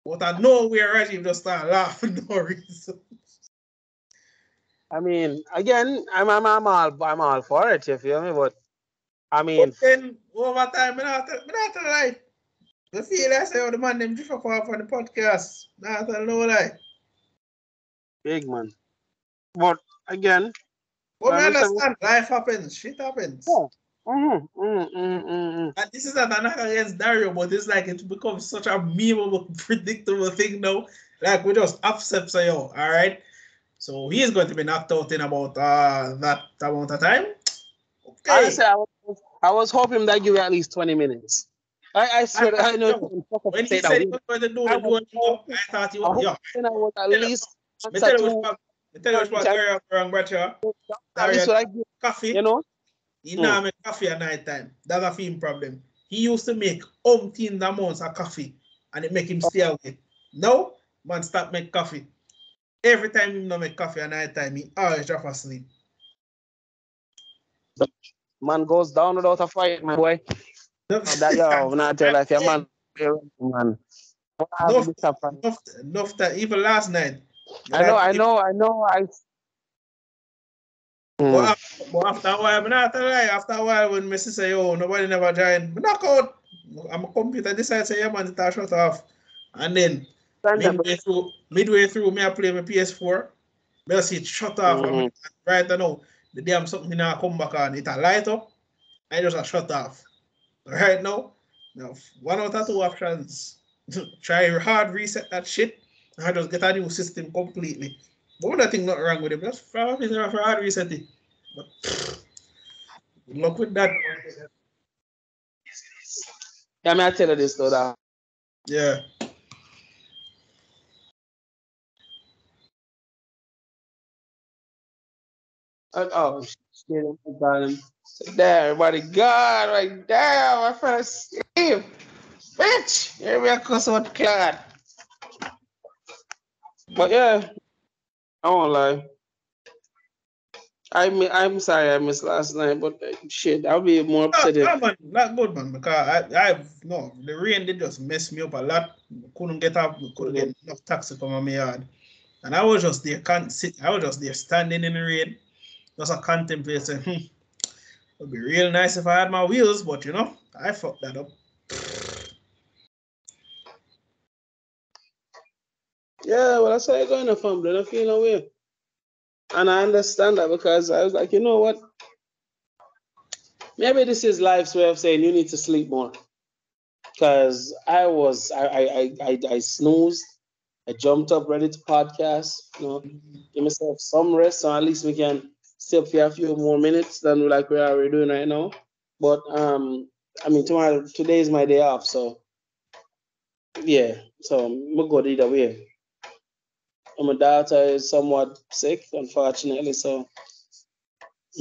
But I know where Rajiv just start laughing no reason. I mean, again, I'm all for it, you feel me? But I mean, but then over time, I not lie. The feel I say, the man them drift off on the podcast. Not a no lie. Big man. But again, but we understand life happens, shit happens. Yeah. And this is not an attack against Dario, but it's like it becomes such a memeable, predictable thing now. Like we just accept say, all right. So he is going to be knocked out in about that amount of time. Okay. Honestly, I was hoping that give you at least 20 minutes. I swear I know. When he said he was going to do the I thought he was. Yeah. I was at least. I tell you what Dario wrong, Bradshaw. Coffee. You know. He now make coffee at night time. That's a film problem. He used to make umpteen amounts of coffee, and it make him stay awake. Now, man, stop make coffee. Every time he no make coffee at night time, he always drop asleep. Man goes down without a fight, my boy. Not tell like a man. Enough that even last night. I know. But after a while, after a while, when my sister say, "Oh, nobody never join," I knock out. I'm a computer. Decide say, "Yeah, man, it shut off." And then midway through, me I play my PS4. Me I see it shut off. Right now, the damn something now come back on. It a light up. I just a shut off. Right now, one out of two options. Try hard reset that shit. I just get a new system completely. But I think nothing wrong with it. Just for hard reset it. But good luck with that. Yeah, I tell you this though. That. Yeah. Oh, shit. There, everybody. God, right there, my friend Steve. Bitch, here we are, cause what clad. But yeah, I won't lie. I'm sorry I missed last night, but shit, I'll be more upset. Not good, man, because the rain did just mess me up a lot. Couldn't get enough taxi from my yard. And I was just there, standing in the rain, just a contemplating. It would be real nice if I had my wheels, but I fucked that up. Yeah, well, that's how you're going to fumble. I feel no way. And I understand that because I was like, you know what? Maybe this is life's way of saying you need to sleep more. Because I snoozed, I jumped up ready to podcast, give myself some rest, so at least we can stay up for a few more minutes than like we are doing right now. But I mean today is my day off, so yeah, so I'm good either way. And my daughter is somewhat sick, unfortunately, so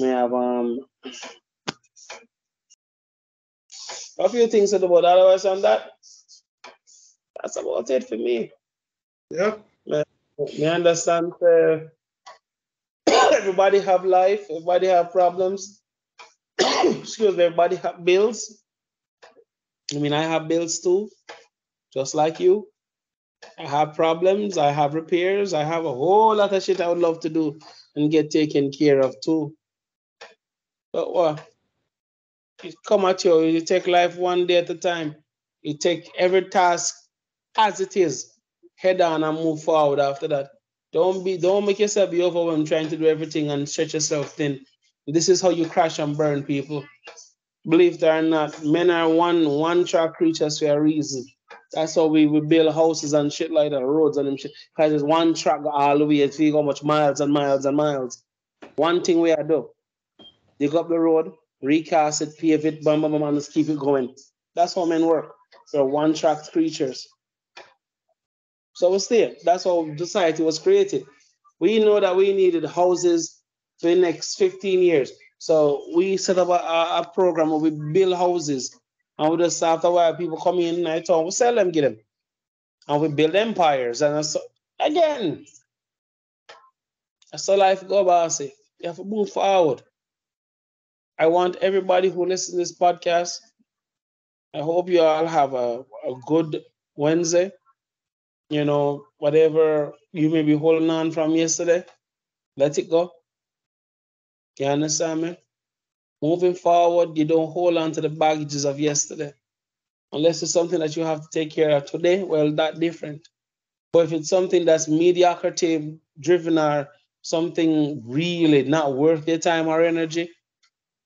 we have a few things to do, but otherwise on that, that's about it for me. Yeah. Me understand everybody have life, everybody have problems. Excuse me, everybody have bills. I mean, I have bills too, just like you. I have problems, I have repairs, I have a whole lot of shit I would love to do and get taken care of too. But what? You come at you take life one day at a time. You take every task as it is, head on and move forward after that. Don't make yourself be overwhelmed trying to do everything and stretch yourself thin. This is how you crash and burn, people. Believe it or not, men are one track creatures for a reason. That's how we build houses and shit like that, roads and them shit. Because it's one track all the way. It's how much miles and miles and miles. One thing we are do, dig up the road, recast it, pave it, bam, bam, bam, and just keep it going. That's how men work. They're one track creatures. So we stay. That's how society was created. We know that we needed houses for the next 15 years. So we set up a program where we build houses. And we just after a while, people come in and we sell them, get them. And we build empires. And so, again, that's how life go, bossy. You have to move forward. I want everybody who listens to this podcast, I hope you all have a good Wednesday. Whatever you may be holding on from yesterday, let it go. You understand me? Moving forward, you don't hold on to the baggages of yesterday. Unless it's something that you have to take care of today, well, that's different. But if it's something that's mediocrity driven or something really not worth your time or energy,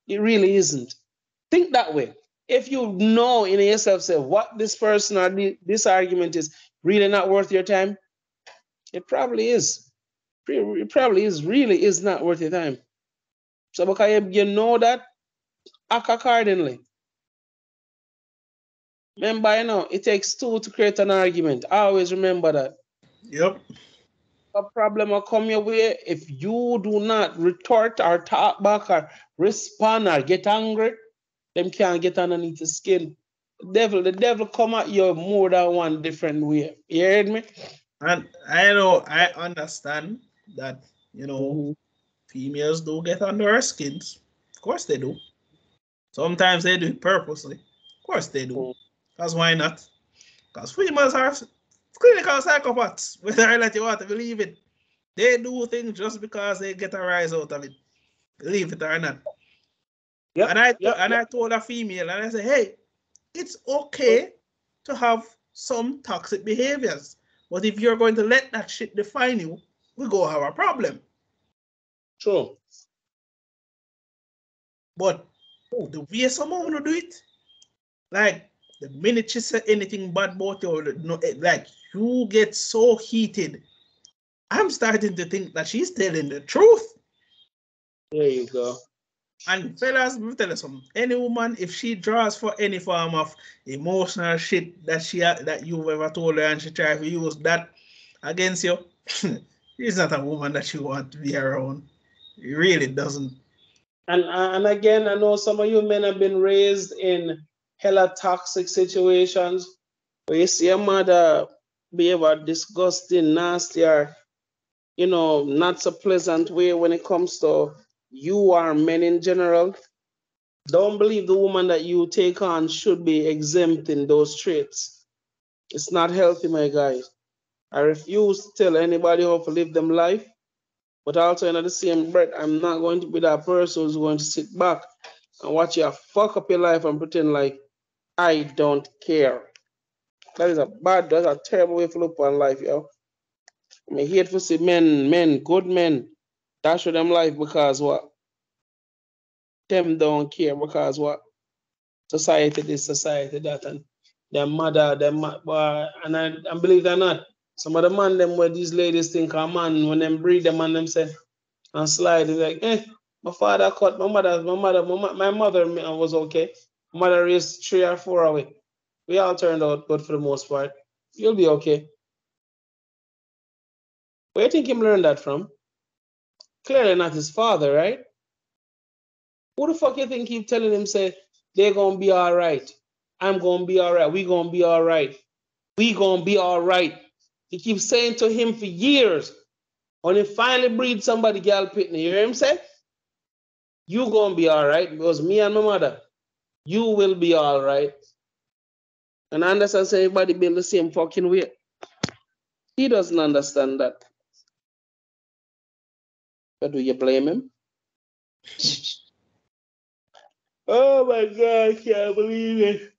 it really isn't. Think that way. If you know in yourself, say what this person or this argument is really not worth your time, it probably is. It probably really is not worth your time. So because you know that, act accordingly. Remember, it takes two to create an argument. Always remember that. Yep. A problem will come your way if you do not retort or talk back or respond or get angry. Them can't get underneath the skin. The devil come at you more than one different way. You heard me? And I understand that, females do get under our skins. Of course they do. Sometimes they do it purposely. Of course they do. Because why not? Because females are clinical psychopaths, whether I let you want to believe it. They do things just because they get a rise out of it. Believe it or not. Yep, and I told a female, and I said, hey, it's okay to have some toxic behaviors. But if you're going to let that shit define you, we go have a problem. True. But the way someone want to do it, like the minute she said anything bad about you, like you get so heated, I'm starting to think that she's telling the truth. There you go. And fellas, let me tell you something. Any woman, if she draws for any form of emotional shit that you've ever told her and she tries to use that against you, she's not a woman that you want to be around. It really doesn't. And again, I know some of you men have been raised in hella toxic situations where you see a mother behave a disgusting, nasty, or not so pleasant way when it comes to you or men in general. Don't believe the woman that you take on should be exempt in those traits. It's not healthy, my guys. I refuse to tell anybody how to live them life, but also in the same breath, I'm not going to be that person who's going to sit back and watch you fuck up your life and pretend like I don't care. That's a terrible way to look on life, yo. I mean, hate to see men, good men, Dash with them life because what? Them don't care because what? Society this, society that, and their mother, boy, and I believe it or not, some of the man them where these ladies think a man when them breed them and them say and slide it's like, my father cut my mother, my mother was okay. My mother raised 3 or 4 away. We all turned out good for the most part. You'll be okay. Where do you think him learned that from? Clearly not his father, right? Who the fuck you think keep telling him say they're gonna be all right? I'm gonna be all right. We gonna be all right. We gonna be all right. He keeps saying to him for years. When he finally breed somebody, girl pitney, you hear him say? You gonna be all right because me and my mother, you will be all right. And I understand say everybody build the same fucking way. He doesn't understand that. But do you blame him? Oh my God, I can't believe it.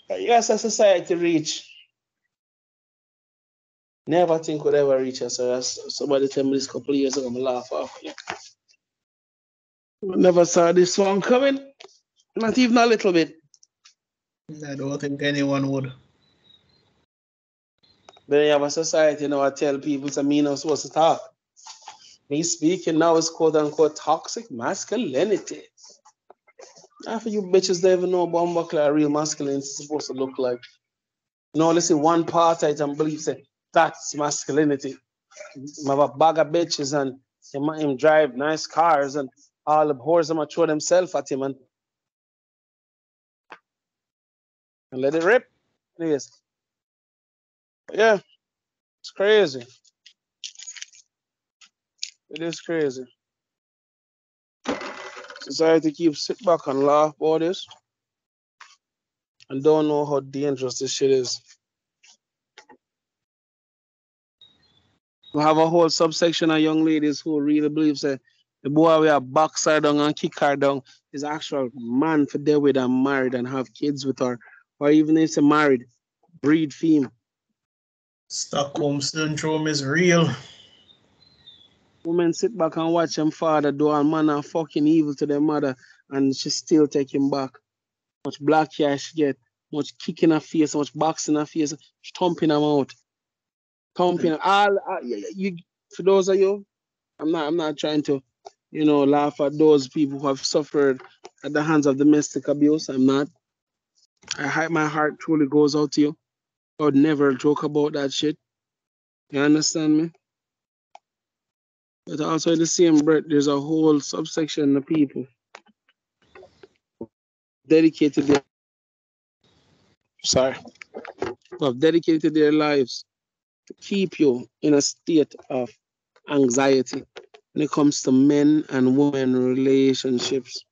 Yes, a society reach. Never think would ever reach us. So somebody tell me this couple of years ago, I'm laugh off. Never saw this one coming. Not even a little bit. I don't think anyone would. Then you have a society now I tell people to me not supposed to talk. Me speaking now is quote unquote toxic masculinity. Half of you bitches don't even know what real masculinity is supposed to look like. No, listen, one part I don't believe say that's masculinity. I have a bag of bitches and him drive nice cars and all the whores them throw themselves at him and let it rip. Yes. Yeah, it's crazy. It is crazy. Society keeps sit back and laugh about this and don't know how dangerous this shit is. We have a whole subsection of young ladies who really believe that the boy we have box her down and kick her down is actual man for there with and married and have kids with her. Or even if they're married, breed female. Stockholm syndrome is real. Women sit back and watch them father do all manner of fucking evil to their mother and she still take him back. Much black hair she get, much kicking her face, much boxing her face, thumping them out. Thumping all you for those of you, I'm not trying to, laugh at those people who have suffered at the hands of domestic abuse. I'm not. My heart truly goes out to you. I would never joke about that shit. You understand me? But also in the same breath, there's a whole subsection of people dedicated their who have dedicated their lives to keep you in a state of anxiety when it comes to men and women relationships.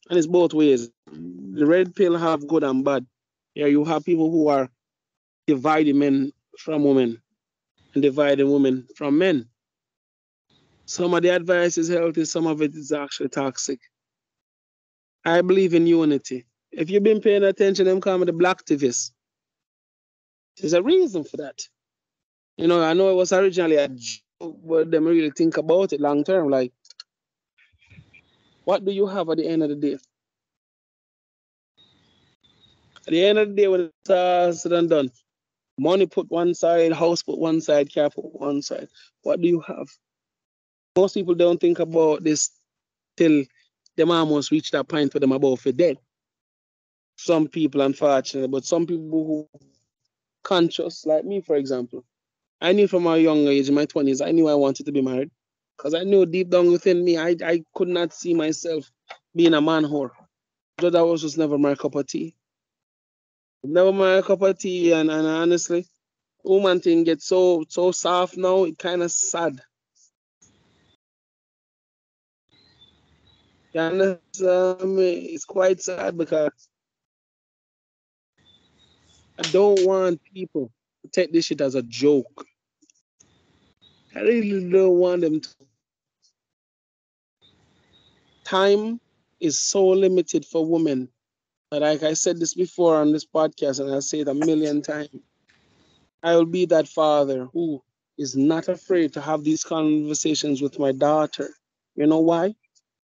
And it's both ways. The red pill have good and bad. Yeah, you have people who are dividing men from women and dividing women from men. Some of the advice is healthy, some of it is actually toxic. I believe in unity. If you've been paying attention, I'm calling the black activists. There's a reason for that. I know it was originally a joke, but them really think about it long term. Like, what do you have at the end of the day? At the end of the day, when it's all said and done, money put one side, house put one side, car put one side. What do you have? Most people don't think about this till them almost reach that point where them about for dead. Some people, unfortunately, but some people who conscious, like me, for example. I knew from a young age, in my 20s, I knew I wanted to be married. Because I knew deep down within me, I could not see myself being a man whore. So that was just never my cup of tea. Never my cup of tea, and honestly, woman thing gets so soft now, it kind of sad. You understand me? It's quite sad because I don't want people to take this shit as a joke. I really don't want them to. Time is so limited for women. Like I said this before on this podcast, and I'll say it a million times. I will be that father who is not afraid to have these conversations with my daughter. You know why?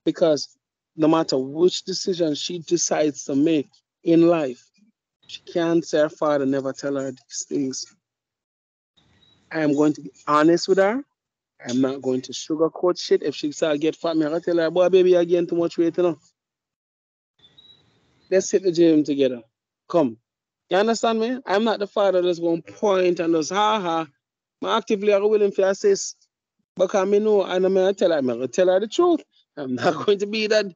Because no matter which decision she decides to make in life, she can't say her father never tell her these things. I am going to be honest with her. I'm not going to sugarcoat shit. If she say I get fat, I'm going to tell her, boy, baby, I gain too much weight, you know. Let's hit the gym together. Come. You understand me? I'm not the father that's going to point and just, ha. I'm actively willing to assist. Because I know, and I'm going to tell her the truth. I'm not going to be that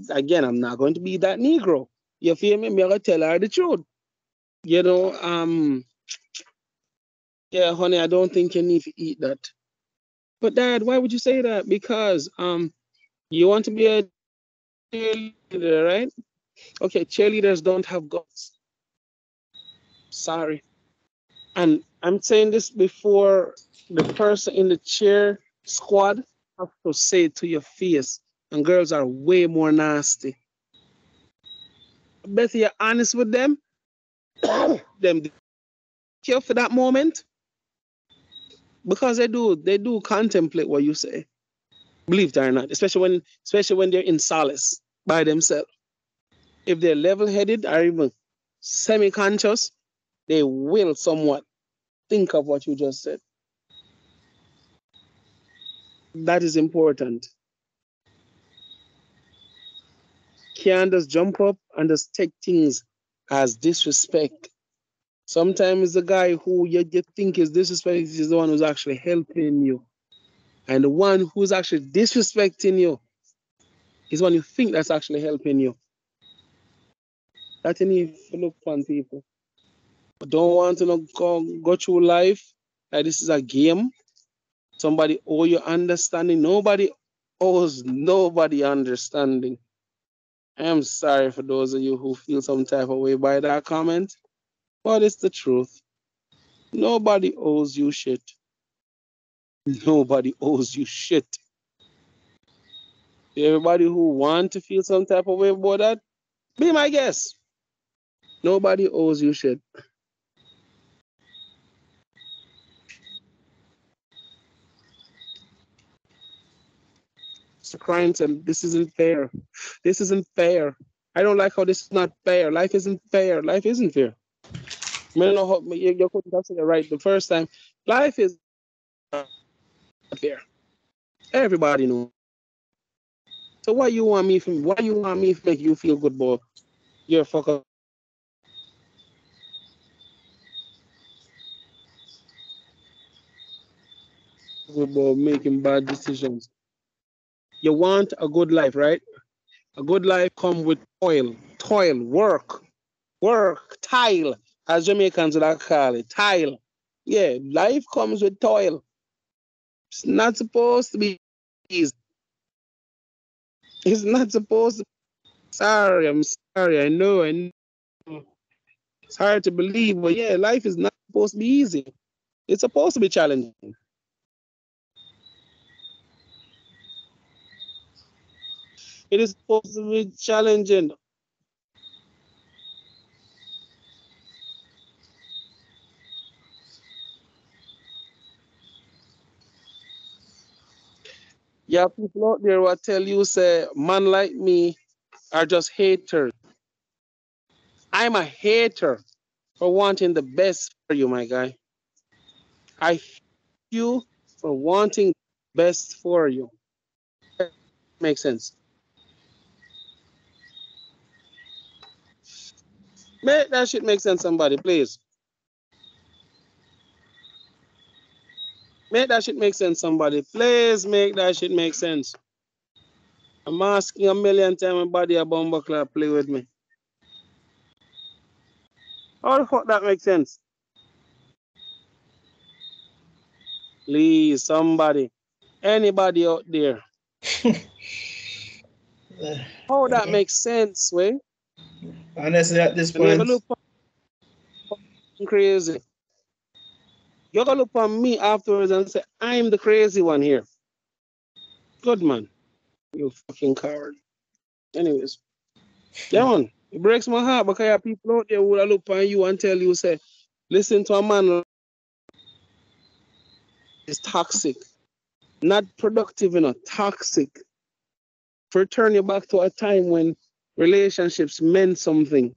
again, I'm not going to be that Negro. You feel me? I'm going to tell her the truth. You know, yeah, honey, I don't think you need to eat that. But Dad, why would you say that? Because you want to be a cheerleader, right? Okay, cheerleaders don't have guts. Sorry. And I'm saying this before the person in the cheer squad have to say it to your face. And girls are way more nasty. Better you're honest with them. Them care for that moment. Because they do contemplate what you say. Believe it or not. Especially when they're in solace by themselves. If they're level-headed or even semi-conscious, they will somewhat think of what you just said. That is important. Can't just jump up and just take things as disrespect. Sometimes the guy who you think is disrespecting is the one who's actually helping you. And the one who's actually disrespecting you is one you think that's actually helping you. That you need to look upon people. Don't want to go through life like this is a game. Somebody owe you understanding. Nobody owes nobody understanding. I am sorry for those of you who feel some type of way by that comment, but it's the truth. Nobody owes you shit. Nobody owes you shit. Everybody who want to feel some type of way about that, be my guest. Nobody owes you shit. Mr. Crime said, this isn't fair. This isn't fair. I don't like how this is not fair. Life isn't fair. Life isn't fair. I don't know how you couldn't have said it right the first time. Life is not fair. Everybody knows. So why you want me to make you feel good, boy? You're a fucker. About making bad decisions. You want a good life, right? A good life comes with toil, work, tile, as Jamaicans would call it, tile. Yeah, life comes with toil. It's not supposed to be easy. It's not supposed to be. Sorry, I'm sorry. I know. It's hard to believe, but yeah, life is not supposed to be easy. It's supposed to be challenging. It is supposed to be challenging. Yeah, people out there will tell you, say, man like me are just haters. I'm a hater for wanting the best for you, my guy. I hate you for wanting the best for you. Makes sense. Make that shit make sense, somebody, please. Make that shit make sense, somebody. Please make that shit make sense. I'm asking a million times, my body a bomber club, play with me. How the fuck that makes sense? Please, somebody. Anybody out there. How that makes sense, way? Honestly, at this And you point, look crazy. You're gonna look on me afterwards and say, I'm the crazy one here. Good man. You fucking coward. Anyways. Yeah, man. It breaks my heart because there are people out there who will look on you and tell you, say, listen to a man. is toxic. Not productive, toxic. To return you back to a time when relationships meant something.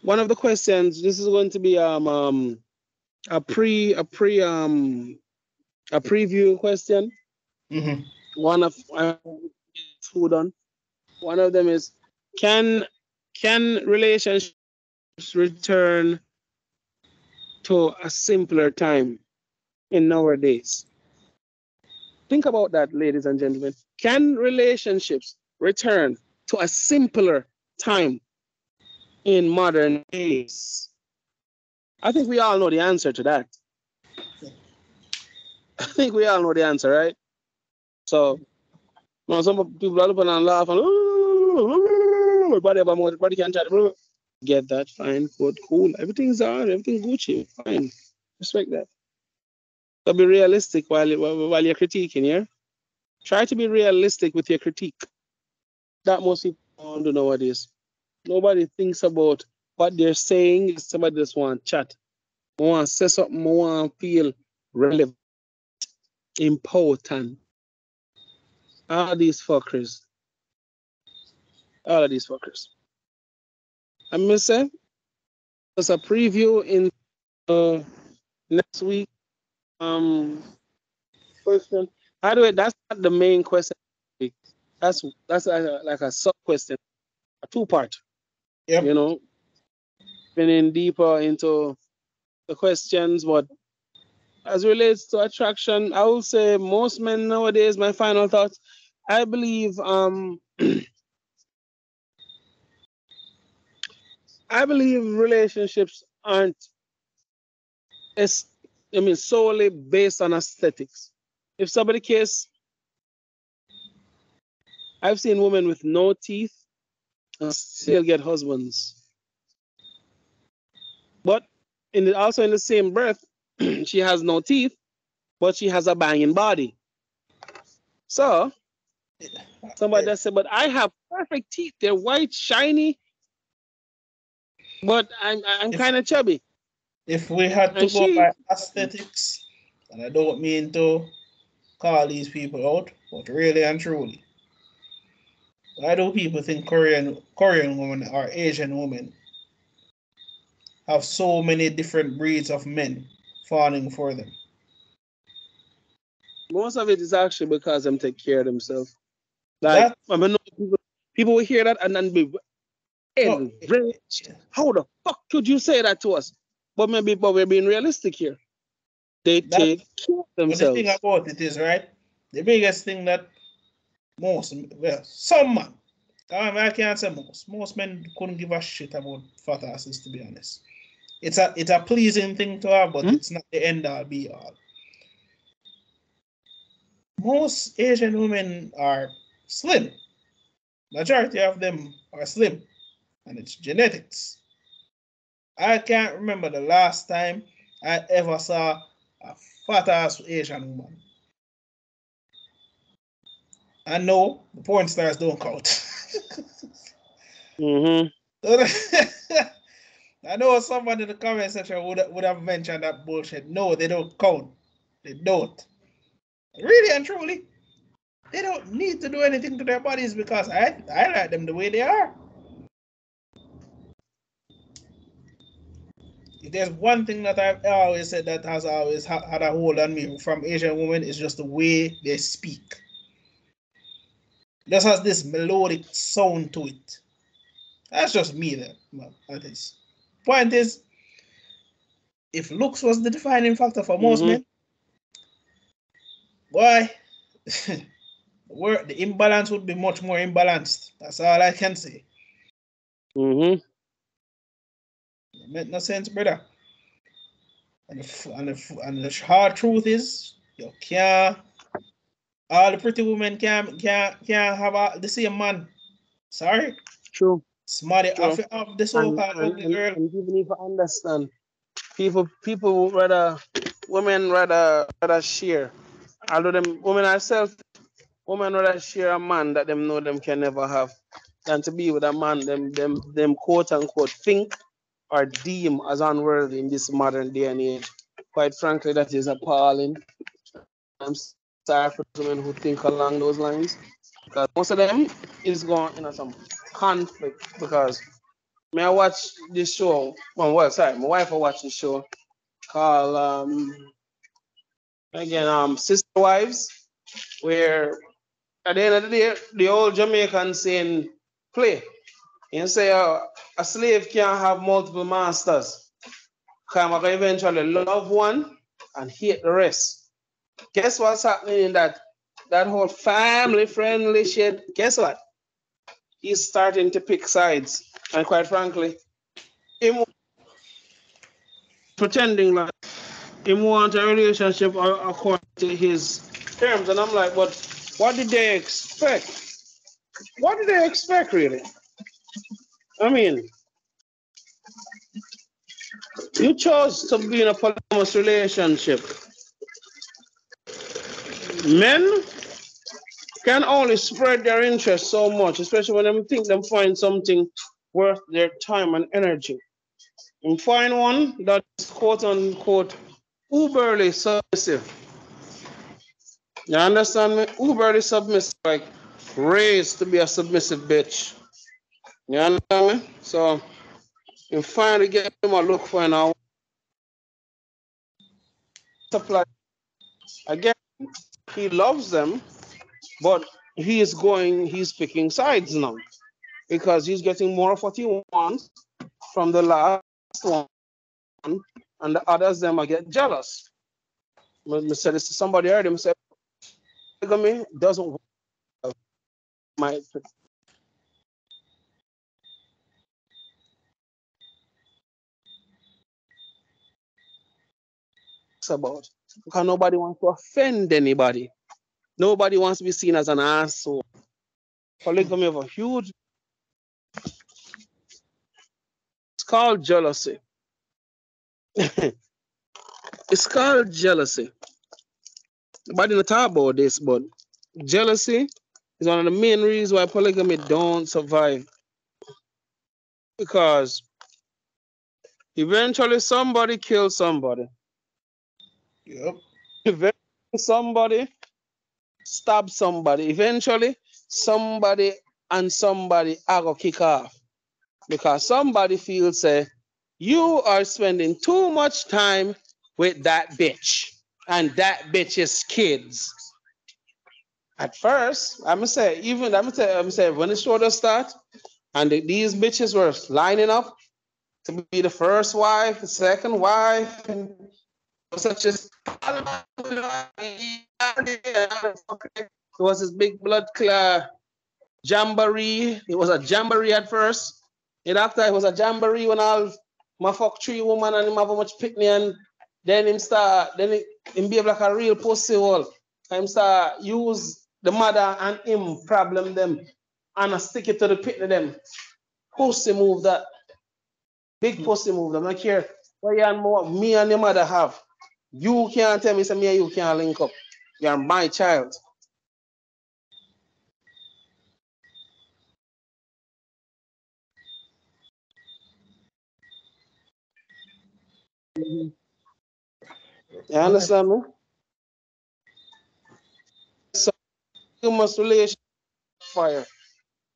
One of the questions, this is going to be a preview question. Mm-hmm. One of food on. One of them is can relationships return to a simpler time in nowadays? Think about that, ladies and gentlemen. Can relationships return to a simpler time in modern days? I think we all know the answer to that. I think we all know the answer, right? So, some people are looking and laugh and body can't get that, fine, good, cool. Everything's on, everything Gucci, fine. Respect that. But be realistic while you're critiquing, yeah? Try to be realistic with your critique. That most people don't do nowadays. Nobody thinks about what they're saying. Somebody just want to chat. Want to say something, want to feel relevant, important. All these fuckers. All of these fuckers. I'm going to say, there's a preview in next week. Question. By the way, that's not the main question. That's like a sub question, a two-part. Yep. Been in deeper into the questions, but as relates to attraction, I will say most men nowadays, my final thoughts, I believe relationships aren't solely based on aesthetics. If somebody case, I've seen women with no teeth still get husbands. But also in the same breath, she has no teeth, but she has a banging body. So somebody just said, but I have perfect teeth. They're white, shiny, but I'm kind of chubby. If we had to go by aesthetics, and I don't mean to call these people out, but really and truly, why do people think Korean women or Asian women have so many different breeds of men falling for them? Most of it is actually because them take care of themselves. Like, people will hear that and then be enraged. How the fuck could you say that to us? But we're being realistic here. They take care of themselves. But the thing about it is, right, the biggest thing that some men, I can't say most men couldn't give a shit about fat asses, to be honest. It's a pleasing thing to have, but it's not the end all be all. Most Asian women are slim. Majority of them are slim, and it's genetics. I can't remember the last time I ever saw a fat ass Asian woman. I know the porn stars don't count. I know someone in the comment section would have mentioned that bullshit. No, they don't count. They don't. Really and truly, they don't need to do anything to their bodies because I like them the way they are. If there's one thing that I've always said that has always had a hold on me from Asian women, is just the way they speak. It just has this melodic sound to it. That's just me there. Well, that is. Point is, if looks was the defining factor for most men, boy, the imbalance would be much more imbalanced. That's all I can say. It make no sense, brother. And the hard truth is, you can't. All the pretty women can't have the same man. Sorry. True. Somebody off the so-called ugly girl. And people need to understand. People women rather share. Although them women herself, women rather share a man that them know them can never have than to be with a man them quote unquote think or deem as unworthy in this modern day and age. quite frankly, that is appalling. I'm sorry for the men who think along those lines. Because most of them is going in some conflict. Because I watch this show. Well, sorry, my wife will watch this show called Sister Wives, where at the end of the day, the old Jamaican saying play. You say a slave can't have multiple masters. Because I'm going to eventually love one and hate the rest. Guess what's happening in that whole family-friendly shit? Guess what? He's starting to pick sides. And quite frankly, him pretending like he wants a relationship according to his terms. And I'm like, but what did they expect? What did they expect, really? I mean, you chose to be in a polygamous relationship. Men can only spread their interest so much, especially when they think they find something worth their time and energy. And find one that is quote unquote uberly submissive. You understand me? Uberly submissive, like raised to be a submissive bitch. You understand me? So you finally get him a look for now. Supply again, he loves them, but he's picking sides now. Because he's getting more of what he wants from the last one, and the others them I get jealous. I said this to somebody, heard him say, polygamy doesn't work. About because nobody wants to offend anybody. Nobody wants to be seen as an asshole. Polygamy have a huge. It's called jealousy. It's called jealousy. Nobody don't talk about this, but jealousy is one of the main reasons why polygamy don't survive. Because eventually somebody kills somebody. Yep. Eventually somebody stabs somebody. Eventually somebody and somebody are gonna kick off. Because somebody feels you are spending too much time with that bitch. And that bitch's kids. At first, when the show does start, and these bitches were lining up to be the first wife, the second wife, and such as it was this big blood clot jamboree. It was a jamboree at first. And after it was a jamboree when all my fuck 3 woman and him have a much picnic, and then him behave like a real pussy hole. Him start use the mother and him problem them and I stick it to the picnic them. Pussy move that. Big pussy move them. I don't care what you and me and your mother have. You can't tell me me and you can't link up. You're my child. You understand me? So you must relation fire.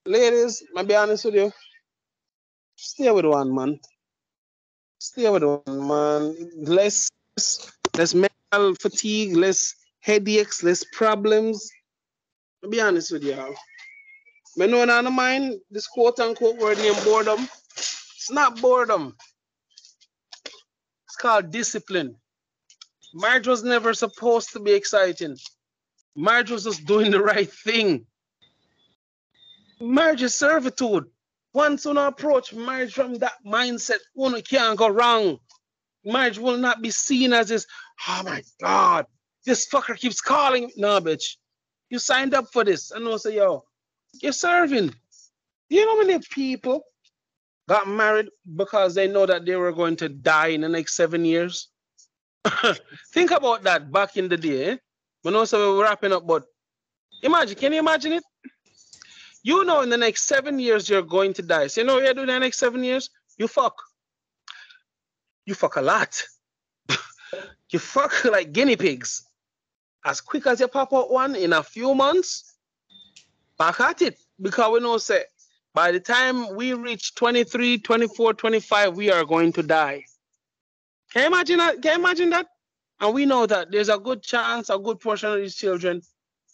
Ladies, I'll be honest with you. Stay with one man. Stay with one man. Less mental fatigue, less headaches, less problems. I'll be honest with you. I know in my mind this quote unquote word named boredom. It's not boredom. It's called discipline. Marriage was never supposed to be exciting. Marriage was just doing the right thing. Marriage is servitude. Once you approach marriage from that mindset, one can't go wrong. Marriage will not be seen as this, oh my God, this fucker keeps calling. No, bitch. You signed up for this. And I say, yo, you're serving. You know how many people got married because they know that they were going to die in the next 7 years? Think about that back in the day. Eh? When also we were wrapping up, but can you imagine it? You know in the next 7 years you're going to die. So you know what you're doing in the next 7 years? You fuck. You fuck a lot. You fuck like guinea pigs. As quick as you pop out one in a few months, back at it. Because we know, say, by the time we reach 23, 24, 25, we are going to die. Can you imagine that? Can you imagine that? And we know that there's a good chance, a good portion of these children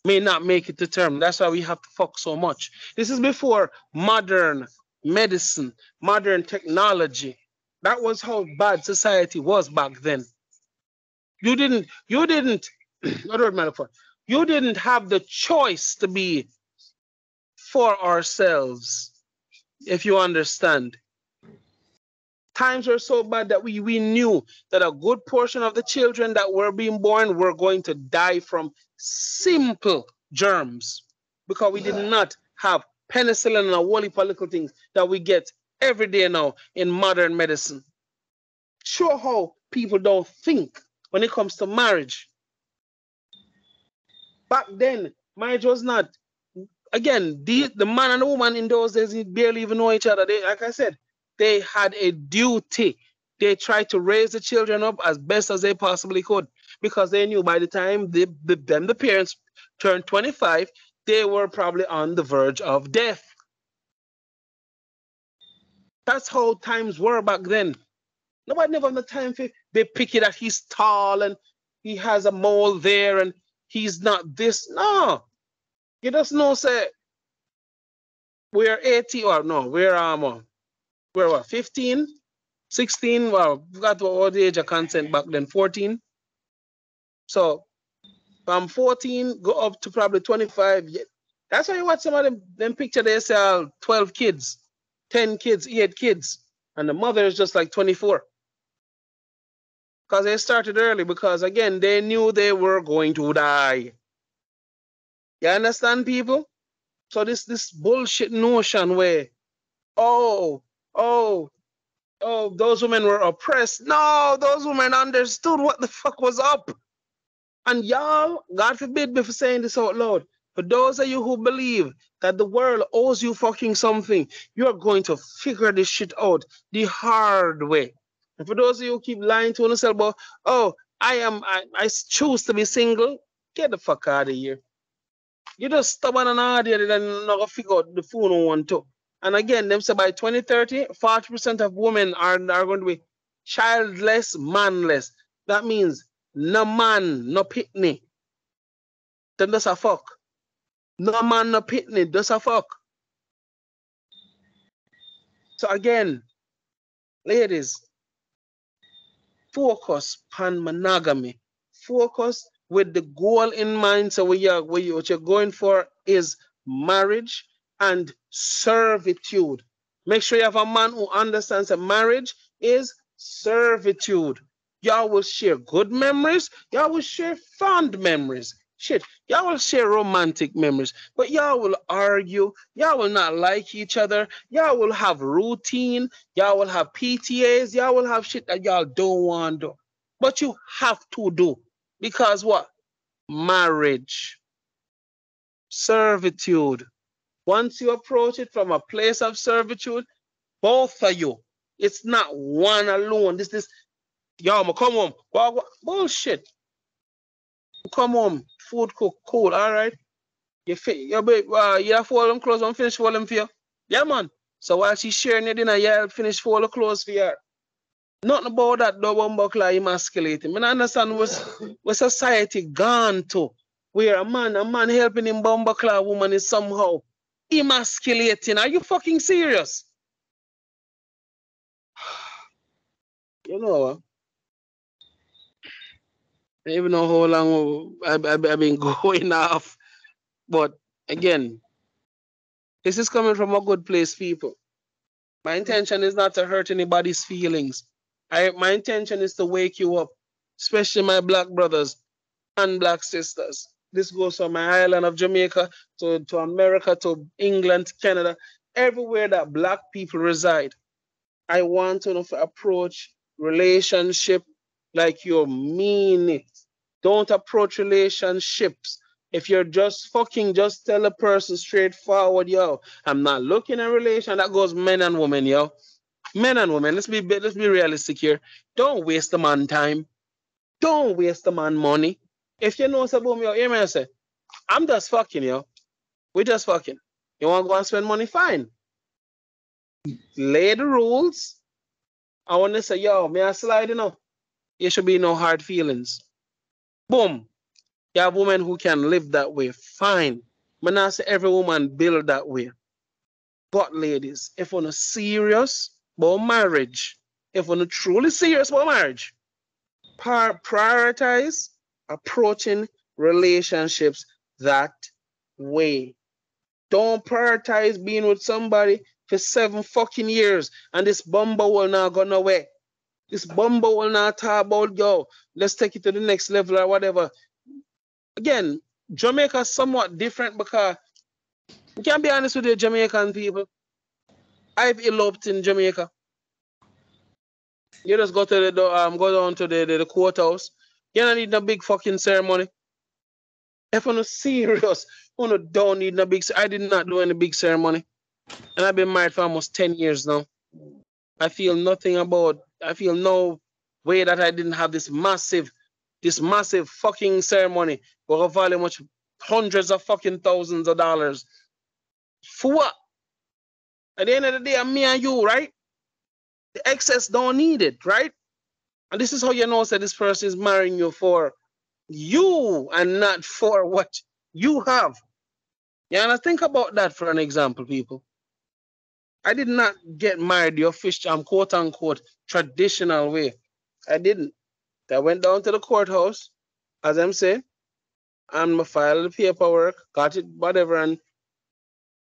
may not make it to term. That's why we have to fuck so much. This is before modern medicine, modern technology. That was how bad society was back then. You didn't, what word metaphor? You didn't have the choice to be for ourselves, if you understand. Times were so bad that we knew that a good portion of the children that were being born were going to die from simple germs because we did not have penicillin and a whole heap of little things that we get every day now in modern medicine. Show how people don't think when it comes to marriage. Back then, marriage was not, again, the man and the woman in those days barely even know each other. They, like I said, they had a duty. They tried to raise the children up as best as they possibly could because they knew by the time the parents turned 25, they were probably on the verge of death. That's how times were back then. Nobody never had the time for they pick it that he's tall and he has a mole there and he's not this. No. You just know, say, we're 80 or no, we're what, 15, 16, well, we got what the age of consent back then, 14. So from 14, go up to probably 25. That's why you watch some of them picture, they say 12 kids, 10 kids, 8 kids, and the mother is just like 24. Because they started early because, again, they knew they were going to die. You understand, people? So this bullshit notion where, those women were oppressed. No, those women understood what the fuck was up. And y'all, God forbid me for saying this out loud, for those of you who believe that the world owes you fucking something, you're going to figure this shit out the hard way. And for those of you who keep lying to yourself about, I choose to be single, get the fuck out of here. You just stubborn and hard and not gonna figure out the fool no one too. And again, them say by 2030, 40% of women are going to be childless, manless. That means no man, no pitney. Then that's a fuck. No man, no pitney, that's a fuck. So again, ladies, focus on monogamy. Focus with the goal in mind. So what you're going for is marriage and servitude. Make sure you have a man who understands that marriage is servitude. Y'all will share good memories. Y'all will share fond memories. Shit, y'all will share romantic memories, but y'all will argue. Y'all will not like each other. Y'all will have routine. Y'all will have PTAs. Y'all will have shit that y'all don't want to do. But you have to do. Because what? Marriage. Servitude. Once you approach it from a place of servitude, both of you, it's not one alone. Y'all, come home. Bullshit. Come home. Food cook, cool, all right? You have fold them clothes and finish fold them for you? Yeah, man. So while she's sharing your dinner, you'll finish fold the clothes for her. Nothing about that, though, Bumbleclaw emasculating. I mean, I understand where society gone to, where a man helping him Bumbleclaw woman is somehow emasculating. Are you fucking serious? You know, I don't even know how long I've been going off. But again, this is coming from a good place, people. My intention is not to hurt anybody's feelings. My intention is to wake you up, especially my black brothers and black sisters. This goes from my island of Jamaica to America, to England, Canada, everywhere that black people reside. I want to approach relationship like you mean it. Don't approach relationships. If you're just fucking, just tell a person straightforward, yo, I'm not looking at a relation. That goes men and women, yo. Men and women, let's be realistic here. Don't waste the man time. Don't waste the man money. If you know about me, hear me I say, I'm just fucking, yo. We just fucking. You want to go and spend money? Fine. Lay the rules. I want to say, yo, may I slide, you know? There should be no hard feelings. Boom. You have women who can live that way. Fine. But not say every woman build that way. But ladies, if you're not serious about marriage, if you're not truly serious about marriage, prioritize approaching relationships that way. Don't prioritize being with somebody for 7 fucking years and this bumble will not go nowhere. This bumble will not talk about, yo, let's take it to the next level or whatever. Again, Jamaica is somewhat different because we can be honest with the Jamaican people. I've eloped in Jamaica. You just go to the go down to the courthouse. You don't need no big fucking ceremony. If I'm not serious, you don't need no big. I did not do any big ceremony, and I've been married for almost 10 years now. I feel nothing about. I feel no way that I didn't have this massive fucking ceremony for a value much hundreds of fucking thousands of dollars. For what? At the end of the day, I'm me and you, right? The excess don't need it, right? And this is how you know that this person is marrying you for you and not for what you have. Yeah, and I think about that for an example, people. I did not get married the official, quote unquote, traditional way. I didn't. I went down to the courthouse, as I'm saying, and I filed the paperwork, got it, whatever, and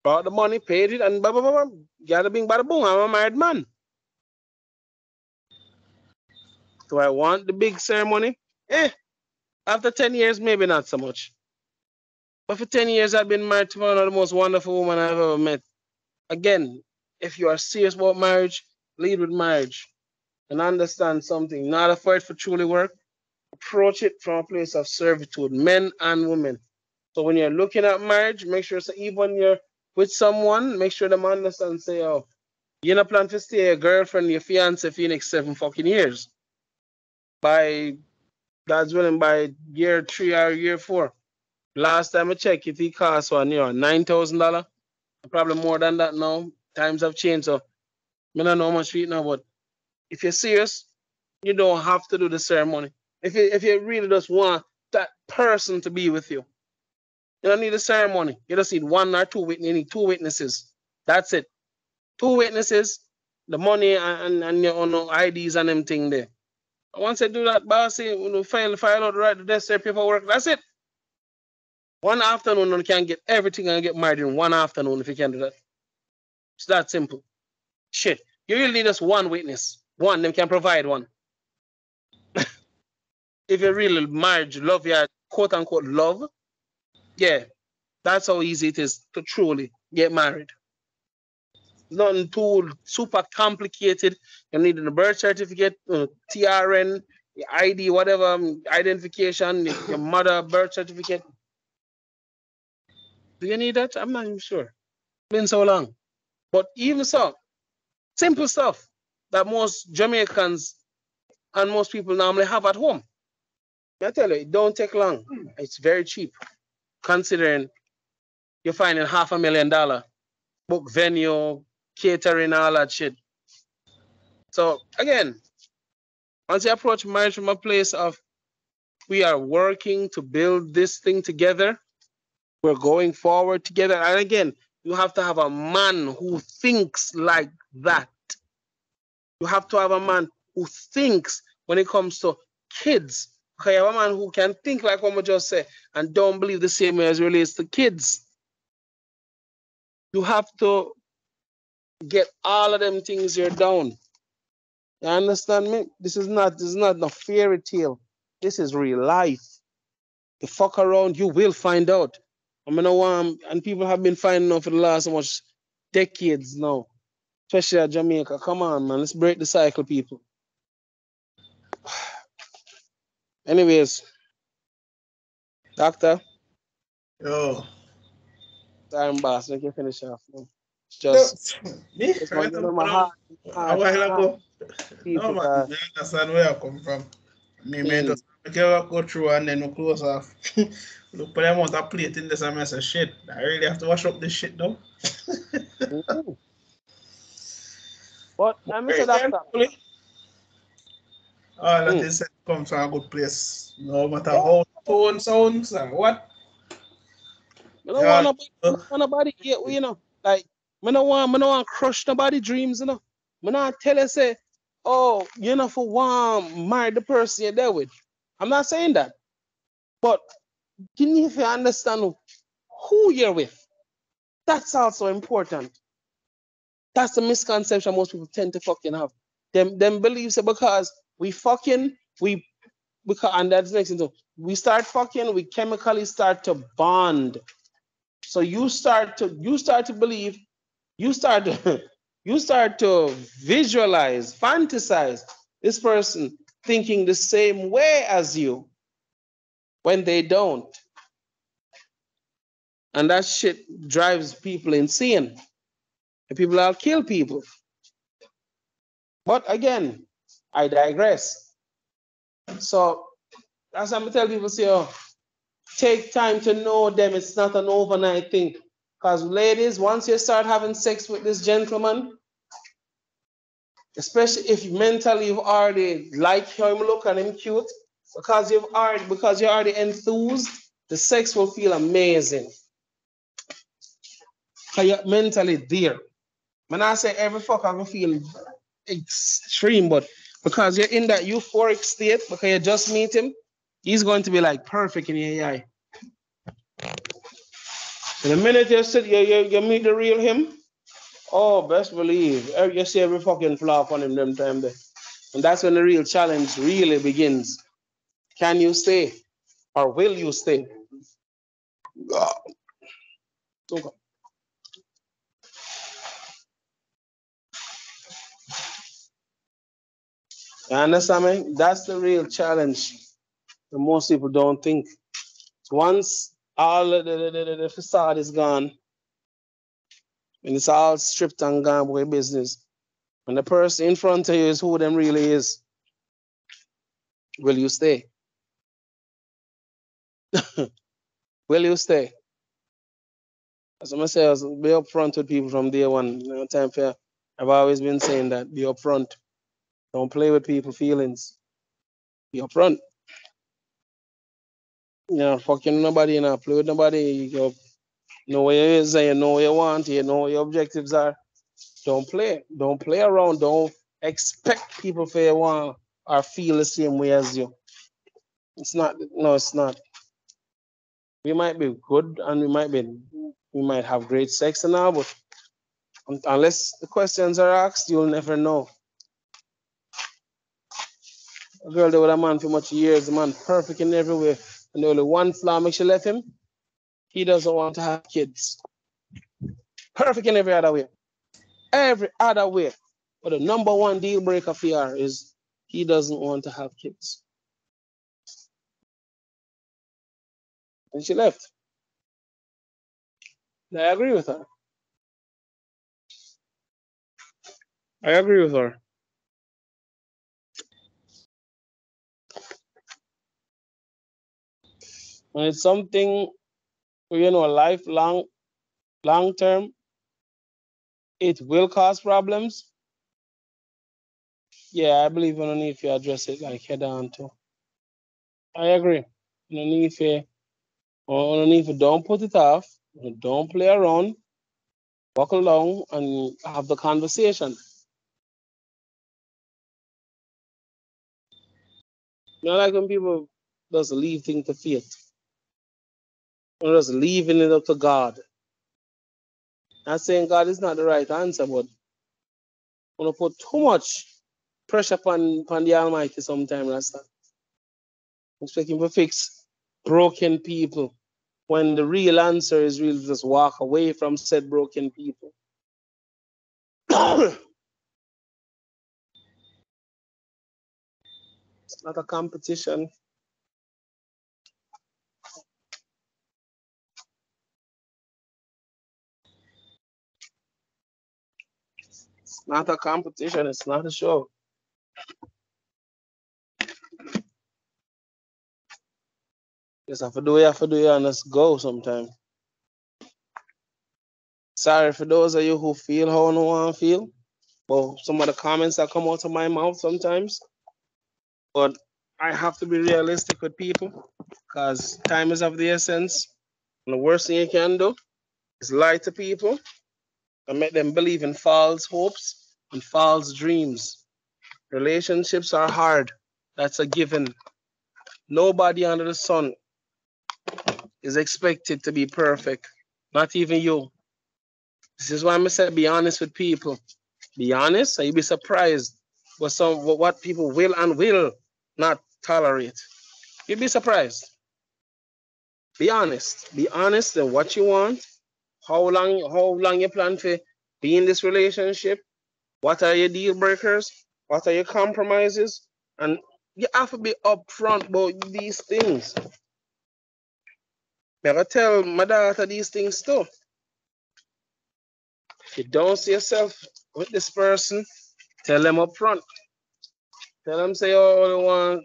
brought the money, paid it, and blah, blah, blah, blah. Got a bing, bada boom. I'm a married man. Do I want the big ceremony? After 10 years, maybe not so much. But for 10 years, I've been married to one of the most wonderful women I've ever met. Again, if you are serious about marriage, lead with marriage. And understand something. Not afraid for truly work. Approach it from a place of servitude, men and women. So when you're looking at marriage, make sure so even when you're with someone, make sure them understand, say, oh, you're not plan to stay a girlfriend, your fiance for the next 7 fucking years. By God's willing, by year 3 or year 4. Last time I checked, it cost $9,000. Probably more than that now. Times have changed, so I don't know how much it now, but if you're serious, you don't have to do the ceremony. If you really just want that person to be with you, you don't need a ceremony. You just need 1 or 2 witnesses. You need 2 witnesses. That's it. 2 witnesses, the money and your IDs and them thing there. Once you do that, boss, you file out the necessary paperwork. That's it. 1 afternoon, you can get everything and get married in 1 afternoon if you can do that. It's that simple. Shit. You really need just 1 witness. 1, them can provide 1. If you really marriage, love your quote unquote love, yeah, that's how easy it is to truly get married. Nothing too super complicated. You need a birth certificate, TRN, ID, whatever, identification, your mother birth certificate. Do you need that? I'm not even sure. It's been so long. But even so, simple stuff that most Jamaicans and most people normally have at home. I tell you, it don't take long. It's very cheap, considering you're finding $500,000 book venue, catering, all that shit. So again, once you approach marriage from a place of we are working to build this thing together, we're going forward together. And again, you have to have a man who thinks like that. You have to have a man who thinks when it comes to kids. Okay, you have a man who can think like what we just said and don't believe the same way as it relates to kids. You have to get all of them things here down. You understand me? This is not no fairy tale. This is real life. You fuck around, you will find out. I mean, and people have been finding out for the last much decades now, especially at Jamaica. Come on, man, let's break the cycle, people. Anyways, doctor. Yo. Time, boss. Make you finish off. It's just me. it's my heart. A while ago. People, no, man, I understand where I come from. Me just go through and then we close off. Look for the amount of plate in this and I say shit. I really have to wash up this shit though. But I'm Mr. Doctor. All that is comes from a good place. No matter how tone sounds or what. I don't want nobody get you know. Like I don't want to crush nobody dreams, you know. I not tell you say, oh, you know, for one marry the person you're there with. I'm not saying that. But can you understand who you're with? That's also important. That's the misconception most people tend to fucking have. Them beliefs because we fucking because and that's the next thing. We start fucking, we chemically start to bond. So you start to believe, you start to visualize, fantasize this person thinking the same way as you when they don't. And that shit drives people insane. And people will kill people. But again, I digress. So as I'm telling people, say, oh, take time to know them. It's not an overnight thing. Because ladies, once you start having sex with this gentleman, especially if mentally you've already like him look and him cute, because you're already enthused, the sex will feel amazing. Because you're mentally there. When I say every fuck, I will feel extreme, but because you're in that euphoric state, because you just meet him, he's going to be like perfect in your eye. And the minute you meet the real him, oh, best believe you see every fucking flaw on him them time there. And that's when the real challenge really begins. Can you stay? Or will you stay? Okay. You understand me? That's the real challenge that most people don't think. Once all the facade is gone, when it's all stripped and gone away business, when the person in front of you is who them really is, will you stay? Will you stay? As I say, be upfront with people from day one. No time for, I've always been saying that, be upfront. Don't play with people's feelings. Be upfront. You know, fucking nobody, you know, play with nobody. You know where you is and you know what you want, you know what your objectives are. Don't play. Don't play around. Don't expect people to want or feel the same way as you. It's not, no, it's not. We might be good and we might have great sex and all, but unless the questions are asked, you'll never know. A girl there with a man for much years, the man perfect in every way, and the only one flaw makes she left him. He doesn't want to have kids. Perfect in every other way. Every other way. But the number one deal breaker for her is he doesn't want to have kids. And she left. And I agree with her. I agree with her. And it's something, you know, lifelong, long term, it will cause problems. Yeah, I believe you don't need to address it like head on too. I agree. You don't need to, don't put it off. Don't play around. Walk along and have the conversation. You know, like when people just leave things to fate. Or just leaving it up to God. Not saying God is not the right answer, but when you put too much pressure upon the Almighty sometimes, that's that. Expecting to fix broken people when the real answer is really just walk away from said broken people. It's not a competition. It's not a competition. It's not a show. Just have to do what you have to do and just go sometime. Sorry for those of you who feel how I don't want to feel. Well, some of the comments that come out of my mouth sometimes. But I have to be realistic with people because time is of the essence. And the worst thing you can do is lie to people and make them believe in false hopes and false dreams. Relationships are hard. That's a given. Nobody under the sun is expected to be perfect. Not even you. This is why I said be honest with people. Be honest and you'll be surprised what people will and will not tolerate. You'll be surprised. Be honest. Be honest in what you want. How long you plan to be in this relationship? What are your deal breakers? What are your compromises? And you have to be upfront about these things. I gotta tell my daughter these things too. If you don't see yourself with this person, tell them up front. Tell them say, oh, you want,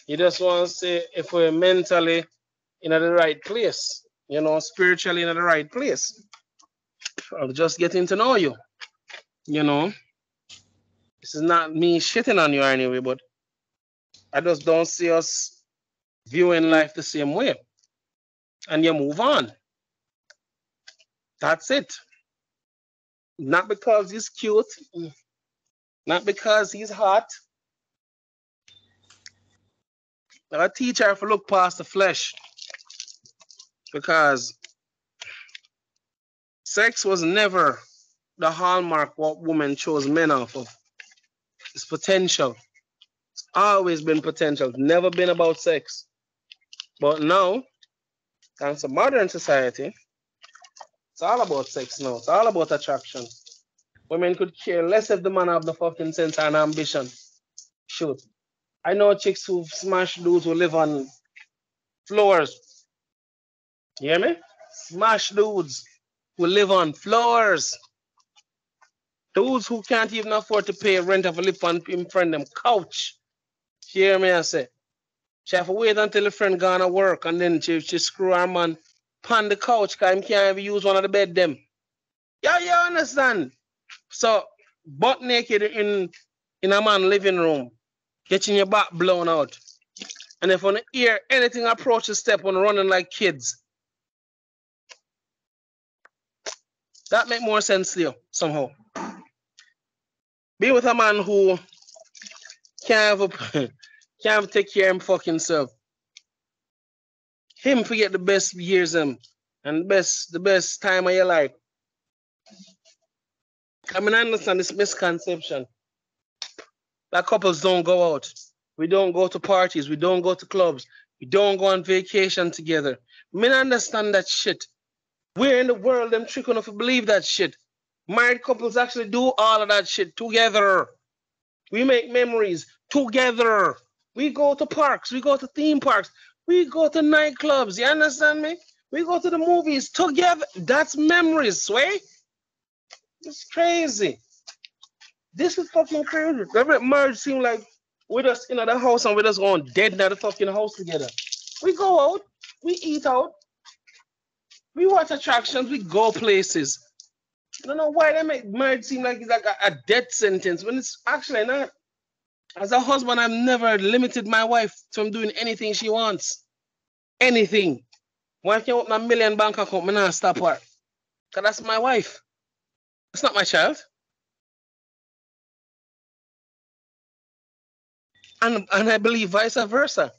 you just want to say if we're mentally in the right place, spiritually in the right place. I'm just getting to know you, This is not me shitting on you anyway, but I just don't see us viewing life the same way. And you move on. That's it. Not because he's cute, not because he's hot. I teach her to look past the flesh because sex was never the hallmark what women chose men off of. It's potential. It's always been potential. It's never been about sex. But now, thanks to modern society, it's all about sex now. It's all about attraction. Women could care less if the man have the fucking sense and ambition. Shoot. I know chicks who smash dudes who live on floors. You hear me? Smash dudes who live on floors. Dudes who can't even afford to pay rent have to live on in front of them couch. You hear me? I say. She have to wait until the friend gone to work and then she screw her man on the couch because he can't even use one of the bed them. Yeah, you understand? So, butt naked in a man living room, getting your back blown out. And if on the ear anything approach the step on running like kids. That make more sense to you somehow. Be with a man who can't take care of him fucking self. Him forget the best years and the best time of your life. I mean, I understand this misconception that couples don't go out. We don't go to parties. We don't go to clubs. We don't go on vacation together. I mean, I understand that shit. Where in the world them trick enough to believe that shit? Married couples actually do all of that shit together. We make memories together. We go to parks. We go to theme parks. We go to nightclubs. You understand me? We go to the movies together. That's memories, Sway. It's crazy. This is fucking crazy. Every marriage seems like we just in the house and we just going dead in the fucking house together. We go out. We eat out. We watch attractions. We go places. I don't know why they make marriage seem like it's like a death sentence when it's actually not. As a husband, I've never limited my wife from doing anything she wants. Anything. Wife can open a $1 million bank account, I'm not stop her. Because that's my wife. It's not my child. And I believe vice versa.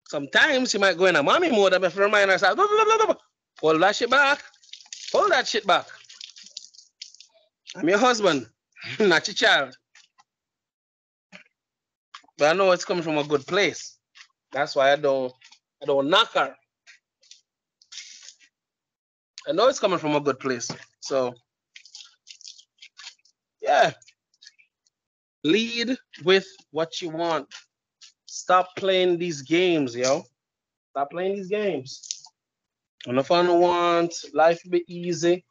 Sometimes you might go in a mommy mode and remind herself, pull that shit back. Pull that shit back. I'm your husband, not your child. But I know it's coming from a good place. That's why I don't knock her. I know it's coming from a good place. So, yeah. Lead with what you want. Stop playing these games, yo. Stop playing these games. And if I don't want life to be easy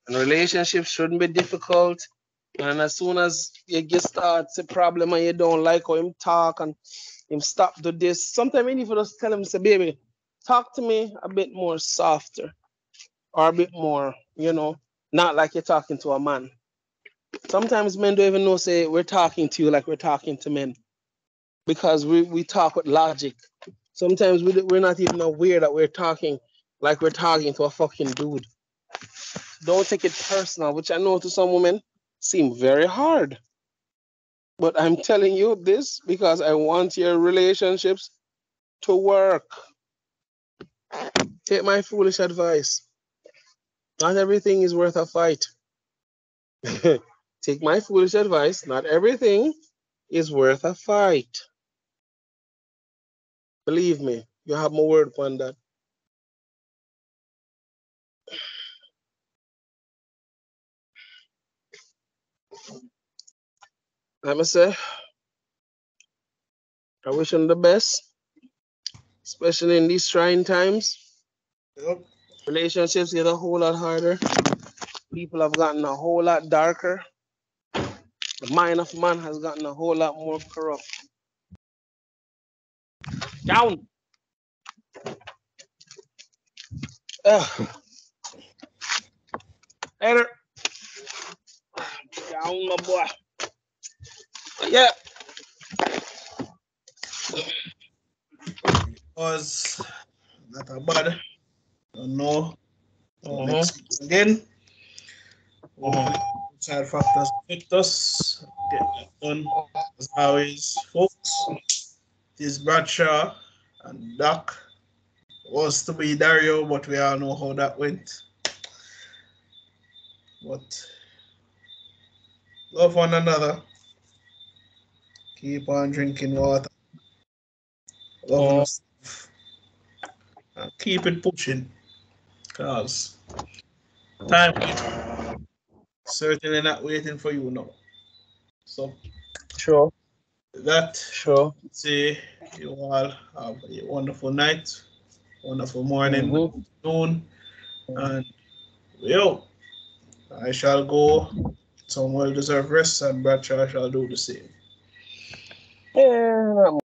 and relationships shouldn't be difficult, And as soon as you get starts a problem and you don't like how him talk and him stop to this, sometimes you need to just tell him, say, baby, talk to me a bit more softer or a bit more, not like you're talking to a man. Sometimes men don't even know, say, we're talking to you like we're talking to men because we talk with logic. Sometimes we're not even aware that we're talking like we're talking to a fucking dude. Don't take it personal, which I know to some women seem very hard. But I'm telling you this because I want your relationships to work. Take my foolish advice. Not everything is worth a fight. Take my foolish advice. Not everything is worth a fight. Believe me, you have my word upon that. Let me say, I wish them the best, especially in these trying times. Yep. Relationships get a whole lot harder. People have gotten a whole lot darker. The mind of man has gotten a whole lot more corrupt. Down. Later. Down, my boy. Yeah. Was not a bad. Don't know. Next week again. Outside factors affect us. Get that done. As always, folks. It is Bradshaw and Doc. Was to be Dario, but we all know how that went. But love one another. Keep on drinking water. Love yourself. And keep it pushing. Because time certainly not waiting for you now. So Sure. that Sure. say you all have a wonderful night, wonderful morning, afternoon, and yo, I shall go some well deserved rest and Bradshaw shall do the same. Yeah.